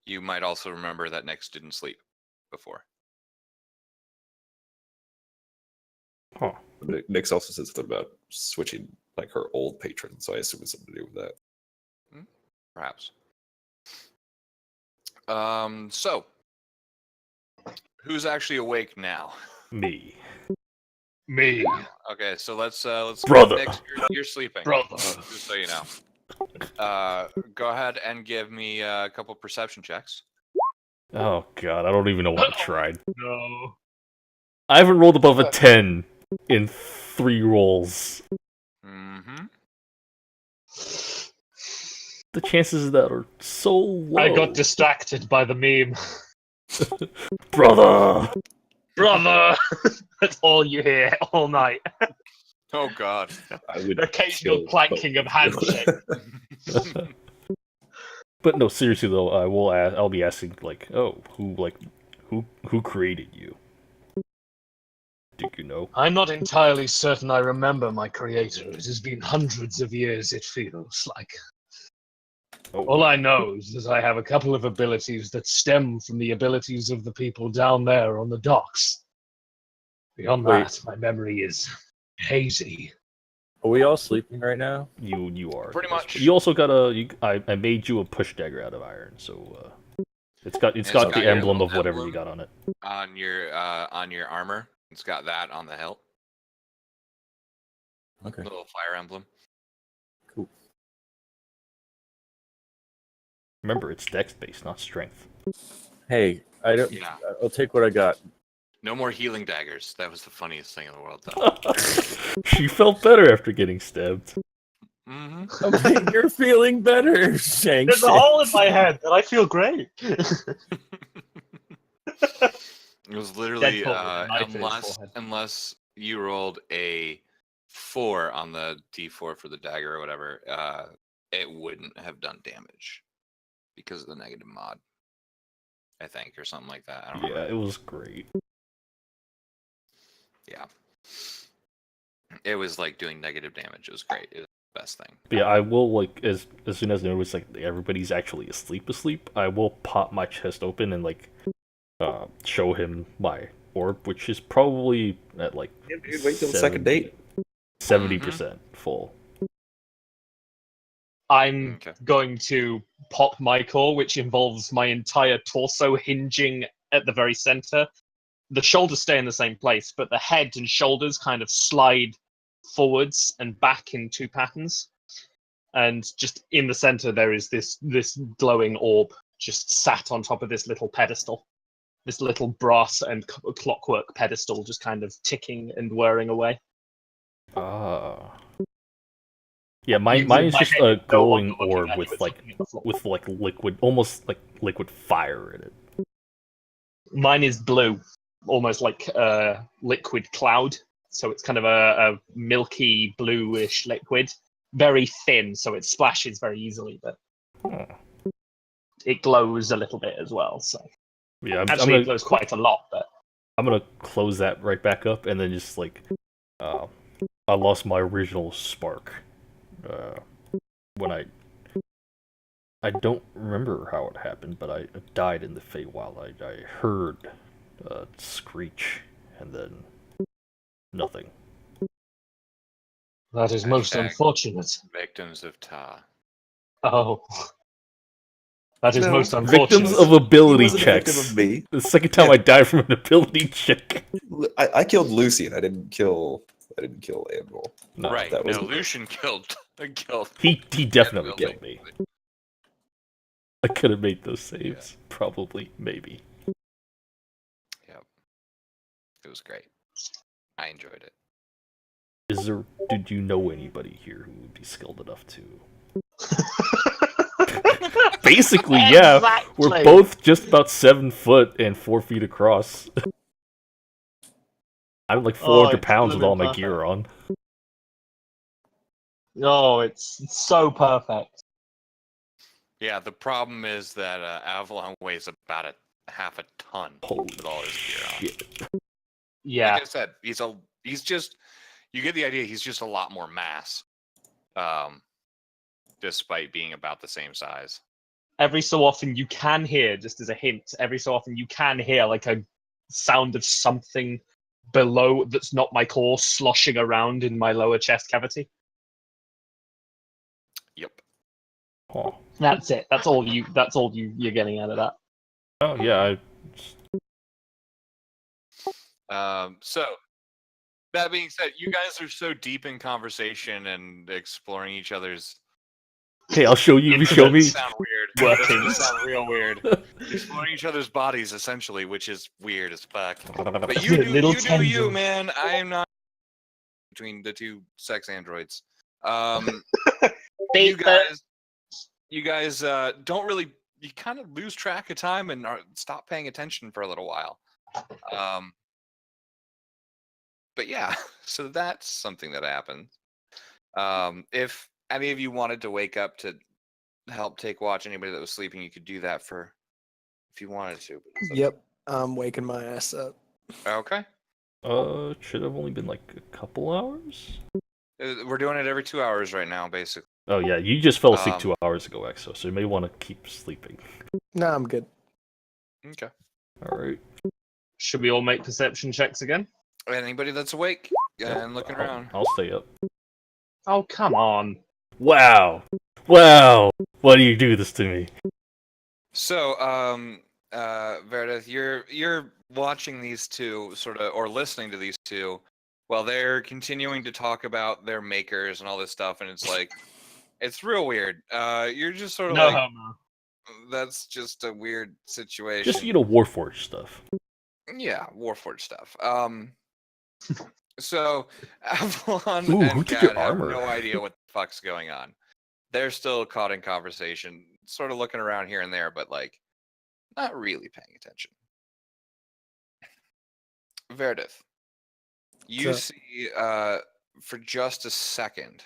You might also remember that Nyx didn't sleep before. Huh. Nyx also said something about switching like her old patron, so I assume it's something to do with that. Perhaps. So who's actually awake now? Me. Me, Okay, so let's Brother. Nyx, you're sleeping. brother. Just so you know. Go ahead and give me a couple perception checks. Oh god, I don't even know what I tried. No. I haven't rolled above a 10 in 3 rolls. Mm-hmm. The chances of that are so low. I got distracted by the meme. Brother! Brother! That's all you hear all night. Oh god. I would Occasional kill clanking both of of you. handshake. But no, seriously though, I'll be asking like, oh, who created you? Do you know? I'm not entirely certain I remember my creator. It has been hundreds of years, it feels like. Oh, All I know is that I have a couple of abilities that stem from the abilities of the people down there on the docks. Beyond Wait. that, my memory is hazy. Are we all sleeping right now? you are. Pretty much. You also got I made you a push dagger out of iron, so it's got It's the got your emblem little of whatever you emblem. got on it. On your armor. It's got that on the hilt. Okay. Little fire emblem. Cool. Remember, it's dex based, not strength. Hey, I don't. Yeah. I'll take what I got. No more healing daggers. That was the funniest thing in the world, though. She felt better after getting stabbed. Mm-hmm. You're feeling better, Shank. There's a hole in my head, and I feel great. It was literally Deadpool with a knife in his forehead. unless you rolled a 4 on the D4 for the dagger or whatever, it wouldn't have done damage because of the negative mod. I think, or something like that. I don't Yeah, remember. it was great. Yeah. It was like doing negative damage. It was great. It was the best thing. But yeah, I will like as soon as I notice like everybody's actually asleep, I will pop my chest open and like show him my orb, which is probably at like Wait till the second date. 70% full. I'm Okay. going to pop my core, which involves my entire torso hinging at the very center. The shoulders stay in the same place, but the head and shoulders kind of slide forwards and back in 2 patterns. And just in the center, there is this glowing orb just sat on top of this little pedestal. This little brass and clockwork pedestal just kind of ticking and whirring away. Yeah, mine is My just head a is no longer glowing looking orb at you, with it's like looking at the floor. liquid, almost like liquid fire in it. Mine is blue, almost like a liquid cloud. So it's kind of a milky bluish liquid, very thin, so it splashes very easily, but Huh. it glows a little bit as well. So Yeah, actually, it glows quite a lot. But I'm gonna close that right back up and then just like I lost my original spark when I don't remember how it happened, but I died in the Feywild. I heard a screech and then nothing. that is most Hashtag unfortunate. Victims of Ta. Oh, that is No, most unfortunate. Victims of ability He wasn't a victim checks. of me. The second time I died from an ability check. I killed Lucian. I didn't kill Anvil. No, Right. that was No, the- Lucian killed. He definitely Anvil. killed me. I could have made those saves. Probably, maybe. Yep. It was great. I enjoyed it. Did you know anybody here who would be skilled enough to? Basically, yeah. We're Exactly. both just about 7 foot and 4 feet across. I'm like 400 it's pounds with all my perfect. gear on. Oh, it's so perfect. Yeah, the problem is that Avalon weighs about a half a ton Holy with all his gear on. shit. Yeah. Like I said, he's just, you get the idea, he's just a lot more mass. Despite being about the same size. every so often you can hear, just as a hint, every so often you can hear like a sound of something below that's not my core sloshing around in my lower chest cavity. Yep. Huh. That's it. That's all you're getting out of that. Oh yeah, So that being said, you guys are so deep in conversation and exploring each other's. okay, I'll show you. You show me. Sound weird. That's gonna Workings. sound real weird. Exploring each other's bodies, essentially, which is weird as fuck. But you do, Little you do you, tendrils. man. I am not between the two sex androids. They- You guys don't really. You kind of lose track of time and stop paying attention for a little while. But yeah, so that's something that happens. If any of you wanted to wake up to help take watch anybody that was sleeping, you could do that for if you wanted to. but it's up to Yep, I'm waking my ass up. you. Okay. Should have only been like a couple hours. We're doing it every 2 hours right now, basically. Oh yeah, you just fell asleep Um, 2 hours ago, Exo. So you may want to keep sleeping. Nah, I'm good. Okay. All right. Should we all make perception checks again? Anybody that's awake and looking around. I'll stay up. Oh, come on. Wow. Wow. Why do you do this to me? So, Verdith, you're watching these two sort of, or listening to these two, while they're continuing to talk about their makers and all this stuff, and it's like, it's real weird. You're just sort of No like, homo. that's just a weird situation. Just Warforged stuff. Yeah, Warforged stuff. So Avalon Ooh, and who took Kat your have armor? no idea what the fuck's going on. They're still caught in conversation, sort of looking around here and there, but like not really paying attention. Verdith, you So- see for just a second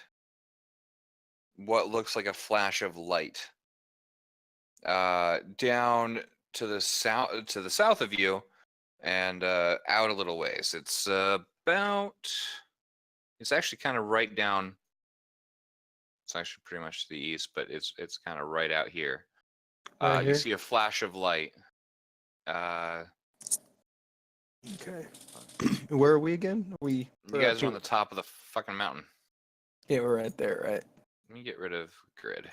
what looks like a flash of light down to the south of you and out a little ways. It's it's actually kind of right down. It's actually pretty much to the east, but it's kind of right out here. Right You here? see a flash of light. Okay. Where are we again? You guys are on the top of the fucking mountain. Yeah, we're right there, right? Let me get rid of grid.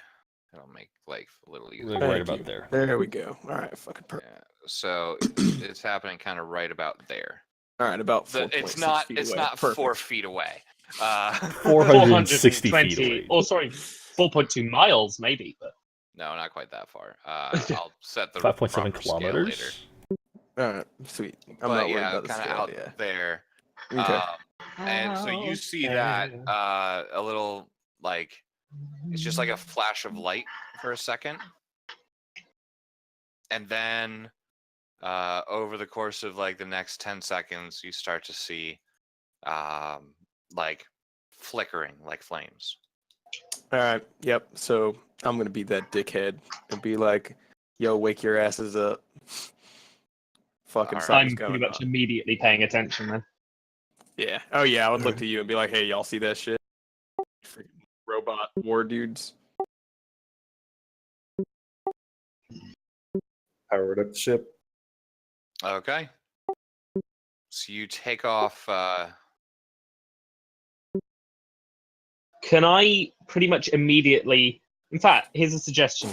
That'll make life a little Like easier. right Thank about you. there. There we go. All right, fucking perfect. Yeah, so it's happening kind of right about there. All right, about 4.6 It's not feet away. 4 Perfect. feet away. 460 feet away. Oh, sorry, 4.2 miles maybe, but No, not quite that far. I'll set the 5.7 proper scale later. kilometers. All right, sweet. I'm But not worried yeah, about the kind of scale. out Yeah. there. Okay. And so you see that a little like it's just like a flash of light for a second, and then over the course of like the next 10 seconds, you start to see like flickering like flames. All right. Yep. So I'm gonna be that dickhead and be like, "Yo, wake your asses up." Fucking All right. something's I'm going pretty much on. immediately paying attention then. Yeah. Oh yeah. I would look to you and be like, "Hey, y'all see that shit? Freaking robot war dudes." Powered up the ship. Okay. So you take off. Can I pretty much immediately? In fact, here's a suggestion: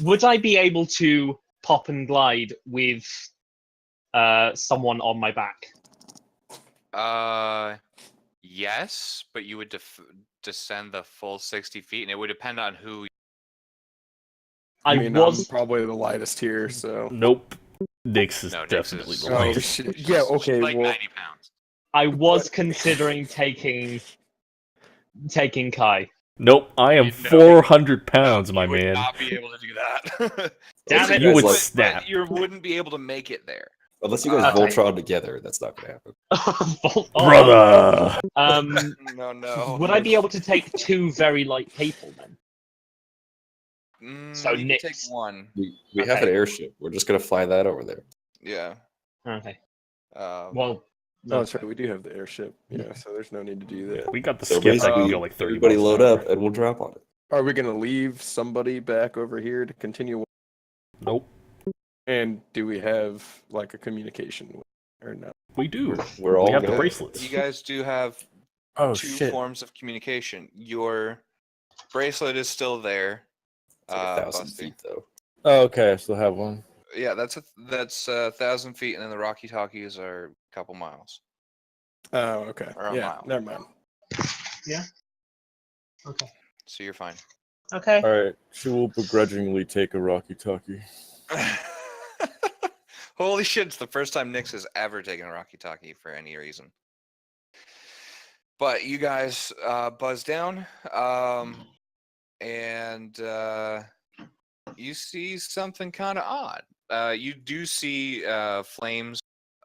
would I be able to pop and glide with someone on my back? Yes, but you would descend the full 60 feet, and it would depend on who. I mean, was I'm probably the lightest here, so. Nope. Nyx is No, Nyx definitely is- the Oh lightest. shit. She's- Yeah. she's Okay. like Well. 90 pounds. I was considering taking Kai. Nope, I am No. 400 pounds, my You would man. not be able to do that. Damn it. You would But snap. You wouldn't be able to make it there. Unless you guys Okay. Voltron together, that's not gonna happen. Bolt on. Brother! No. Would I be able to take two very light people then? So you can take Nyx. one. We have an Okay. airship. We're just gonna fly that over there. Yeah. Okay. Well, No, that's right. We do have the airship. Yeah. So there's no need to do that. We got the So skip that basically, can go like 30 everybody miles load an hour. up and we'll drop on it. Are we gonna leave somebody back over here to continue Nope. And do we have like a communication with or no? We do. We're all We have the good. bracelets. You guys do have Oh two shit! forms of communication. Your bracelet is still there. It's like 1,000 Busty. feet though. Oh, okay, I still have one. Yeah, that's 1,000 feet, and then the Rocky Talkies are a couple miles. Oh, okay. Or a Yeah, mile. never mind. Okay. So you're fine. Okay. All right, she will begrudgingly take a Rocky Talkie. Holy shit! It's the first time Nyx has ever taken a Rocky Talkie for any reason. But you guys buzz down, and you see something kind of odd. You do see flames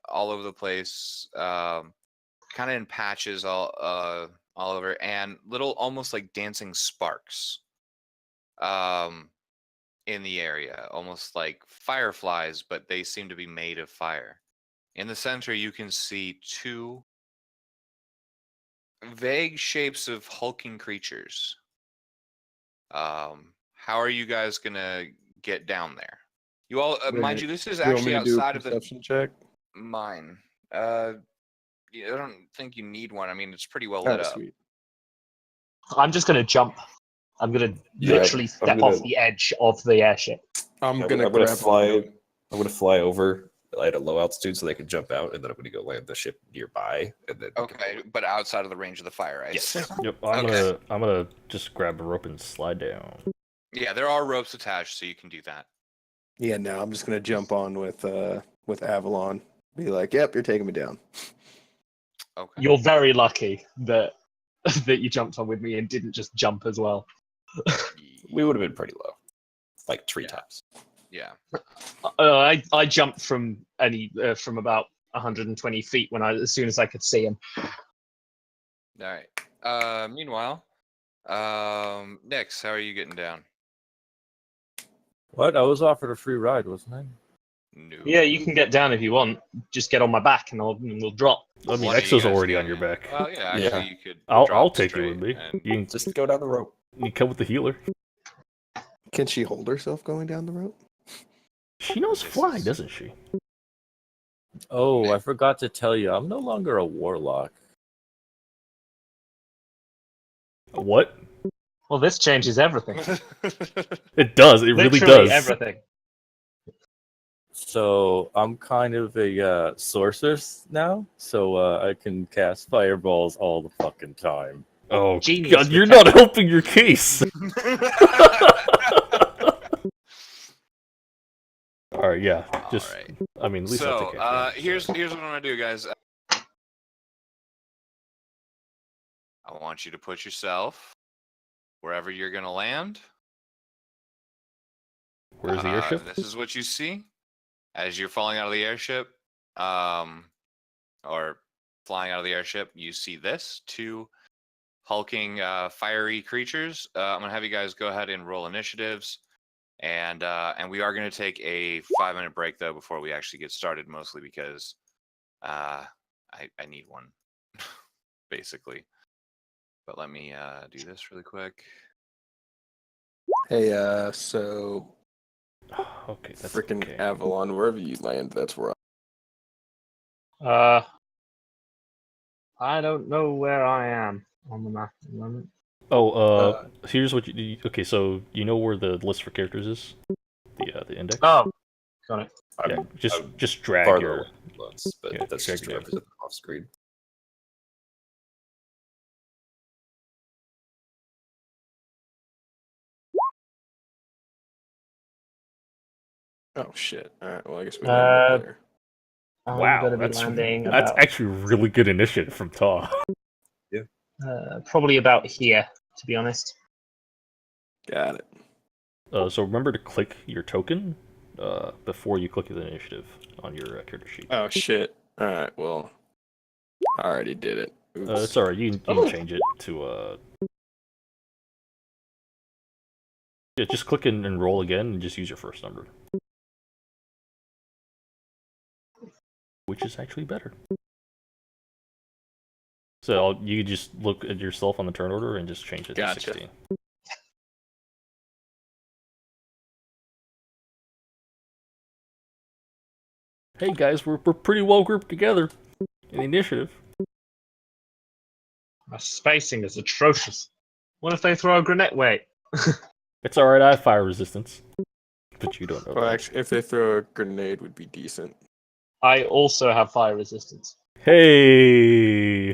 all over the place, kind of in patches all over, and little, almost like dancing sparks in the area, almost like fireflies, but they seem to be made of fire. In the center, you can see two vague shapes of hulking creatures. How are you guys gonna get down there? You all, mind you, this is You want actually me to do a outside of the perception check? mine. I don't think you need one. I mean, it's pretty well Oh, lit up. sweet. I'm just going to jump. I'm going to Yeah, literally I'm step gonna- off the edge of the airship. I'm I'm gonna gonna grab fly. onto it. I'm gonna fly over at a low altitude so they can jump out, and then I'm gonna go land the ship nearby, and then Okay, but outside of the range of the fire ice. Yes. Yep. Okay. I'm gonna just grab a rope and slide down. Yeah, there are ropes attached, so you can do that. Yeah, no, I'm just gonna jump on with Avalon. Be like, yep, you're taking me down. Okay. You're very lucky that that you jumped on with me and didn't just jump as well. we would have been pretty low, like tree Yeah. tops. Yeah. I jumped from about 120 feet as soon as I could see him. All right. Meanwhile, Nyx, how are you getting down? What? I was offered a free ride, wasn't I? No. Yeah, you can get down if you want. Just get on my back and we'll drop. I mean, One of you Exo's guys already can- on your back. Well, yeah, actually, Yeah. you could. I'll drop take you with straight me. and- You can, Just go down the rope. you can come with the healer. Can she hold herself going down the rope? She knows This fly, is- doesn't she? Oh, I forgot to tell you, I'm no longer a warlock. What? Well, this changes everything. It does. It really Literally does. everything. So I'm kind of a sorceress now, so I can cast fireballs all the fucking time. Oh Genius God, with you're not helping your case. All right, yeah. Just, All right. I mean, at least I'll So, take care of you, here's what I'm gonna do, guys. I want you to put yourself wherever you're gonna land. Where's the airship? This is what you see as you're falling out of the airship, or flying out of the airship. You see this two hulking, fiery creatures. I'm gonna have you guys go ahead and roll initiatives, and we are gonna take a 5-minute break though before we actually get started, mostly because I need one, basically. But let me do this really quick. Hey, so Okay, that's freaking okay. Avalon, wherever you land, that's where I don't know where I am on the map at the moment. Oh, here's what you. Okay, so you know where the list for characters is? The index. Oh, got it. yeah. I'm Just drag farther your. away once, but yeah, that's drag just to it down. represent them off screen. Oh shit! All right, well I guess we Uh, land up there. I'm Wow, gonna be that's landing that's about, actually really good initiative from Ta. probably about here, to be honest. Got it. So remember to click your token before you click the initiative on your character sheet. Oh shit! All right, well, I already did it. Oops. It's alright. You can change it to Yeah, just click and roll again, and just use your first number, which is actually better. So you just look at yourself on the turn order and just change it Gotcha. to 16. Hey guys, we're pretty well grouped together in the initiative. My spacing is atrocious. What if they throw a grenade? Wait. It's alright, I have fire resistance. But you don't know Well, that. actually, if they throw a grenade, would be decent. I also have fire resistance. Hey!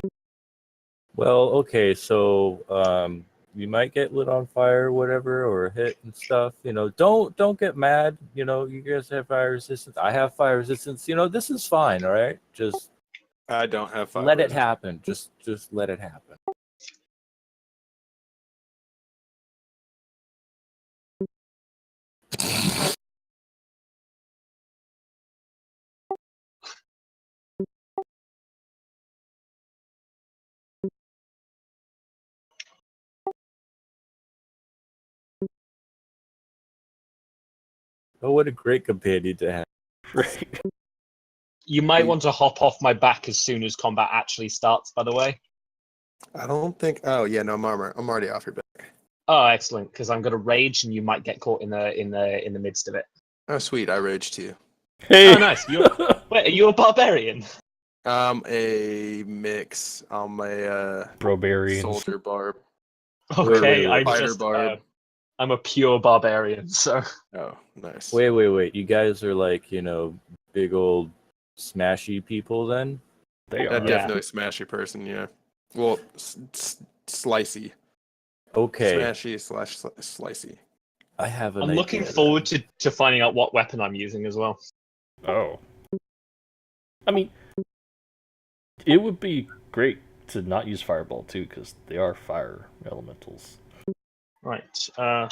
Well, okay, so you might get lit on fire, or whatever, or hit and stuff. Don't get mad. You guys have fire resistance. I have fire resistance. This is fine. All right, just I don't have fire. let it resistance. happen. Just let it happen. Oh, what a great companion to have. Right. You might want to hop off my back as soon as combat actually starts, by the way. I don't think. Oh yeah, no, I'm already off your back. Oh, excellent, because I'm gonna rage and you might get caught in the midst of it. Oh sweet, I rage too. Hey! Oh, nice. Wait, are you a barbarian? A mix. I'm a Brobarians. soldier barb. Okay, wait. Fighter barb. I'm a pure barbarian, so Oh, nice. Wait. You guys are like, big old smashy people then? They That are. definitely smashy person. Yeah. Well, slicey. Okay, Smashy slash slicey. I have an I'm looking idea forward then. to finding out what weapon I'm using as well. Oh. I mean, it would be great to not use Fireball too, because they are fire elementals. Right. Or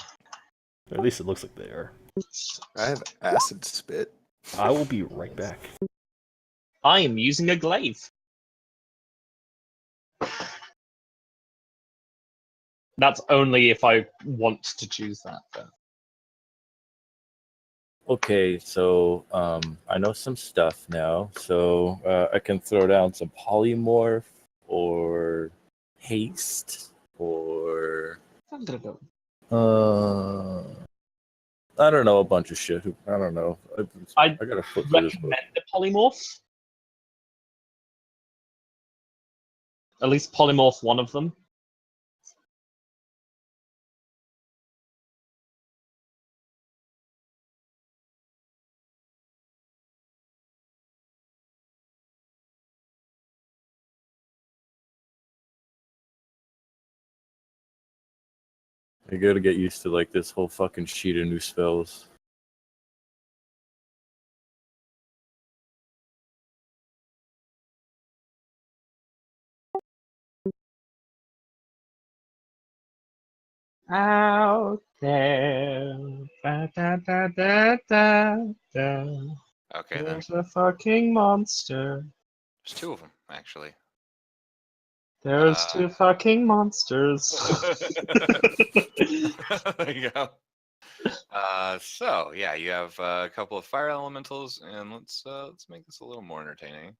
at least it looks like they are. I have acid spit. I will be right back. I am using a glaive. That's only if I want to choose that. Though. Okay, so I know some stuff now, so I can throw down some polymorph or haste or I don't know, a bunch of shit. I don't know. I gotta flip through this book. Recommend the polymorph. At least polymorph one of them. I gotta get used to like this whole fucking sheet of new spells. Out there. Da, da, da, da, da, da. Okay, then. There's a fucking monster. There's two of them, actually. There's two fucking monsters. There you go. So yeah, you have a couple of fire elementals, and let's make this a little more entertaining.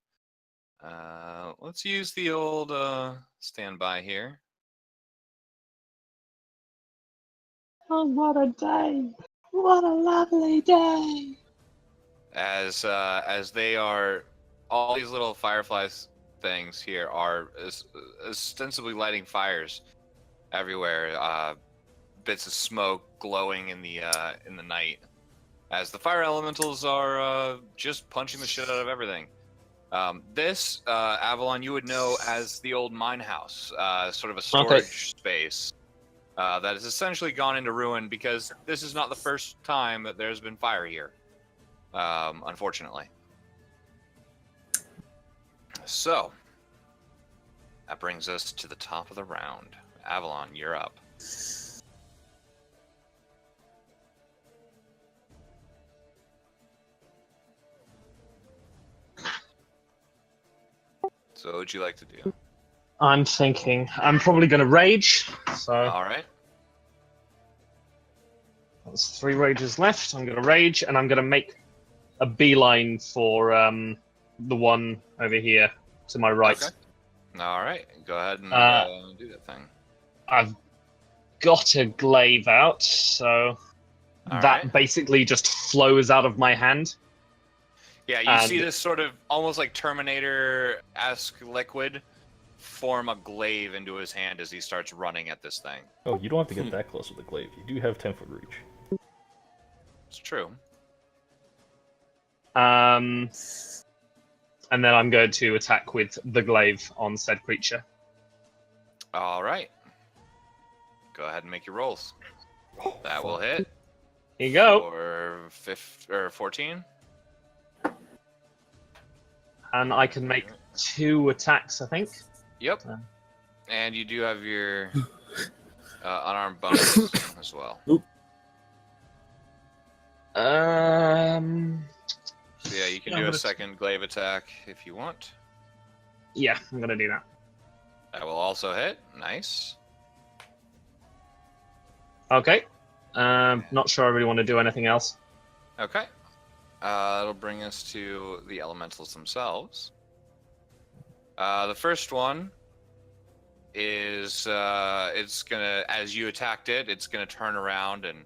Let's use the old standby here. Oh, what a day! What a lovely day! As they are, all these little fireflies things here are ostensibly lighting fires everywhere. Bits of smoke glowing in the night, as the fire elementals are just punching the shit out of everything. This Avalon, you would know as the old mine house, sort of a storage space that has essentially gone into ruin because this is not the first time that there's been fire here, unfortunately. So that brings us to the top of the round. Avalon, you're up. So what would you like to do? I'm thinking. I'm probably going to rage. So All right. there's 3 rages left. I'm going to rage, and I'm going to make a beeline for the one over here to my right. Okay. All right. Go ahead and do that thing. I've got a glaive out, so All that right. basically just flows out of my hand. Yeah, you see And- this sort of almost like Terminator-esque liquid form a glaive into his hand as he starts running at this thing. Oh, you don't have to get that close with the glaive. You do have 10-foot reach. It's true. And then I'm going to attack with the glaive on said creature. All right. Go ahead and make your rolls. That will hit. Here you go. Or 14. And I can make 2 attacks, I think. Yep. Uh. And you do have your unarmed bonus as well. So yeah, you can Yeah, do I'm a gonna- second glaive attack if you want. Yeah, I'm going to do that. That will also hit. Nice. Okay. Not sure I really want to do anything else. Okay. That'll bring us to the elementals themselves. The first one is it's gonna, as you attacked it, it's gonna turn around and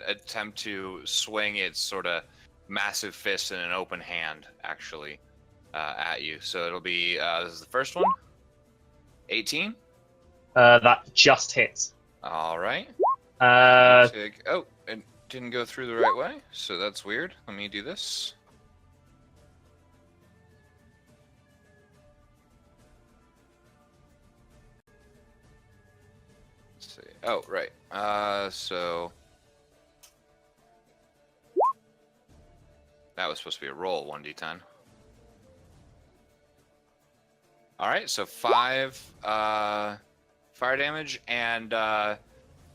attempt to swing its sort of massive fist in an open hand, actually, at you. So it'll be this is the first one. 18. That just hits. All right. Uh, Oh, it didn't go through the right way, so that's weird. Let me do this. Let's see. Oh, right. So that was supposed to be a roll, 1d10. All right, so 5 fire damage, and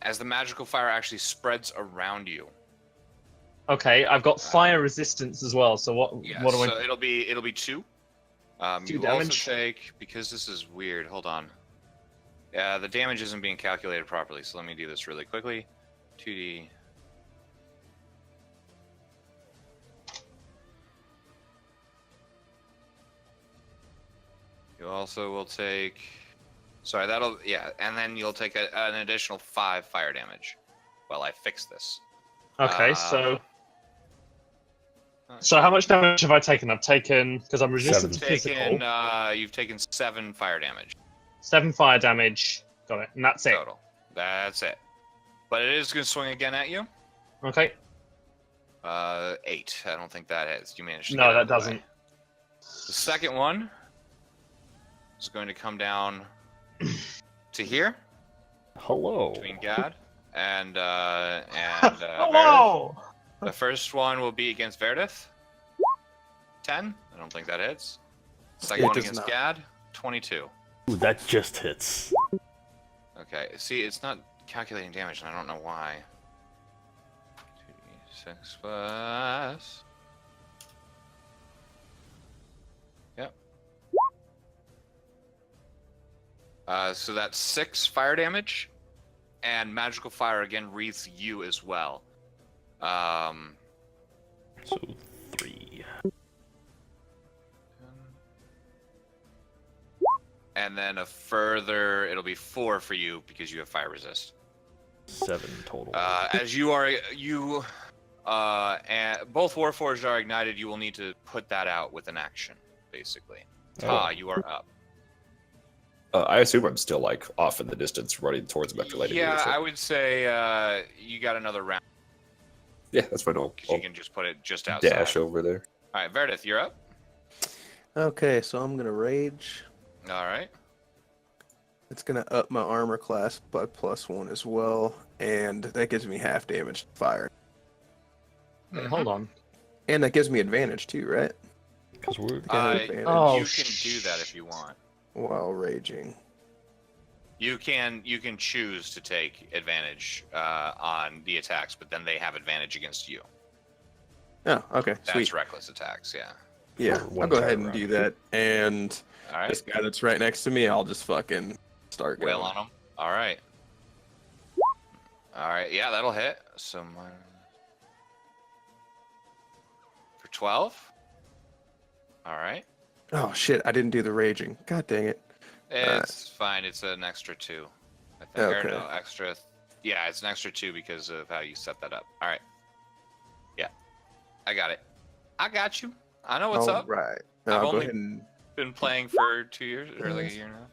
as the magical fire actually spreads around you. okay, I've got fire resistance as well. So what? Yeah, What do so I? it'll be 2. 2 you also damage. take, because this is weird. Hold on. Yeah, the damage isn't being calculated properly, so let me do this really quickly. 2d. You also will take. Sorry, that'll, yeah, and then you'll take an additional 5 fire damage while I fix this. Okay, so how much damage have I taken? I've taken, because I'm resistant to physical, You've taken 7 fire damage 7 fire damage. Got it, and that's it. total. That's it. But it is going to swing again at you. Okay. 8. I don't think that hits. You managed to No, get out that of the way. doesn't. The second one is going to come down to here Hello. between Gad and Verdith. Hello. The first one will be against Verdith. 10. I don't think that hits. Second It one does against not. Gad. 22. Ooh, that just hits. Okay. See, it's not calculating damage, and I don't know why. 2d6 plus. Yep. So that's 6 fire damage, and magical fire again wreathes you as well. So 3. And then a further, it'll be 4 for you because you have fire resist. 7 total. As and both Warforged are ignited, you will need to put that out with an action, basically. Ta, you are up. I assume I'm still like off in the distance, running towards him after lighting. Yeah, I would say you got another round Yeah, that's fine. I'll because you can just put it just outside. dash over there. All right, Verdith, you're up. Okay, so I'm gonna rage. All right. It's gonna up my armor class by +1 as well, and that gives me half damage to fire. Wait, hold on. And that gives me advantage too, right? Because we're. Advantage Oh, you can do that if you want. while raging. You can choose to take advantage on the attacks, but then they have advantage against you. Oh, okay, That's sweet. reckless attacks, yeah. Yeah, For I'll one go time ahead and round. do that. And All right. this guy that's right next to me, I'll just fucking start going. Wail on them. All right. All right. Yeah, that'll hit. So for 12. All right. Oh shit! I didn't do the raging. God dang it! It's fine. It's an extra 2. I think. Or Okay. no, extra. Yeah, it's an extra 2 because of how you set that up. All right. Yeah. I got it. I got you. I know what's All up. right. I've I'll go only- ahead and Been playing for 2 years or like a year now.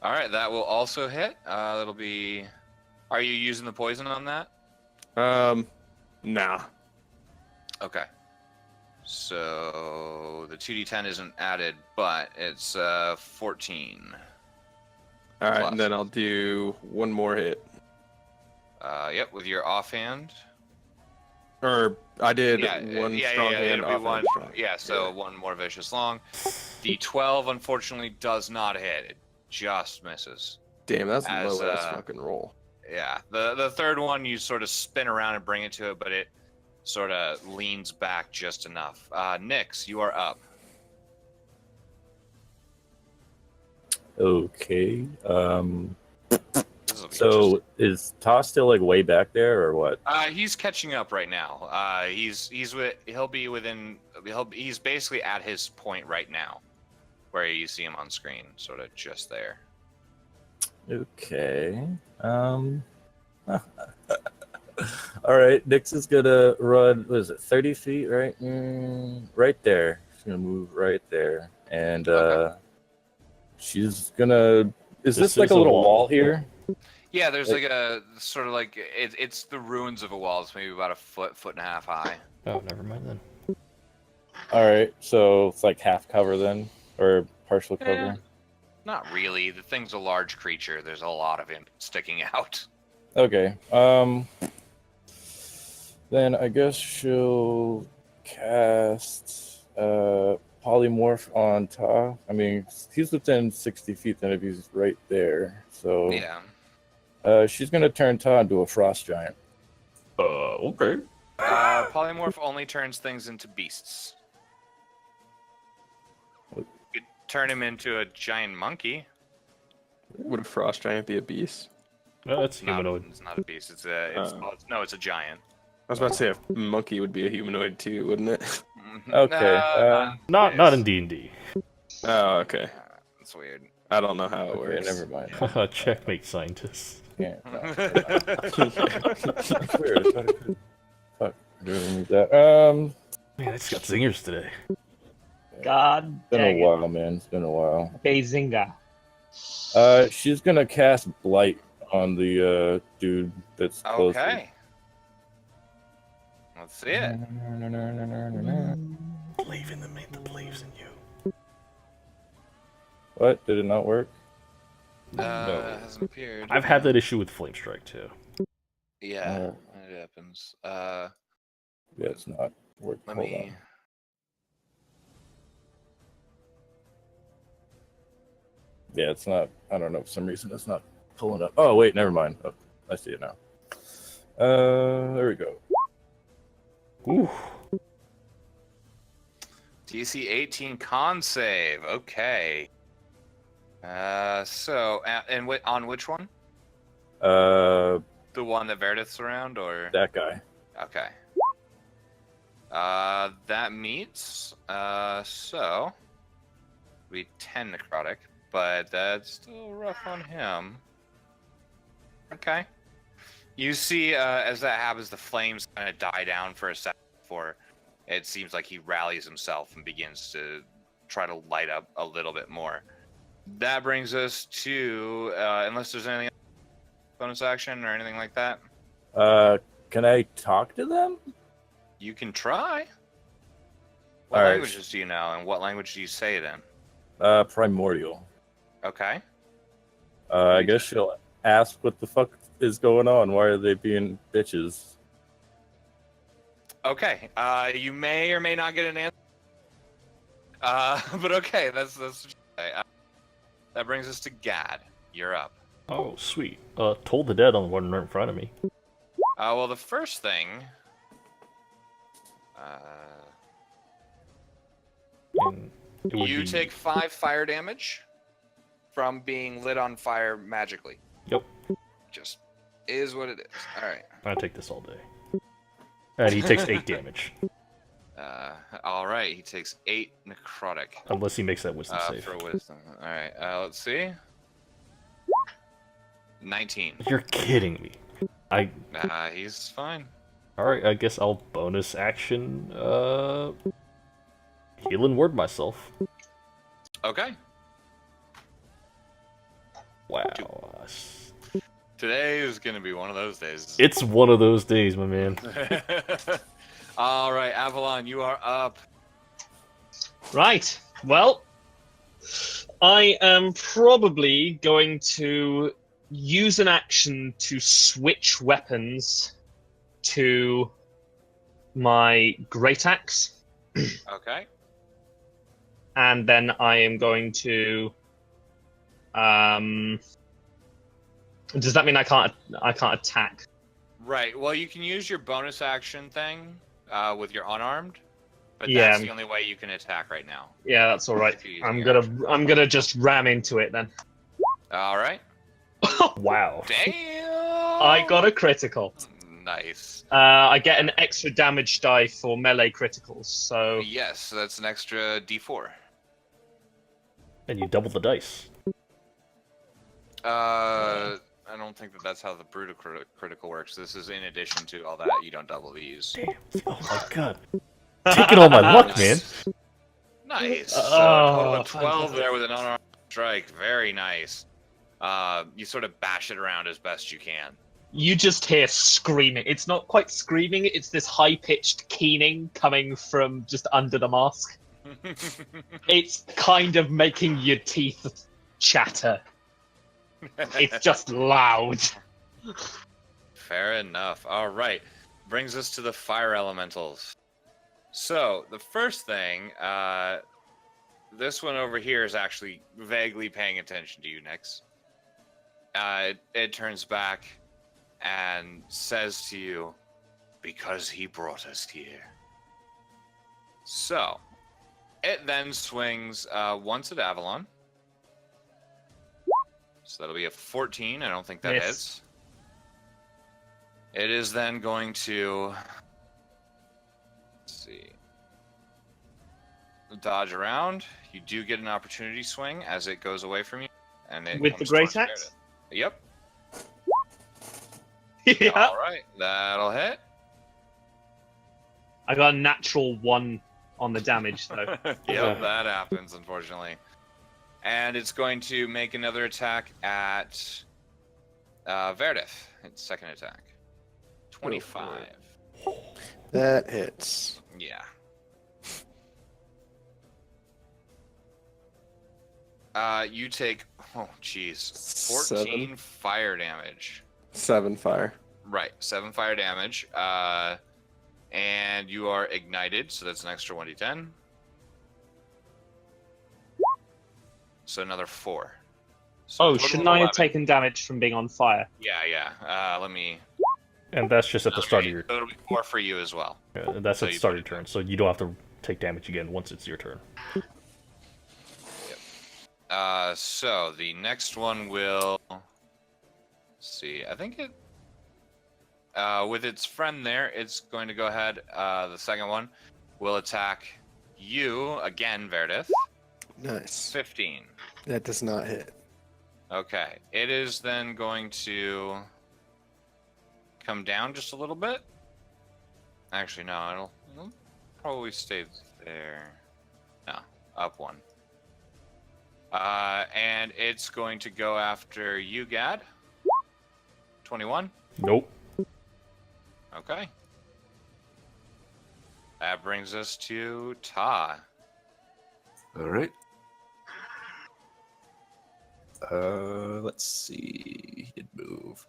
All right, that will also hit. That'll be. Are you using the poison on that? nah. Okay. So the 2d10 isn't added, but it's 14. All right, Plus. and then I'll do one more hit. Yep, with your offhand. Or I did Yeah, one strong hand it'll be off one. and strong. Yeah, so one more vicious long. The 12 unfortunately does not hit. It just misses. Damn, that's As, low ass fucking roll. Yeah, the third one you sort of spin around and bring it to it, but it sort of leans back just enough. Nyx, you are up. Okay. This will be So is Toss still like way back there or what? He's catching up right now. He's basically at his point right now, where you see him on screen, sort of just there. Okay. All right. Nyx is gonna run. What is it? 30 feet, right? Right there. She's gonna move right there, and Okay. she's gonna. Is This this like is a a little wall. wall here? Yeah, there's like a sort of like it's the ruins of a wall. It's maybe about a foot and a half high. Oh, never mind then. All right. So it's like half cover then, or partial cover. Eh, not really. The thing's a large creature. There's a lot of him sticking out. Okay. Then I guess she'll cast polymorph on Ta. I mean, he's within 60 feet then if he's right there. So Yeah. she's gonna turn Ta into a frost giant. Okay. Polymorph only turns things into beasts. You could turn him into a giant monkey. Would a frost giant be a beast? No, that's Not- humanoid. It's not a beast. It's a giant. I was about to say a monkey would be a humanoid too, wouldn't it? Okay, Not in D&D. Oh, okay. That's weird. I don't know how it Okay, works. never mind. Checkmate, scientists. Yeah. No. It's weird. Fuck. Doing that. Man, it's got zingers today. God It's been dang a while, man. It's been a while. it. Bazinga. She's gonna cast blight on the dude that's closest. Okay. Let's see it. Believe in the man that believes in you. What? Did it not work? Hasn't appeared. I've had that issue with Flame Strike too. Yeah, it happens. Yeah, it's not working. Let Hold me. on. Yeah, it's not. I don't know. For some reason, it's not pulling up. Oh, wait, never mind. Oh, I see it now. There we go. Ooh. DC 18 con save. Okay. And on which one? Uh, The one that Verdith's around, or that guy. okay. That meets. So we 10 necrotic, but that's still rough on him. Okay. You see, as that happens, the flames kind of die down for a second before it seems like he rallies himself and begins to try to light up a little bit more. That brings us to, unless there's anything else, bonus action or anything like that, Can I talk to them? you can try. What All right. languages do you know, and what language do you say it in? Primordial. Okay. I guess she'll ask what the fuck is going on. Why are they being bitches? Okay. You may or may not get an answer. But okay, that's what you say. That brings us to Gad. You're up. Oh, sweet. Toll the Dead on the one right in front of me. Well, the first thing. And it would You be- take 5 fire damage from being lit on fire magically. Yep. Just is what it is. All right. I take this all day. And he takes 8 damage. All right. He takes 8 necrotic. Unless he makes that wisdom save. For wisdom. All right. Let's see. 19. You're kidding me. He's fine. Alright, I guess I'll bonus action, heal and ward myself. Okay. Wow. Today is gonna be one of those days. It's one of those days, my man. All right, Avalon, you are up. Right. Well, I am probably going to use an action to switch weapons to my great axe, Okay. and then I am going to. Does that mean I can't attack? Right. Well, you can use your bonus action thing with your unarmed, but Yeah. that's the only way you can attack right now. Yeah, that's all right. If you use I'm your gonna just ram into it then. All right. Wow. Damn. I got a critical. Nice. I get an extra damage die for melee criticals, so Yes, so that's an extra D4. And you double the dice. I don't think that's how the brutal critical works. This is in addition to all that. You don't double these. Damn. Oh my god. Taking all my luck, man. Nice. Oh, Total of 12 fantastic. there with an unarmed strike. Very nice. You sort of bash it around as best you can. you just hear screaming. It's not quite screaming, it's this high-pitched keening coming from just under the mask. It's kind of making your teeth chatter. It's just loud. Fair enough. All right. Brings us to the fire elementals. So, the first thing, this one over here is actually vaguely paying attention to you, Nyx. It turns back and says to you, because he brought us here. So, it then swings once at Avalon. So that'll be a 14. I don't think that Miss. hits. It is then going to... Let's see. Dodge around. You do get an opportunity swing as it goes away from you. And it With the comes great towards axe? Meredith. Yep. Yeah. All right. That'll hit. I got a natural 1 on the damage, though. Yep, that happens, unfortunately. And it's going to make another attack at Verdith. Its second attack. 25. That hits. Yeah. You take, oh jeez, 14 fire damage. 7 fire. Right, 7 fire damage. And you are ignited, so that's an extra 1d10. So another 4. So Oh, total of shouldn't I have 11. taken damage from being on fire? Yeah. Let me. And that's just at the start of your. It'll be 4 for you as well. That's So at the you start of put your it turn, so you don't have to take damage again once it's your turn. So the next one will. Let's see, I think it. With its friend there, it's going to go ahead. The second one will attack you again, Verdith. Nice. 15. That does not hit. Okay, it is then going to come down just a little bit. Actually, no, it'll probably stay there. No, up 1. And it's going to go after you, Gad. 21. Nope. Okay. That brings us to Ta. All right. Let's see. He did move.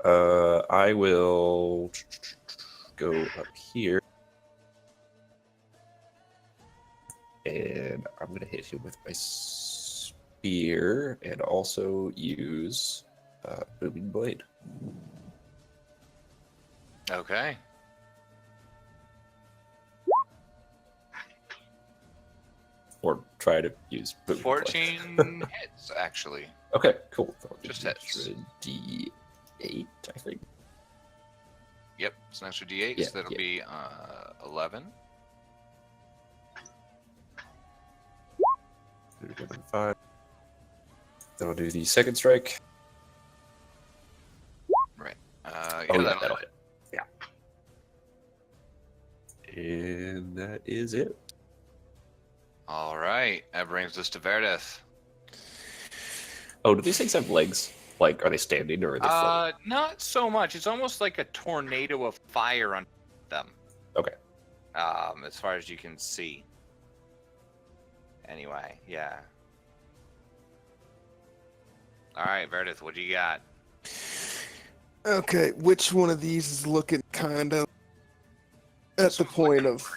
I will go up here. And I'm going to hit him with my spear and also use Booming Blade. Okay. Or try to use Booming Blade. 14 hits, actually. Okay, cool. So I'll do Just an hits. extra D8, I think. Yep, it's an extra d8, Yeah, so that'll yeah. be 11. 5. Then I'll do the second strike. Right. Oh, Yeah, yeah, that'll that'll hit. hit. Yeah. And that is it. All right, that brings us to Verdith. Oh, do these things have legs? Like, are they standing or are they floating? Not so much. It's almost like a tornado of fire on them. Okay. As far as you can see. Anyway, yeah. All right, Verdith, what do you got? Okay, which one of these is looking kind of at the point of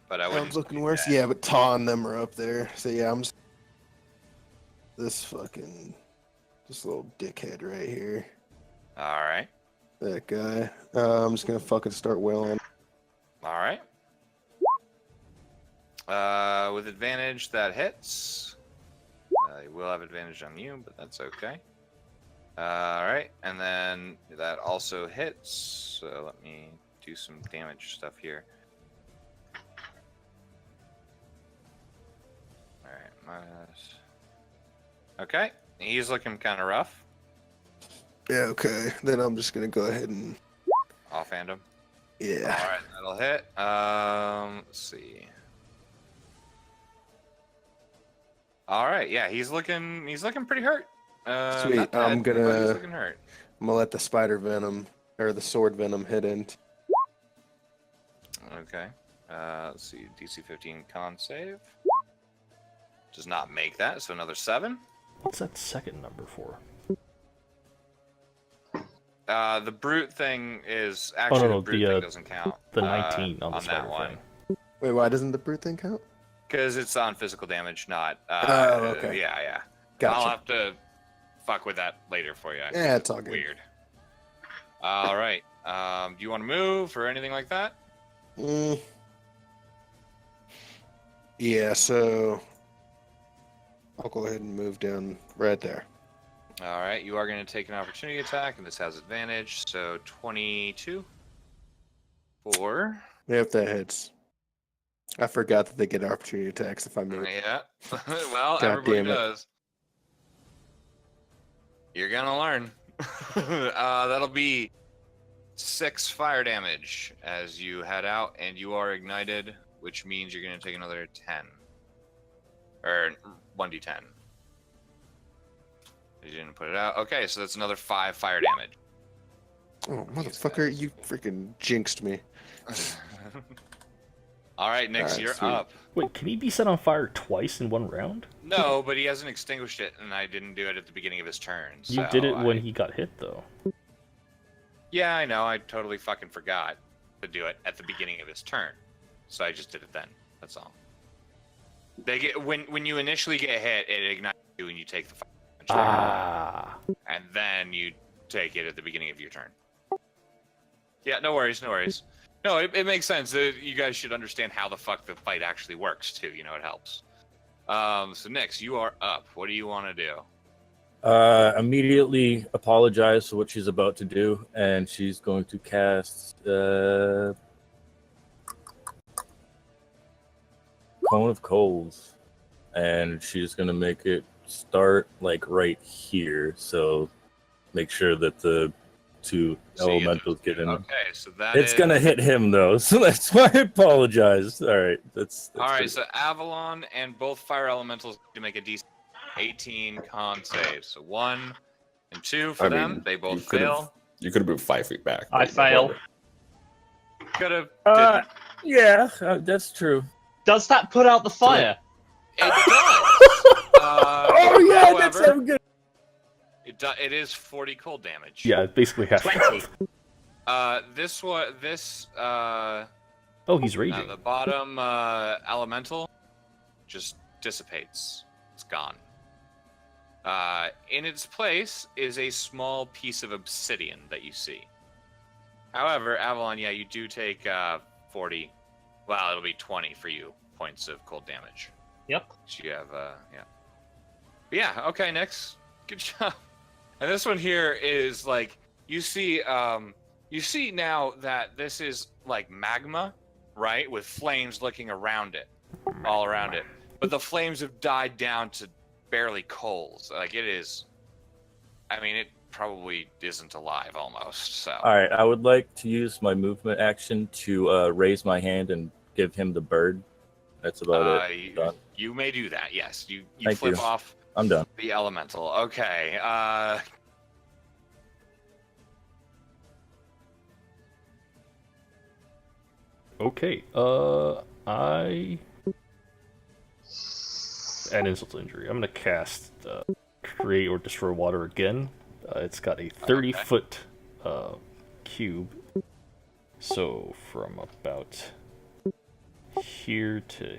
But I wouldn't. sounds looking say worse? that. Yeah, but Ta and them are up there. So yeah, I'm just this little dickhead right here. All right. That guy. I'm just gonna fucking start wailing. All right. With advantage, that hits. He will have advantage on you, but that's okay. All right, and then that also hits. So let me do some damage stuff here. All right, minus. Okay, he's looking kind of rough. Yeah, okay. Then I'm just gonna go ahead and Offhand him. yeah. All right, that'll hit. Let's see. All right, yeah, he's looking pretty hurt. Sweet, not I'm dead, but he's gonna- looking hurt. I'm gonna let the spider venom or the sword venom hit into. Okay. Let's see. DC 15 con save. Does not make that, so another 7. What's that second number for? The brute thing is actually no, the brute thing doesn't count. The 19 on the that spider one. thing. Wait, why doesn't the brute thing count? Because it's on physical damage, not. Oh, okay. Yeah, yeah. Gotcha. I'll have to fuck with that later for you. Yeah, it's all good. Weird. All right. Do you want to move or anything like that? Yeah, so I'll go ahead and move down right there. All right. You are going to take an opportunity attack, and this has advantage. So 22. 4. Yeah, if that hits. I forgot that they get opportunity attacks if I move. Yeah. Well, God everybody damn it. does. You're gonna learn. That'll be 6 fire damage as you head out, and you are ignited, which means you're gonna take another 10. Or 1d10. You didn't put it out. Okay, so that's another 5 fire damage. Oh, motherfucker, you freaking jinxed me. All right, Nix, Alright, you're sweet. up. Wait, can he be set on fire twice in one round? No, but he hasn't extinguished it, and I didn't do it at the beginning of his turn. You so did it when I- he got hit, though. Yeah, I know. I totally fucking forgot to do it at the beginning of his turn, so I just did it then. That's all. They get when you initially get hit, it ignites you, and you take the fire damage. Ah. And then you take it at the beginning of your turn. Yeah, no worries, no worries. No, it makes sense. You guys should understand how the fuck the fight actually works too. You know, it helps. So Nix, you are up. What do you want to do? Immediately apologize for what she's about to do, and she's going to cast Cone of Coals, and she's going to make it start like right here. So make sure that the two So you get elementals get in. Okay, so that It's is- gonna hit him though, so that's why I apologize. All right, that's All right, pretty- so Avalon and both fire elementals to make a DC 18 con save. So 1 and 2 for I them. mean, They you both could've- fail. You could have moved 5 feet back. I but fail. whatever. Could have. yeah, that's true. Does that put out the fire? It does. Oh yeah, that's however, good. it is 40 cold damage. Yeah, basically half. 20. This one, Oh, he's raging. the bottom elemental just dissipates. It's gone. In its place is a small piece of obsidian that you see. However, Avalon, yeah, you do take 40. Well, it'll be 20 for you points of cold damage. Yep. So you have, yeah. But yeah, okay, Nix. Good job. And this one here is like, you see now that this is like magma, right? With flames looking around it, all around it. But the flames have died down to barely coals. Like it is I mean, it probably isn't alive almost. So. All right, I would like to use my movement action to raise my hand and give him the bird. That's about it. Done. You may do that. Yes, you Thank flip you. off I'm done. the elemental. Okay. Okay. And insult to injury. I'm gonna cast create or destroy water again. It's got a 30-foot cube. So from about here to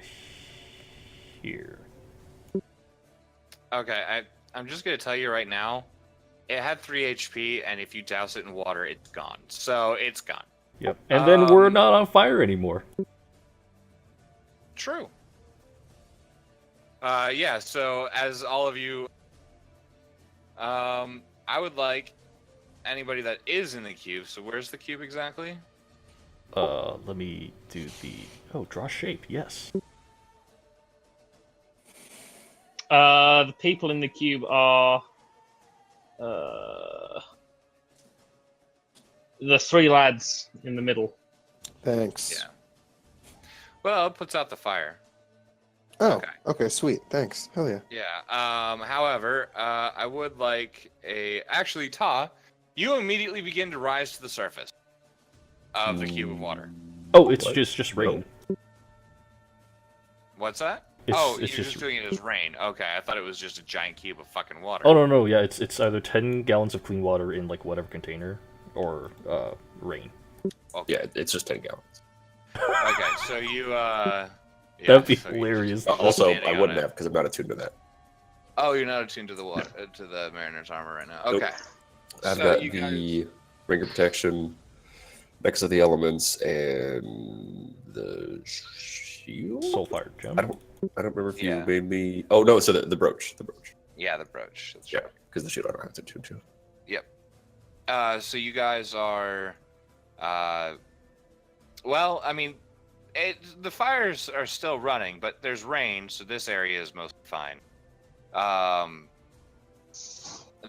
here. Okay. I'm just gonna tell you right now. It had 3 HP, and if you douse it in water, it's gone. So it's gone. Yep. And then we're not on fire anymore. True. Yeah, so as all of you, I would like anybody that is in the cube. So where's the cube exactly? Let me do the... Oh, draw shape, yes. The people in the cube are the 3 lads in the middle. Thanks. Yeah. Well, it puts out the fire. Oh, okay, sweet. Thanks. Hell yeah. Yeah. However, I would like actually, Ta, you immediately begin to rise to the surface of the cube of water. Oh, it's just rain. What's that? It's you're just- just doing it as rain. Okay, I thought it was just a giant cube of fucking water. Oh, no, yeah, it's either 10 gallons of clean water in, like, whatever container, or, rain. Okay. Yeah, it's just 10 gallons. Okay, so you, yeah, That'd be so you hilarious. just- Also, standing I on wouldn't it. have because I'm not attuned to that. Oh, you're not attuned to the water, to the Mariner's armor right now. Nope. Okay. I've So got you the Ring of Protection, Mix of the Elements, and the shield. Soulfire gem. I don't remember if Yeah. you made me. Oh no, so the brooch, Yeah, the brooch. That's Yeah, right. because the shield I don't have to attune to. So you guys are, well, I mean, the fires are still running, but there's rain, so this area is mostly fine.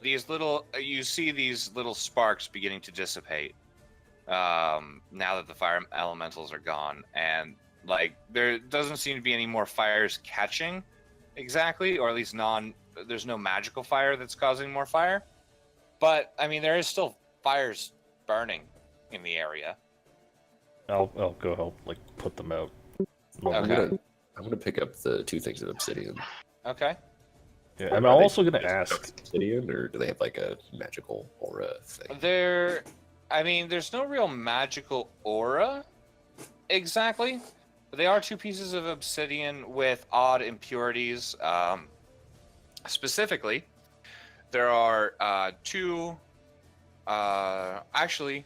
These little, you see these little sparks beginning to dissipate. Now that the fire elementals are gone, and like there doesn't seem to be any more fires catching, exactly, or at least there's no magical fire that's causing more fire. But I mean, there is still fires burning in the area. I'll go help, like, put them out. Okay. I'm gonna pick up the 2 things of obsidian. Okay. Yeah, and I'm Are they also gonna just ask... obsidian, or do they have like a magical aura thing? I mean, there's no real magical aura, exactly. But they are 2 pieces of obsidian with odd impurities. Specifically, there are 2. Actually,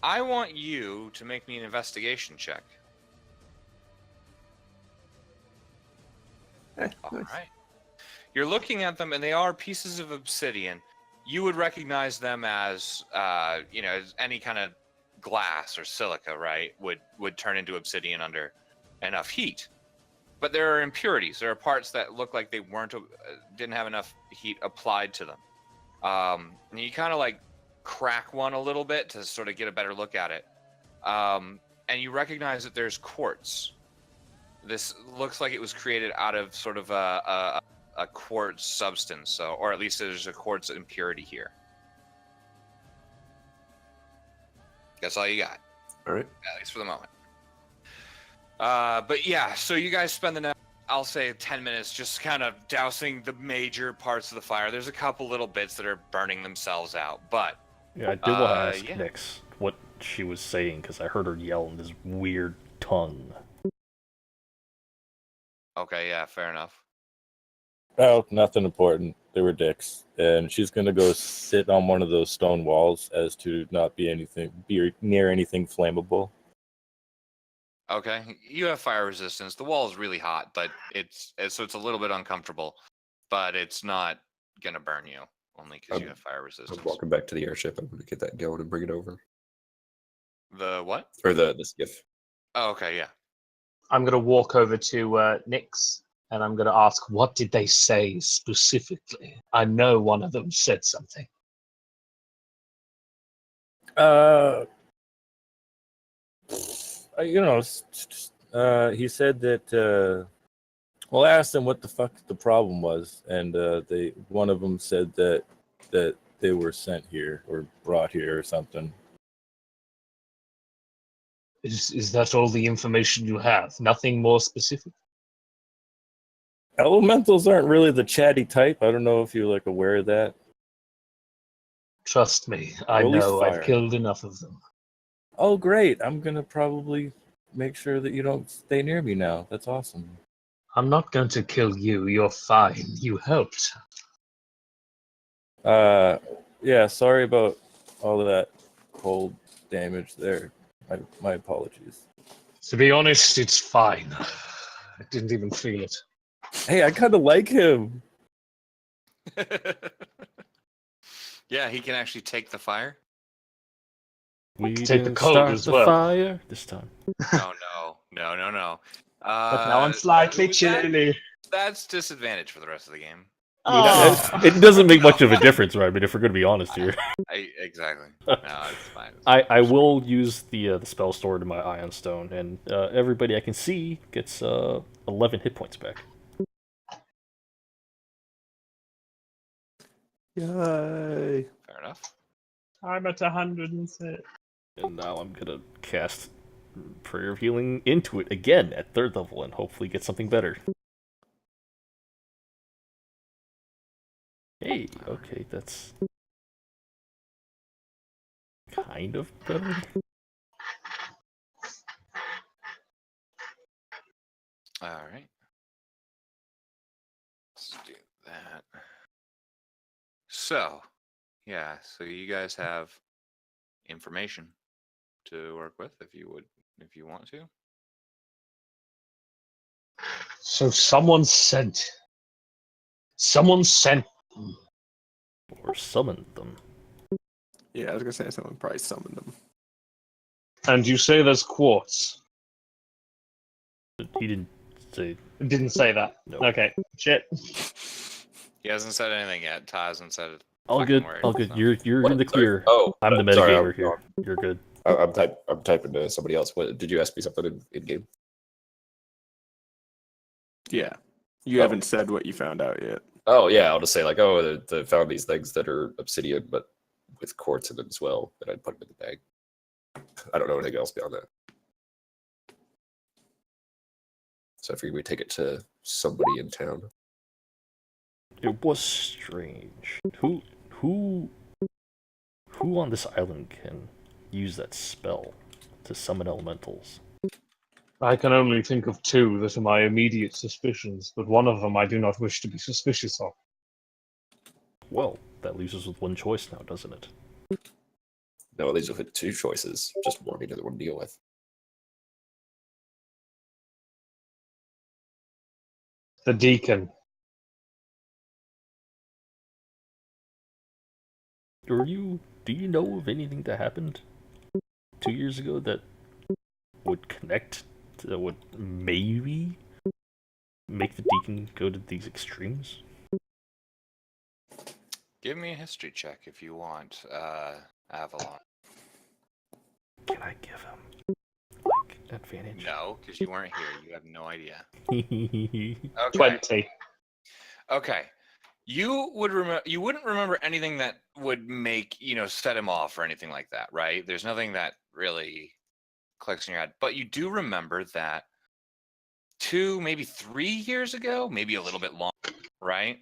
I want you to make me an investigation check. All right. You're looking at them, and they are pieces of obsidian. You would recognize them as, as any kind of glass or silica, right? Would turn into obsidian under enough heat. But there are impurities. There are parts that look like they didn't have enough heat applied to them. And you kind of like crack one a little bit to sort of get a better look at it. And you recognize that there's quartz. This looks like it was created out of sort of a quartz substance, or at least there's a quartz impurity here. That's all you got. All right. At least for the moment. But yeah, so you guys spend the next, I'll say 10 minutes just kind of dousing the major parts of the fire. There's a couple little bits that are burning themselves out, but... Yeah, I did want to ask yeah. Nyx what she was saying, because I heard her yell in this weird tongue. Okay, yeah, fair enough. Oh, nothing important. They were dicks. And she's gonna go sit on one of those stone walls as to not be near anything flammable. Okay, you have fire resistance. The wall is really hot, but it's a little bit uncomfortable, but it's not gonna burn you, only because you have fire resistance. I'm walking back to the airship. I'm gonna get that going and bring it over. The what? Or the skiff. Oh, okay, yeah. I'm going to walk over to Nyx and I'm going to ask, what did they say specifically? I know one of them said something. He said that. Well, I asked him what the fuck the problem was, and one of them said that they were sent here or brought here or something. Is that all the information you have? Nothing more specific? Elementals aren't really the chatty type. I don't know if you're like aware of that. Trust me, I Well, at least know. I've fire. killed enough of them. Oh, great! I'm gonna probably make sure that you don't stay near me now. That's awesome. I'm not going to kill you. You're fine. You helped. Yeah. Sorry about all of that cold damage there. My apologies. To be honest, it's fine. I didn't even feel it. Hey, I kind of like him. Yeah, he can actually take the fire. We take the didn't cold start as the well. fire this time. No. But now I'm slightly chilly. That's disadvantage for the rest of the game. Oh. It doesn't make much of a difference, right? But if we're going to be honest here, Exactly. No, it's fine. I will use the spell stored in my Ion Stone, and everybody I can see gets 11 hit points back. Yay! Fair enough. I'm at 106. And now I'm gonna cast Prayer of Healing into it again at 3rd level, and hopefully get something better. Hey, okay, that's kind of better. All right. Let's do that. So, yeah, so you guys have information to work with if you want to. So someone sent. Someone sent. Or summoned them. Yeah, I was gonna say someone probably summoned them. And you say there's quartz. But he didn't say. It didn't say that. No. Okay. Shit. He hasn't said anything yet. Ty hasn't said it. All fucking good, word, all good. so. You're What? in the Sorry. clear. Oh, I'm the sorry, metagamer I'm- here. You're good. I'm typing to somebody else. What did you ask me something in game? Yeah, you Oh. haven't said what you found out yet. Oh yeah, I'll just say like, oh, they found these things that are obsidian, but with quartz in them as well, and I'd put them in the bag. I don't know anything else beyond that. So I figured we'd take it to somebody in town. It was strange. Who on this island can use that spell to summon elementals? I can only think of two that are my immediate suspicions, but one of them I do not wish to be suspicious of. Well, that leaves us with one choice now, doesn't it? No, these are two choices. Just one we didn't want to deal with. The deacon. Do you know of anything that happened 2 years ago that would connect, that would maybe make the deacon go to these extremes? Give me a history check if you want, Avalon. Can I give him like advantage? No, because you weren't here. You have no idea. No. Okay. 20. Okay. You wouldn't remember anything that would make, set him off or anything like that, right? There's nothing that really clicks in your head. But you do remember that 2, maybe 3 years ago, maybe a little bit longer, right?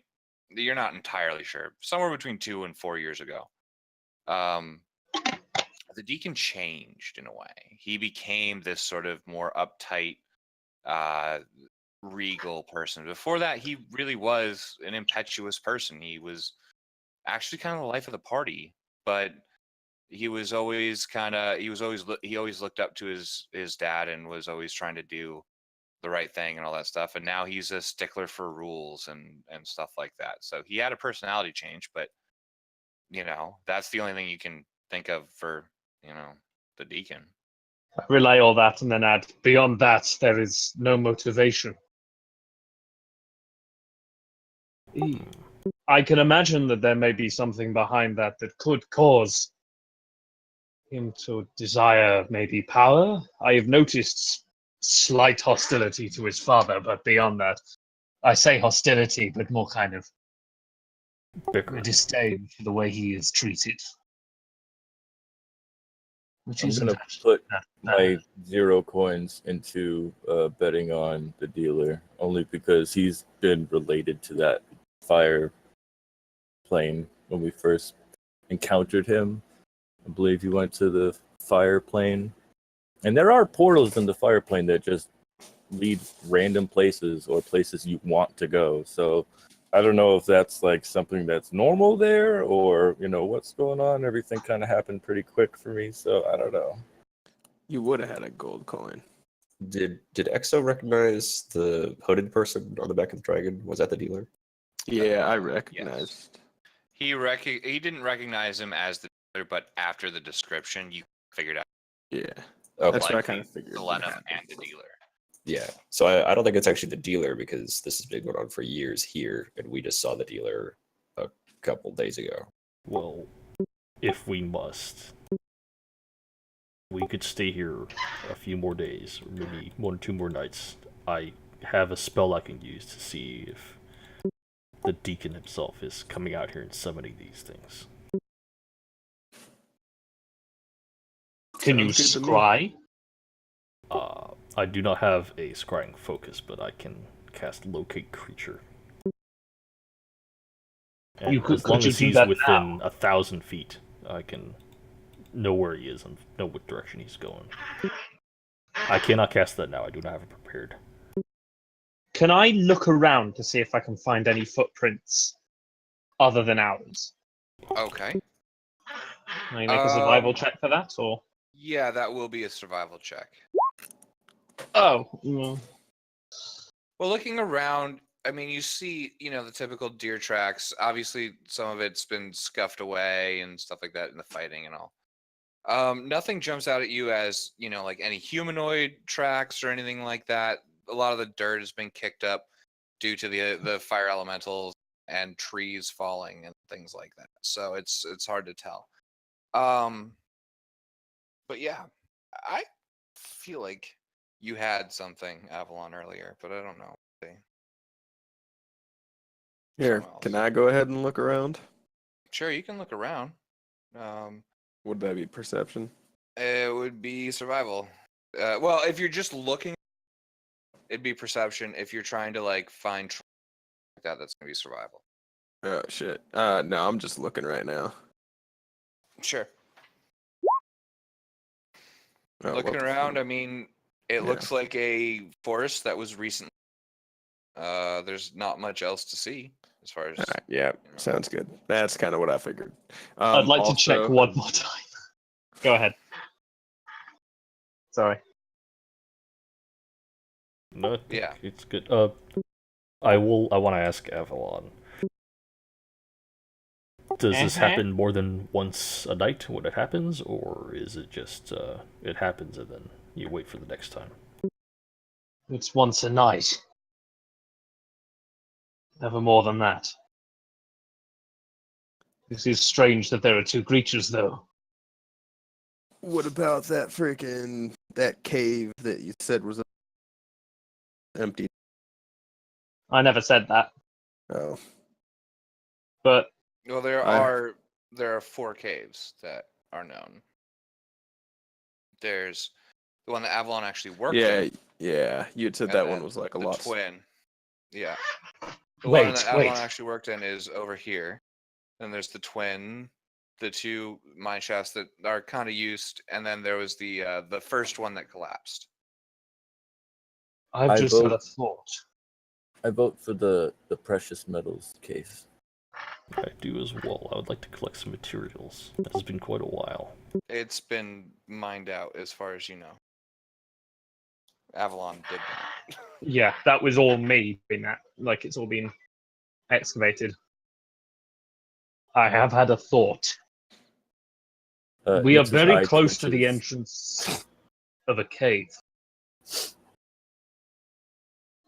You're not entirely sure. Somewhere between 2 and 4 years ago. The deacon changed in a way. He became this sort of more uptight, regal person. Before that, he really was an impetuous person. He was actually kind of the life of the party, but he always looked up to his dad and was always trying to do the right thing and all that stuff. And now he's a stickler for rules and stuff like that. So he had a personality change, but that's the only thing you can think of for the deacon. Relay all that and then add, beyond that, there is no motivation. I can imagine that there may be something behind that that could cause him to desire maybe power. I have noticed slight hostility to his father, but beyond that, I say hostility, but more kind of Bicker. disdain for the way he is treated. Which I'm isn't gonna actually put that my bad. 0 coins into betting on the dealer, only because he's been related to that fire plane when we first encountered him. I believe he went to the fire plane. And there are portals in the fire plane that just lead random places or places you want to go. So I don't know if that's like something that's normal there or, what's going on. Everything kind of happened pretty quick for me. So I don't know. You would have had a gold coin. Did Exo recognize the hooded person on the back of the dragon? Was that the dealer? Yeah, I Yes. recognized. He didn't recognize him as the dealer, but after the description, you figured out Yeah, Okay. that's what I likely kind of figured. would Selenum happen. and the dealer. Yeah. So I don't think it's actually the dealer because this has been going on for years here, and we just saw the dealer a couple days ago. Well, if we must, we could stay here a few more days, or maybe 1 or 2 more nights. I have a spell I can use to see if the deacon himself is coming out here and summoning these things. Can you Sounds good to me. scry? I do not have a scrying focus, but I can cast Locate Creature. And You could- as long could you as do he's that within 1,000 feet, I can know where he is and know what direction he's going. I cannot cast that now. I do not have it prepared. Can I look around to see if I can find any footprints other than ours? Okay. Can I make a survival check for that, or? Yeah, that will be a survival check. Oh, well, Well, looking around, I mean, you see, the typical deer tracks. Obviously, some of it's been scuffed away and stuff like that in the fighting and all. Nothing jumps out at you as, like any humanoid tracks or anything like that. A lot of the dirt has been kicked up due to the fire elementals and trees falling and things like that. So it's hard to tell. But yeah, I feel like you had something, Avalon, earlier, but I don't know. Here, Somewhere can else. I go ahead and look around? Sure, you can look around. Would that be perception? It would be survival. Well, if you're just looking, it'd be perception. If you're trying to like find like that, that's gonna be survival. Oh shit. No, I'm just looking right now. Sure. Oh, Looking what the around, fuck? I mean, it Yeah. looks like a forest that was recently. There's not much else to see as far as. All right, yeah, sounds good. That's kind of what I figured. I'd like to check also- one more time. Go ahead. Sorry. No, I think Yeah. it's good. I want to ask Avalon. Does this happen more than once a night when it happens, or is it just it happens and then you wait for the next time? It's once a night. Never more than that. This is strange that there are 2 creatures, though. What about that cave that you said was empty? I never said that, Oh, but Well, there are 4 caves that are known. There's the one that Avalon actually worked in. yeah. You had said and that one then was like a the lot. twin. Yeah. The one wait, that Avalon wait. actually worked in is over here. Then there's the twin, the 2 mine shafts that are kind of used, and then there was the first one that collapsed. I've I just had a vote- thought. I vote for the precious metals case. I do as well. I would like to collect some materials. It has been quite a while. It's been mined out as far as you know. Avalon did that. Yeah, that was all me doing that. Like, it's all been excavated. I have had a thought. We are Nix's very eye close to the twitches. entrance of a cave.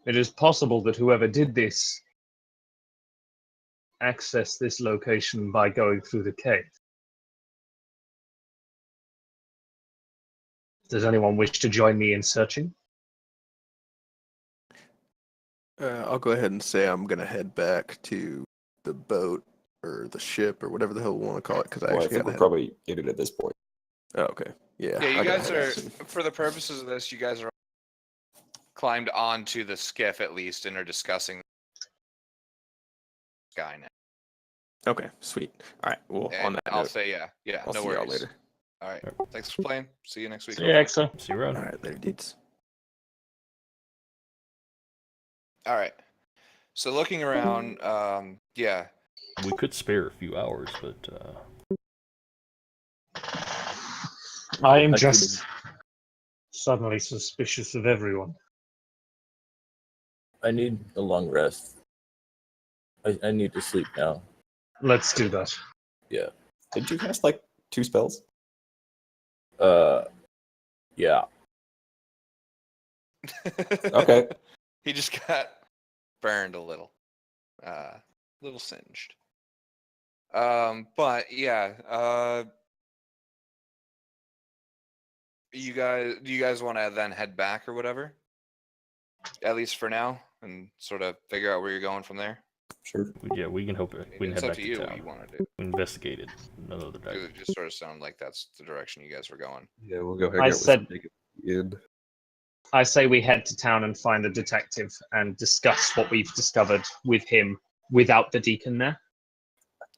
It is possible that whoever did this access this location by going through the cave. Does anyone wish to join me in searching? I'll go ahead and say I'm gonna head back to the boat or the ship or whatever the hell we want to call it because I Well, I actually think gotta we're head. probably in it at this point. Oh, okay. Yeah. Yeah, you I gotta guys head out are, soon. for the purposes of this, you guys are climbed onto the skiff at least and are discussing the guy now. Okay, sweet. All right. Well, on And that I'll note, say, yeah, I'll no see worries. y'all later. All right, thanks for playing. See you next week. See you, Exo. See you around. All right, later, dudes. All right. So looking around, yeah, We could spare a few hours, but I am I just suddenly suspicious of everyone. I need a long rest. I need to sleep now. Let's do that. Yeah. Did you cast like 2 spells? Yeah. Okay. He just got burned a little singed. But yeah, do you guys want to then head back or whatever? At least for now, and sort of figure out where you're going from there. Sure. yeah, we can hope we can It's head up back to you to what town. you want to do. We investigated another day. It just sort of sounded like that's the direction you guys were going. Yeah, we'll go hang I out with said- some in. I say we head to town and find the detective and discuss what we've discovered with him without the deacon there.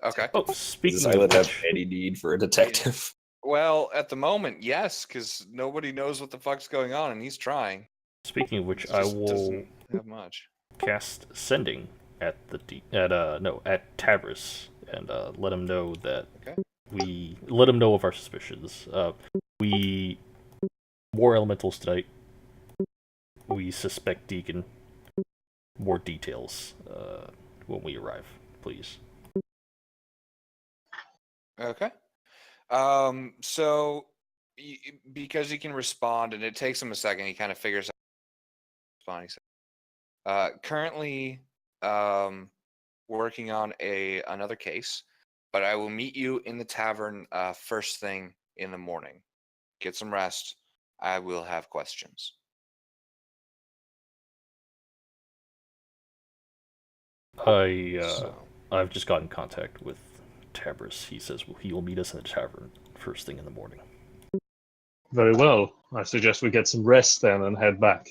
Okay. Oh, Does speaking this of island have which, any need for a detective? Well, at the moment, yes, because nobody knows what the fuck's going on, and he's trying. which, He I just will doesn't have much. cast sending at at Tabris and let him know that Okay. we let him know of our suspicions. We more elementals tonight. We suspect Deacon. More details when we arrive, please. Okay. So because he can respond, and it takes him a second, he kind of figures out. He said, currently, working on another case, but I will meet you in the tavern first thing in the morning. Get some rest. I will have questions. I've just got in contact with Tabris. He says he will meet us in the tavern first thing in the morning. Very well. I suggest we get some rest then and head back.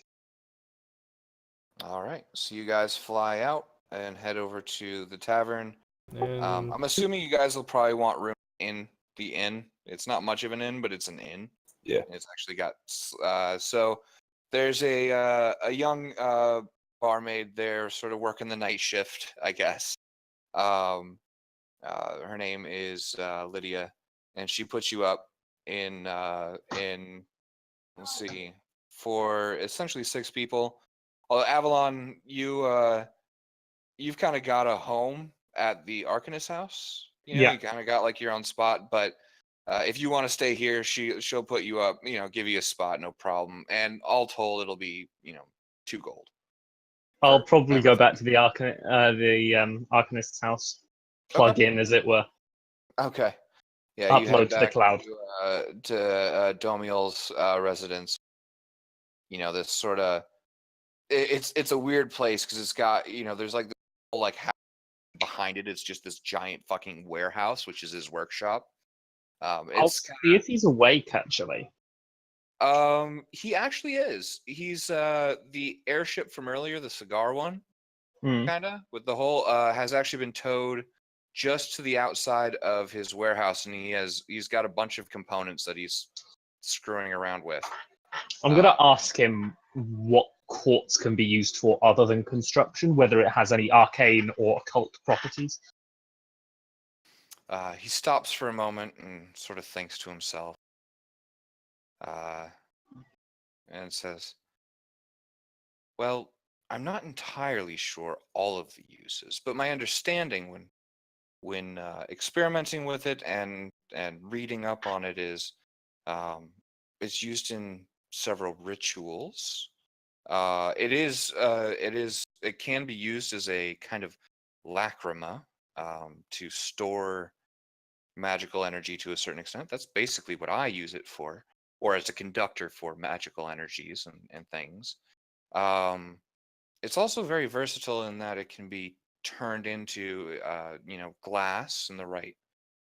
All right. So you guys fly out and head over to the tavern. And I'm assuming you guys will probably want room in the inn. It's not much of an inn, but it's an inn. Yeah. It's actually got so there's a young barmaid there, sort of working the night shift, I guess. Her name is Lydia, and she puts you up in let's see, for essentially 6 people. Well, Avalon, you've kind of got a home at the Arcanist house. You know, Yeah. you kind of got like your own spot, but if you want to stay here, she'll put you up, give you a spot, no problem. And all told, it'll be 2 gold. I'll for probably go everything. back to the Arcanist's house, plug in, as it were. Okay. Yeah, you Upload head to the back cloud. to Domiel's residence. This sort of it's a weird place because it's got there's like this whole like house behind it. It's just this giant fucking warehouse, which is his workshop. I'll It's see if he's awake, actually. he actually is. He's the airship from earlier, the cigar one, Hmm. kinda, with the whole has actually been towed just to the outside of his warehouse, and he's got a bunch of components that he's screwing around with. I'm going to ask him what quartz can be used for other than construction, whether it has any arcane or occult properties. He stops for a moment and sort of thinks to himself, and says, "Well, I'm not entirely sure all of the uses, but my understanding when experimenting with it and reading up on it is it's used in several rituals. It can be used as a kind of lacrima to store magical energy to a certain extent. That's basically what I use it for, or as a conductor for magical energies and things. It's also very versatile in that it can be turned into, glass in the right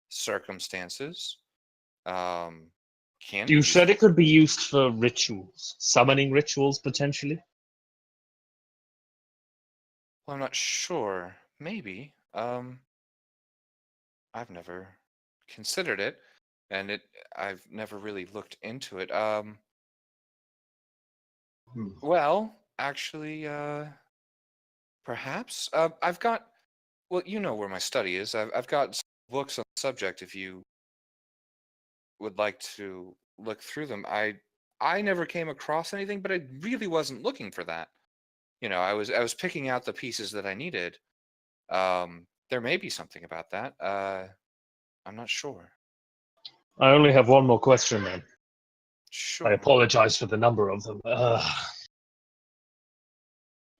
circumstances. Can be You used. said it could be used for rituals, summoning rituals potentially. Well, I'm not sure. Maybe. I've never considered it, and I've never really looked into it. Hmm. Well, actually, perhaps. I've got. Well, you know where my study is. I've got some books on the subject. If you would like to look through them, I never came across anything, but I really wasn't looking for that. I was picking out the pieces that I needed. There may be something about that. I'm not sure. I only have one more question then. Sure. I apologize for the number of them.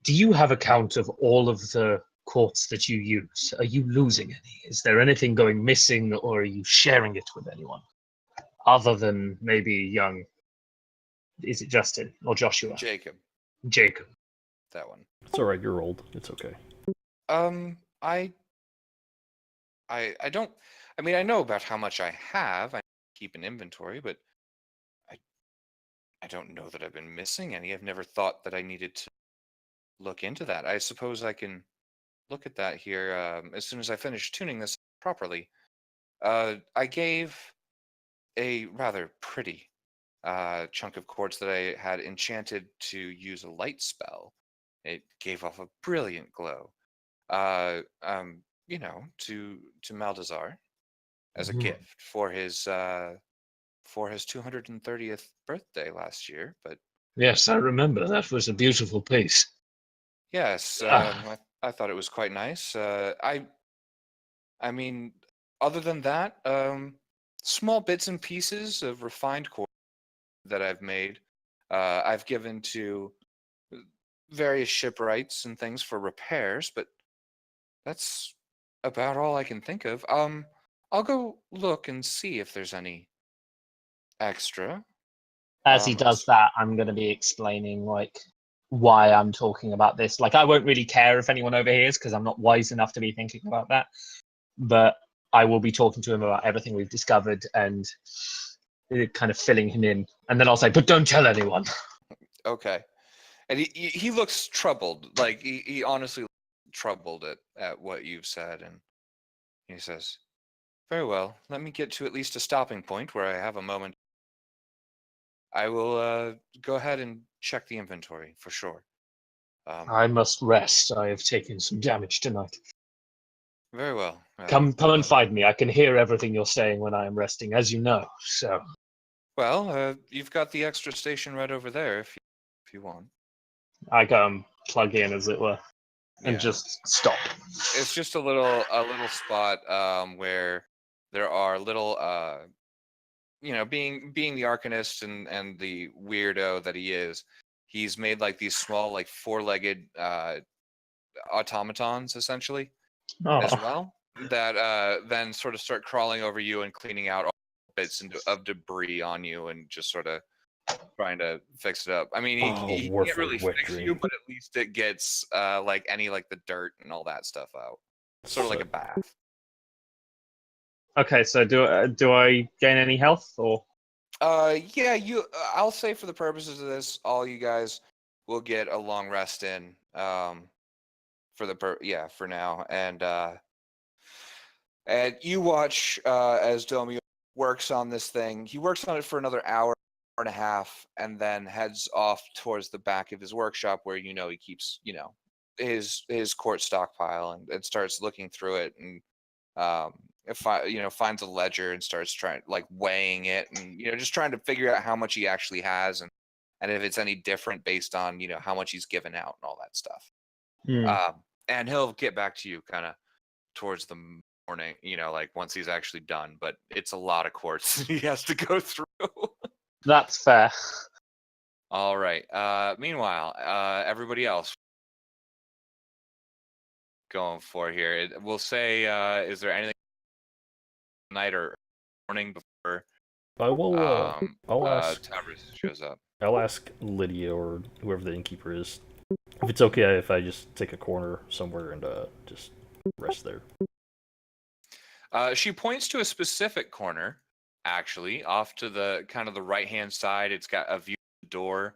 Do you have a count of all of the quartz that you use? Are you losing any? Is there anything going missing, or are you sharing it with anyone? Other than maybe young, is it Justin or Joshua? Jacob, Jacob. that one. It's all right. You're old. It's okay. I don't. I mean, I know about how much I have. I keep an inventory, but I don't know that I've been missing any. I've never thought that I needed to look into that. I suppose I can look at that here as soon as I finish tuning this properly. I gave a rather pretty chunk of quartz that I had enchanted to use a light spell. It gave off a brilliant glow. To Maldazar as a Mhm. gift for his 230th birthday last year. But Yes, I remember. That was a beautiful piece. yes, I thought it was quite nice. I mean, other than that, small bits and pieces of refined quartz that I've made, I've given to various shipwrights and things for repairs, but that's about all I can think of. I'll go look and see if there's any extra. As he does that, I'm going to be explaining why I'm talking about this. I won't really care if anyone overhears because I'm not wise enough to be thinking about that. But I will be talking to him about everything we've discovered and kind of filling him in. And then I'll say, but don't tell anyone. Okay. And he looks troubled. Like he honestly troubled at what you've said, and he says, "Very well. Let me get to at least a stopping point where I have a moment. I will go ahead and check the inventory for sure." I must rest. I have taken some damage tonight. Very well. Come and find me. I can hear everything you're saying when I am resting, as you know. So. Well, you've got the extra station right over there if you want. I go and plug in, as it were, and Yeah. just stop. It's just a little spot where there are little being the arcanist and the weirdo that he is, he's made these small four-legged automatons essentially as well that then sort of start crawling over you and cleaning out all bits of debris on you and just sort of trying to fix it up. I mean, he can't really fix you, but at least it gets the dirt and all that stuff out. Sort of like a bath. Okay, so do I gain any health or? Yeah, I'll say for the purposes of this, all you guys will get a long rest in. For now, and you watch as Domio works on this thing. He works on it for another hour and a half, and then heads off towards the back of his workshop where he keeps his quartz stockpile and starts looking through it and finds a ledger and starts trying weighing it and just trying to figure out how much he actually has and if it's any different based on how much he's given out and all that stuff. And he'll get back to you kind of towards the morning, once he's actually done, but it's a lot of quartz he has to go through. That's fair. All right. Meanwhile, everybody else, going for here? We'll say, is there anything night or morning before I will. I'll ask. Tavris shows up? I'll ask Lydia or whoever the innkeeper is if it's okay if I just take a corner somewhere and just rest there. She points to a specific corner, actually, off to the kind of the right-hand side. It's got a view of the door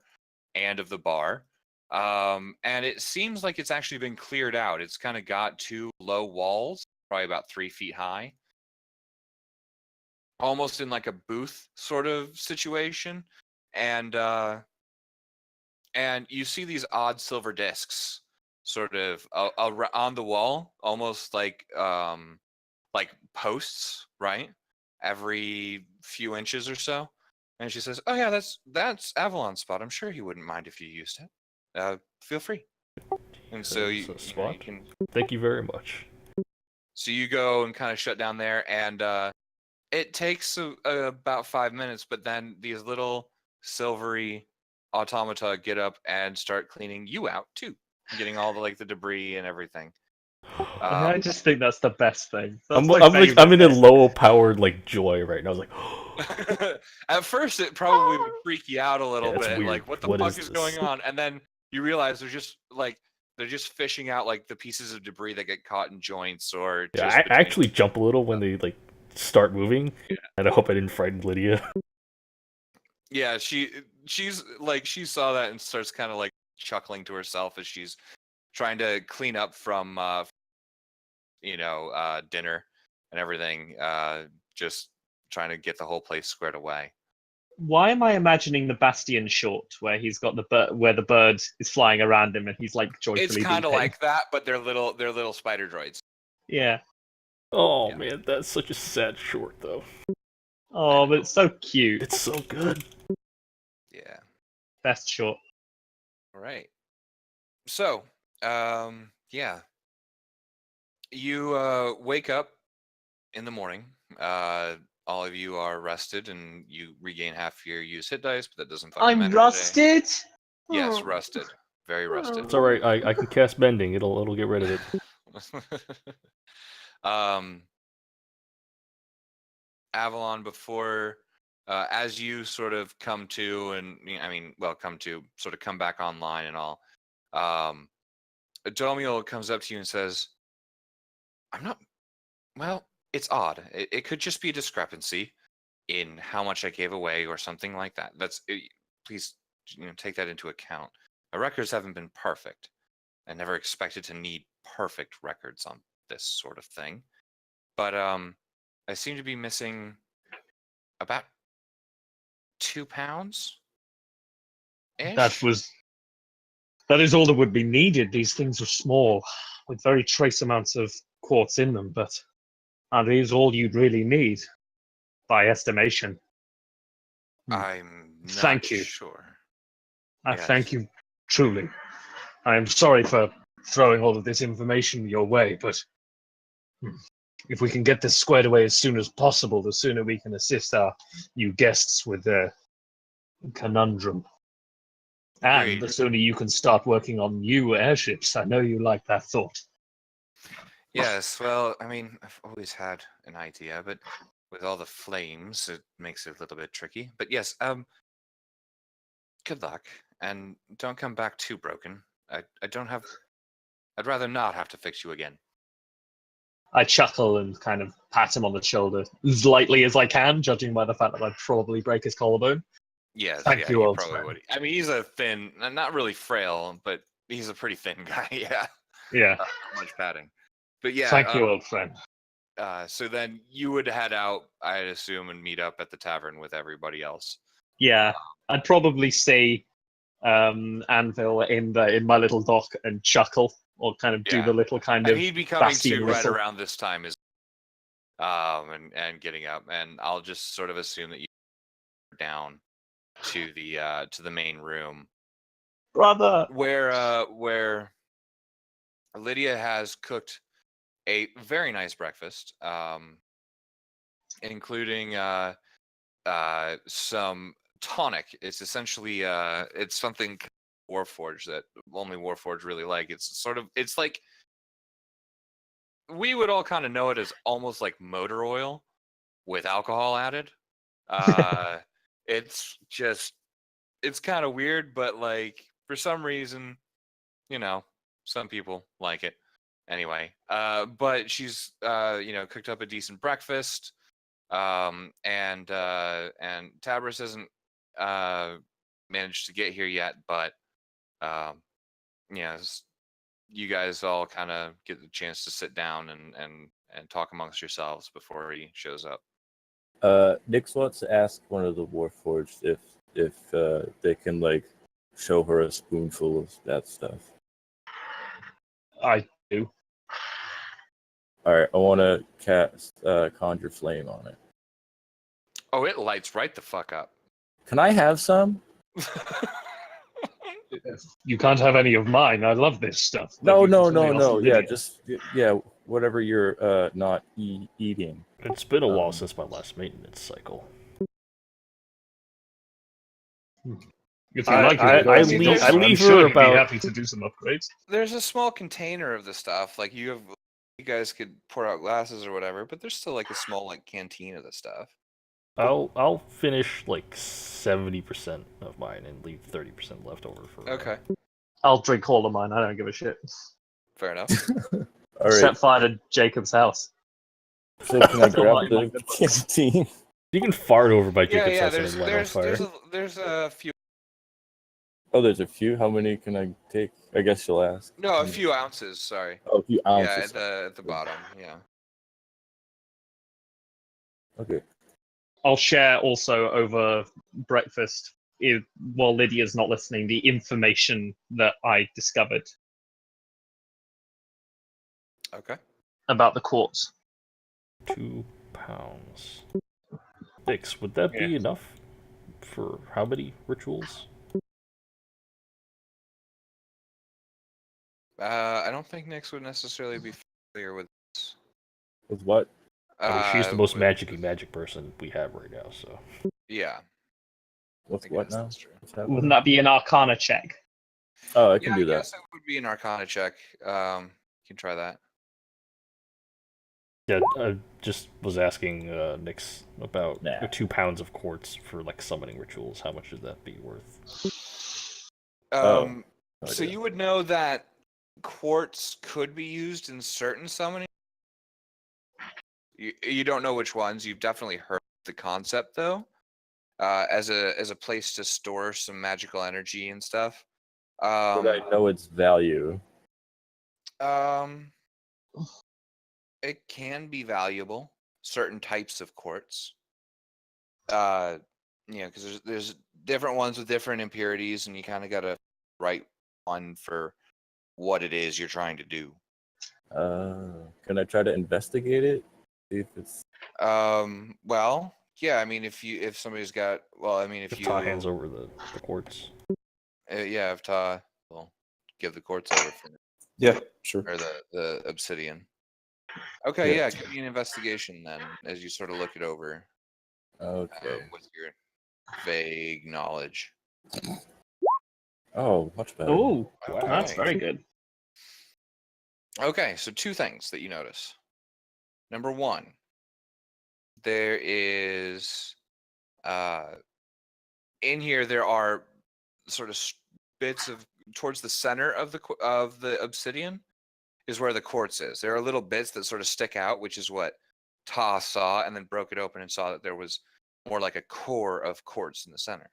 and of the bar. And it seems like it's actually been cleared out. It's kind of got two low walls, probably about 3 feet high. Almost in like a booth sort of situation. And you see these odd silver discs sort of on the wall, almost like posts, right? Every few inches or so. And she says, "Oh yeah, that's Avalon's spot. I'm sure he wouldn't mind if you used it. Feel free." And so you can. Thank you very much. So you go and kind of shut down there, and it takes about 5 minutes, but then these little silvery automata get up and start cleaning you out too, getting all the debris and everything. I just think that's the best thing. I'm in a low powered joy right now. I was like, at first it probably would freak you out a little bit, weird. like what the fuck is going on? And then you realize they're just fishing out the pieces of debris that get caught in joints or. Yeah, I actually jump a little when they start moving, and I hope I didn't frighten Lydia. Yeah, she saw that and starts kind of chuckling to herself as she's trying to clean up from dinner and everything, just trying to get the whole place squared away. Why am I imagining the Bastion short where he's got where the bird is flying around him and he's joyfully? It's kind of like that, but they're little spider droids. Yeah. Oh man, that's such a sad short though. Oh, but it's so cute. It's so good. Yeah. Best short. All right. So, yeah. You wake up in the morning. All of you are rested, and you regain half your use hit dice, but that doesn't fucking matter I'm rusted. today. Yes, rusted. Very rusted. It's all right. I can cast bending. It'll get rid of it. Avalon, before as you sort of come to, and sort of come back online and all, Domiel comes up to you and says, it's odd. It could just be a discrepancy in how much I gave away or something like that. Please take that into account. My records haven't been perfect. I never expected to need perfect records on this sort of thing. But I seem to be missing about 2 pounds. That is all that would be needed. These things are small, with very trace amounts of quartz in them, but that is all you'd really need, by estimation. I'm not Thank you. Sure. I thank you, truly. I am sorry for throwing all of this information your way, but if we can get this squared away as soon as possible, the sooner we can assist our new guests with their conundrum. And Agreed. the sooner you can start working on new airships. I know you like that thought. Yes, well, I've always had an idea, but with all the flames, it makes it a little bit tricky. But yes, good luck, and don't come back too broken. I'd rather not have to fix you again. I chuckle and kind of pat him on the shoulder as lightly as I can, judging by the fact that I'd probably break his collarbone. Yes, Thank you, old probably friend. would. He's a thin, not really frail, but he's a pretty thin guy. Yeah, Yeah. not much padding. But yeah, Thank you, old friend. So then you would head out, I'd assume, and meet up at the tavern with everybody else. Yeah, I'd probably see Anvil in my little dock and chuckle, or kind of do the little kind of. He'd be coming Bastion to right whistle. around this time and getting up, and I'll just sort of assume that you down to the main room, Brother. where Lydia has cooked a very nice breakfast, including some tonic. It's essentially it's something Warforged that only Warforged really like. It's like we would all kind of know it as almost like motor oil with alcohol added. Uh, it's kind of weird, but like for some reason, some people like it. Anyway, but she's cooked up a decent breakfast. And Tabris hasn't managed to get here yet, but you guys all kind of get the chance to sit down and talk amongst yourselves before he shows up. Nix wants to ask one of the Warforged if they can like show her a spoonful of that stuff. I do. All right, I want to cast Conjure Flame on it. Oh, it lights right the fuck up. Can I have some? You can't have any of mine. I love this stuff. No. Like, you can tell me off the Yeah, video. just whatever you're not eating. It's been a while since my last maintenance cycle. If you like it, I leave her sure you'd about- be happy to do some upgrades. There's a small container of the stuff. Like you guys could pour out glasses or whatever, but there's still like a small like canteen of the stuff. I'll finish like 70% of mine and leave 30% left over for. Okay, I'll drink all of mine. I don't give a shit. fair enough. All right, Set fire to Jacob's house. so can I grab Like the canteen? You can fart over by Yeah, Jacob's yeah. house and light on fire. There's a few. Oh, there's a few. How many can I take? I guess you'll ask. No, a few ounces. Sorry. Oh, a few Yeah, ounces. at the bottom. Yeah. Okay. I'll share also over breakfast, while Lydia's not listening, the information that I discovered Okay. about the quartz. 2 pounds. Nix, would that be Yeah. enough for how many rituals? I don't think Nyx would necessarily be familiar with this. With what? I mean, she's the most with- magic person we have right now, so. Yeah. With I what guess now? that's true. What's happening? Wouldn't that be an Arcana check? Oh, I can Yeah, do I that. guess it would be an Arcana check. You can try that. Yeah, I just was asking Nix about Nah. 2 pounds of quartz for like summoning rituals. How much would that be worth? Um, No so idea. you would know that quartz could be used in certain summoning. You don't know which ones. You've definitely heard the concept though, as a place to store some magical energy and stuff. But I know its value. It can be valuable. Certain types of quartz. Because there's different ones with different impurities, and you kind of got to write one for what it is you're trying to do. Can I try to investigate it? See if it's Well, yeah. I mean, if somebody's got, well, I mean, if If you Ta hands over the quartz. yeah, if Ta will give the quartz over for Yeah, sure. or the obsidian. Okay, Yeah. yeah, give me an investigation then, as you sort of look it over okay. with your vague knowledge. Oh, much better. Oh, Wow. that's very good. Okay, so 2 things that you notice. Number 1, there is in here there are sort of bits of towards the center of the obsidian is where the quartz is. There are little bits that sort of stick out, which is what Ta saw, and then broke it open and saw that there was more like a core of quartz in the center.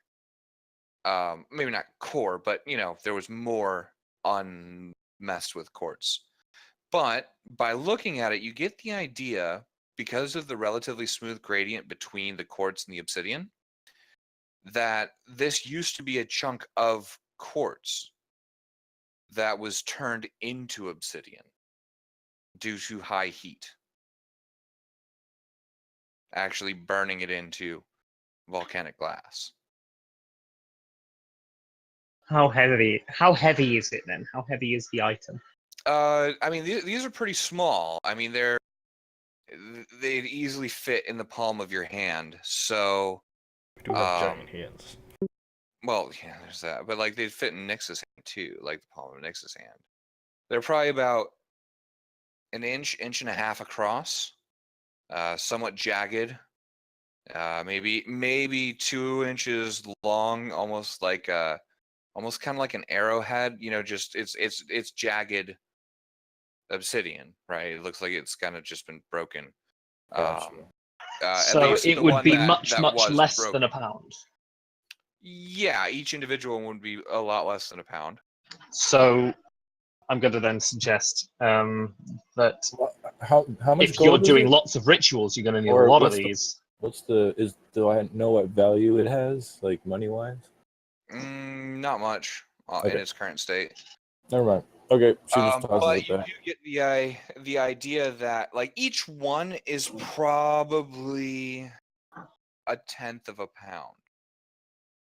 Maybe not core, but there was more unmessed with quartz. But by looking at it, you get the idea, because of the relatively smooth gradient between the quartz and the obsidian, that this used to be a chunk of quartz that was turned into obsidian due to high heat, actually burning it into volcanic glass. How heavy is it then? How heavy is the item? I mean, these are pretty small. I mean, they'd easily fit in the palm of your hand. So, We do have Um, giant hands. well, yeah, there's that. But like, they'd fit in Nyx's hand too, like the palm of Nyx's hand. They're probably about an inch, inch and a half across, somewhat jagged, maybe 2 inches long, almost like almost kind of like an arrowhead. Just it's jagged obsidian, right? It looks like it's kind of just been broken. Gotcha. At So least it the would one be that much was less broken. than a pound. Yeah, each individual one would be a lot less than a pound. So I'm going to then suggest that How much if you're gold is doing it? lots of rituals, you're going to need Or a lot of what's the- these. Do I know what value it has, like money wise? Not much in Okay. its current state. Never mind. Okay, she just tosses But it you back. do get the idea that like each one is probably a tenth of a pound,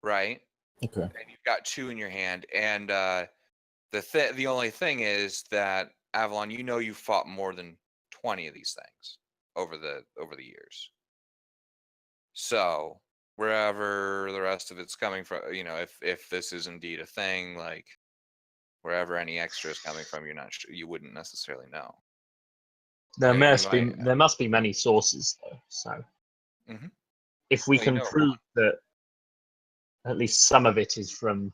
right? Okay. And you've got 2 in your hand, and the only thing is that Avalon, you fought more than 20 of these things over the years. So wherever the rest of it's coming from, if this is indeed a thing, like wherever any extra is coming from, you wouldn't necessarily know. There Yeah, must be many sources though. So Mhm. if we Well, can prove that at least some of it is from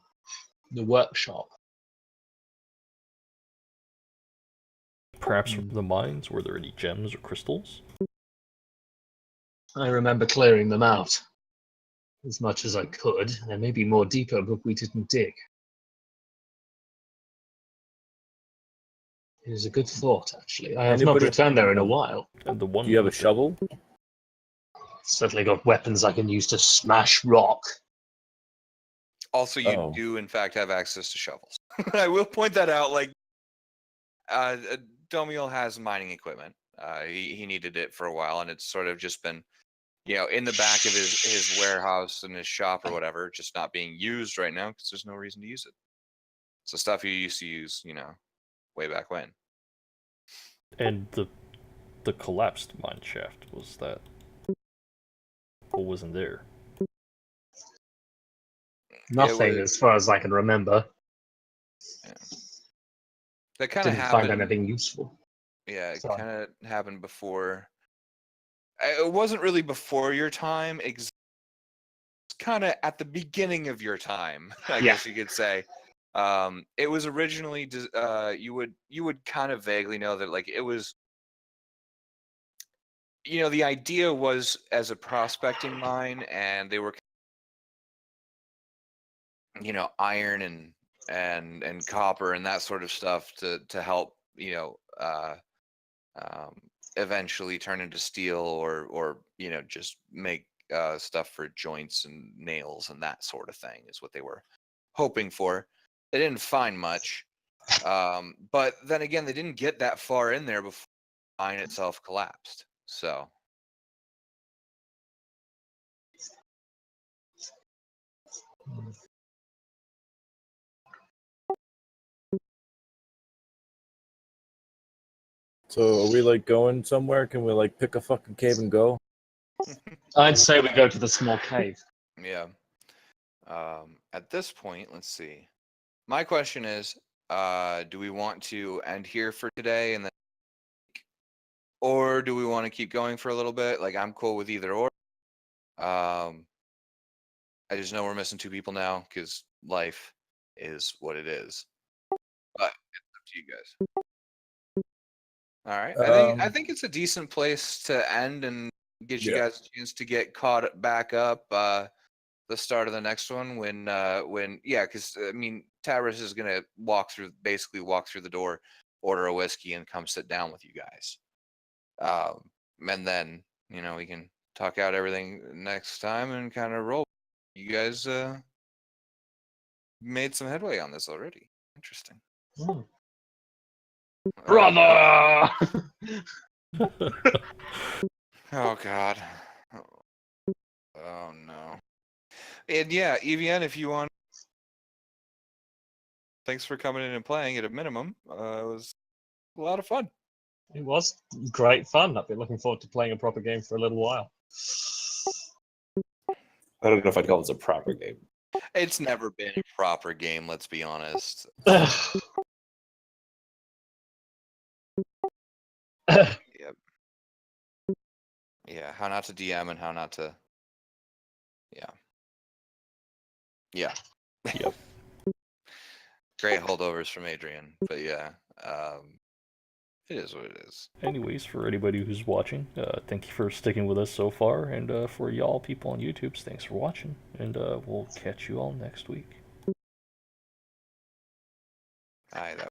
the workshop. Perhaps from the mines? Were there any gems or crystals? I remember clearing them out as much as I could. There may be more deeper, but we didn't dig. It was a good thought, actually. I have not Anybody- returned there in a while. And the one Do you have a with the- shovel? Certainly got weapons I can use to smash rock. Also, you Oh. do in fact have access to shovels. I will point that out. Like, Domiel has mining equipment. He needed it for a while, and it's sort of just been, in the back of his warehouse and his shop or whatever, just not being used right now because there's no reason to use it. So stuff you used to use, way back when. And the collapsed mine shaft, was that what wasn't there? Nothing, was- as far as I can remember. That kind of Didn't find happened. anything useful. Yeah, it Sorry. kind of happened before. It wasn't really before your time. It's kind of at the beginning of your time, I Yeah. guess you could say. It was originally you would kind of vaguely know that like it was. The idea was as a prospecting mine, and they were, iron and copper and that sort of stuff to help, eventually turn into steel or just make stuff for joints and nails and that sort of thing is what they were hoping for. They didn't find much, but then again, they didn't get that far in there before the mine itself collapsed. So So are we like going somewhere? Can we like pick a fucking cave and go? I'd say we go to the small cave. yeah. At this point, let's see. My question is, do we want to end here for today and then, or do we want to keep going for a little bit? Like, I'm cool with either or. I just know we're missing 2 people now because life is what it is. But it's up to you guys. All right. I think it's a decent place to end and get you Yeah. guys a chance to get caught back up. The start of the next one when because I mean Tabris is gonna walk through the door, order a whiskey, and come sit down with you guys. And then we can talk out everything next time and kind of roll. You guys made some headway on this already. Interesting. Brother! Oh God. Oh no. And yeah, EVN, if you want. Thanks for coming in and playing at a minimum. It was a lot of fun. It was great fun. I've been looking forward to playing a proper game for a little while. I don't know if I'd call this a proper game. It's never been a proper game, let's be honest. Yep. Yeah, how not to DM and how not to. Yeah. Yeah. Yep. Great holdovers from Adrian, but yeah, it is what it is. Anyways, for anybody who's watching, thank you for sticking with us so far, and for y'all people on YouTube, thanks for watching, and we'll catch you all next week.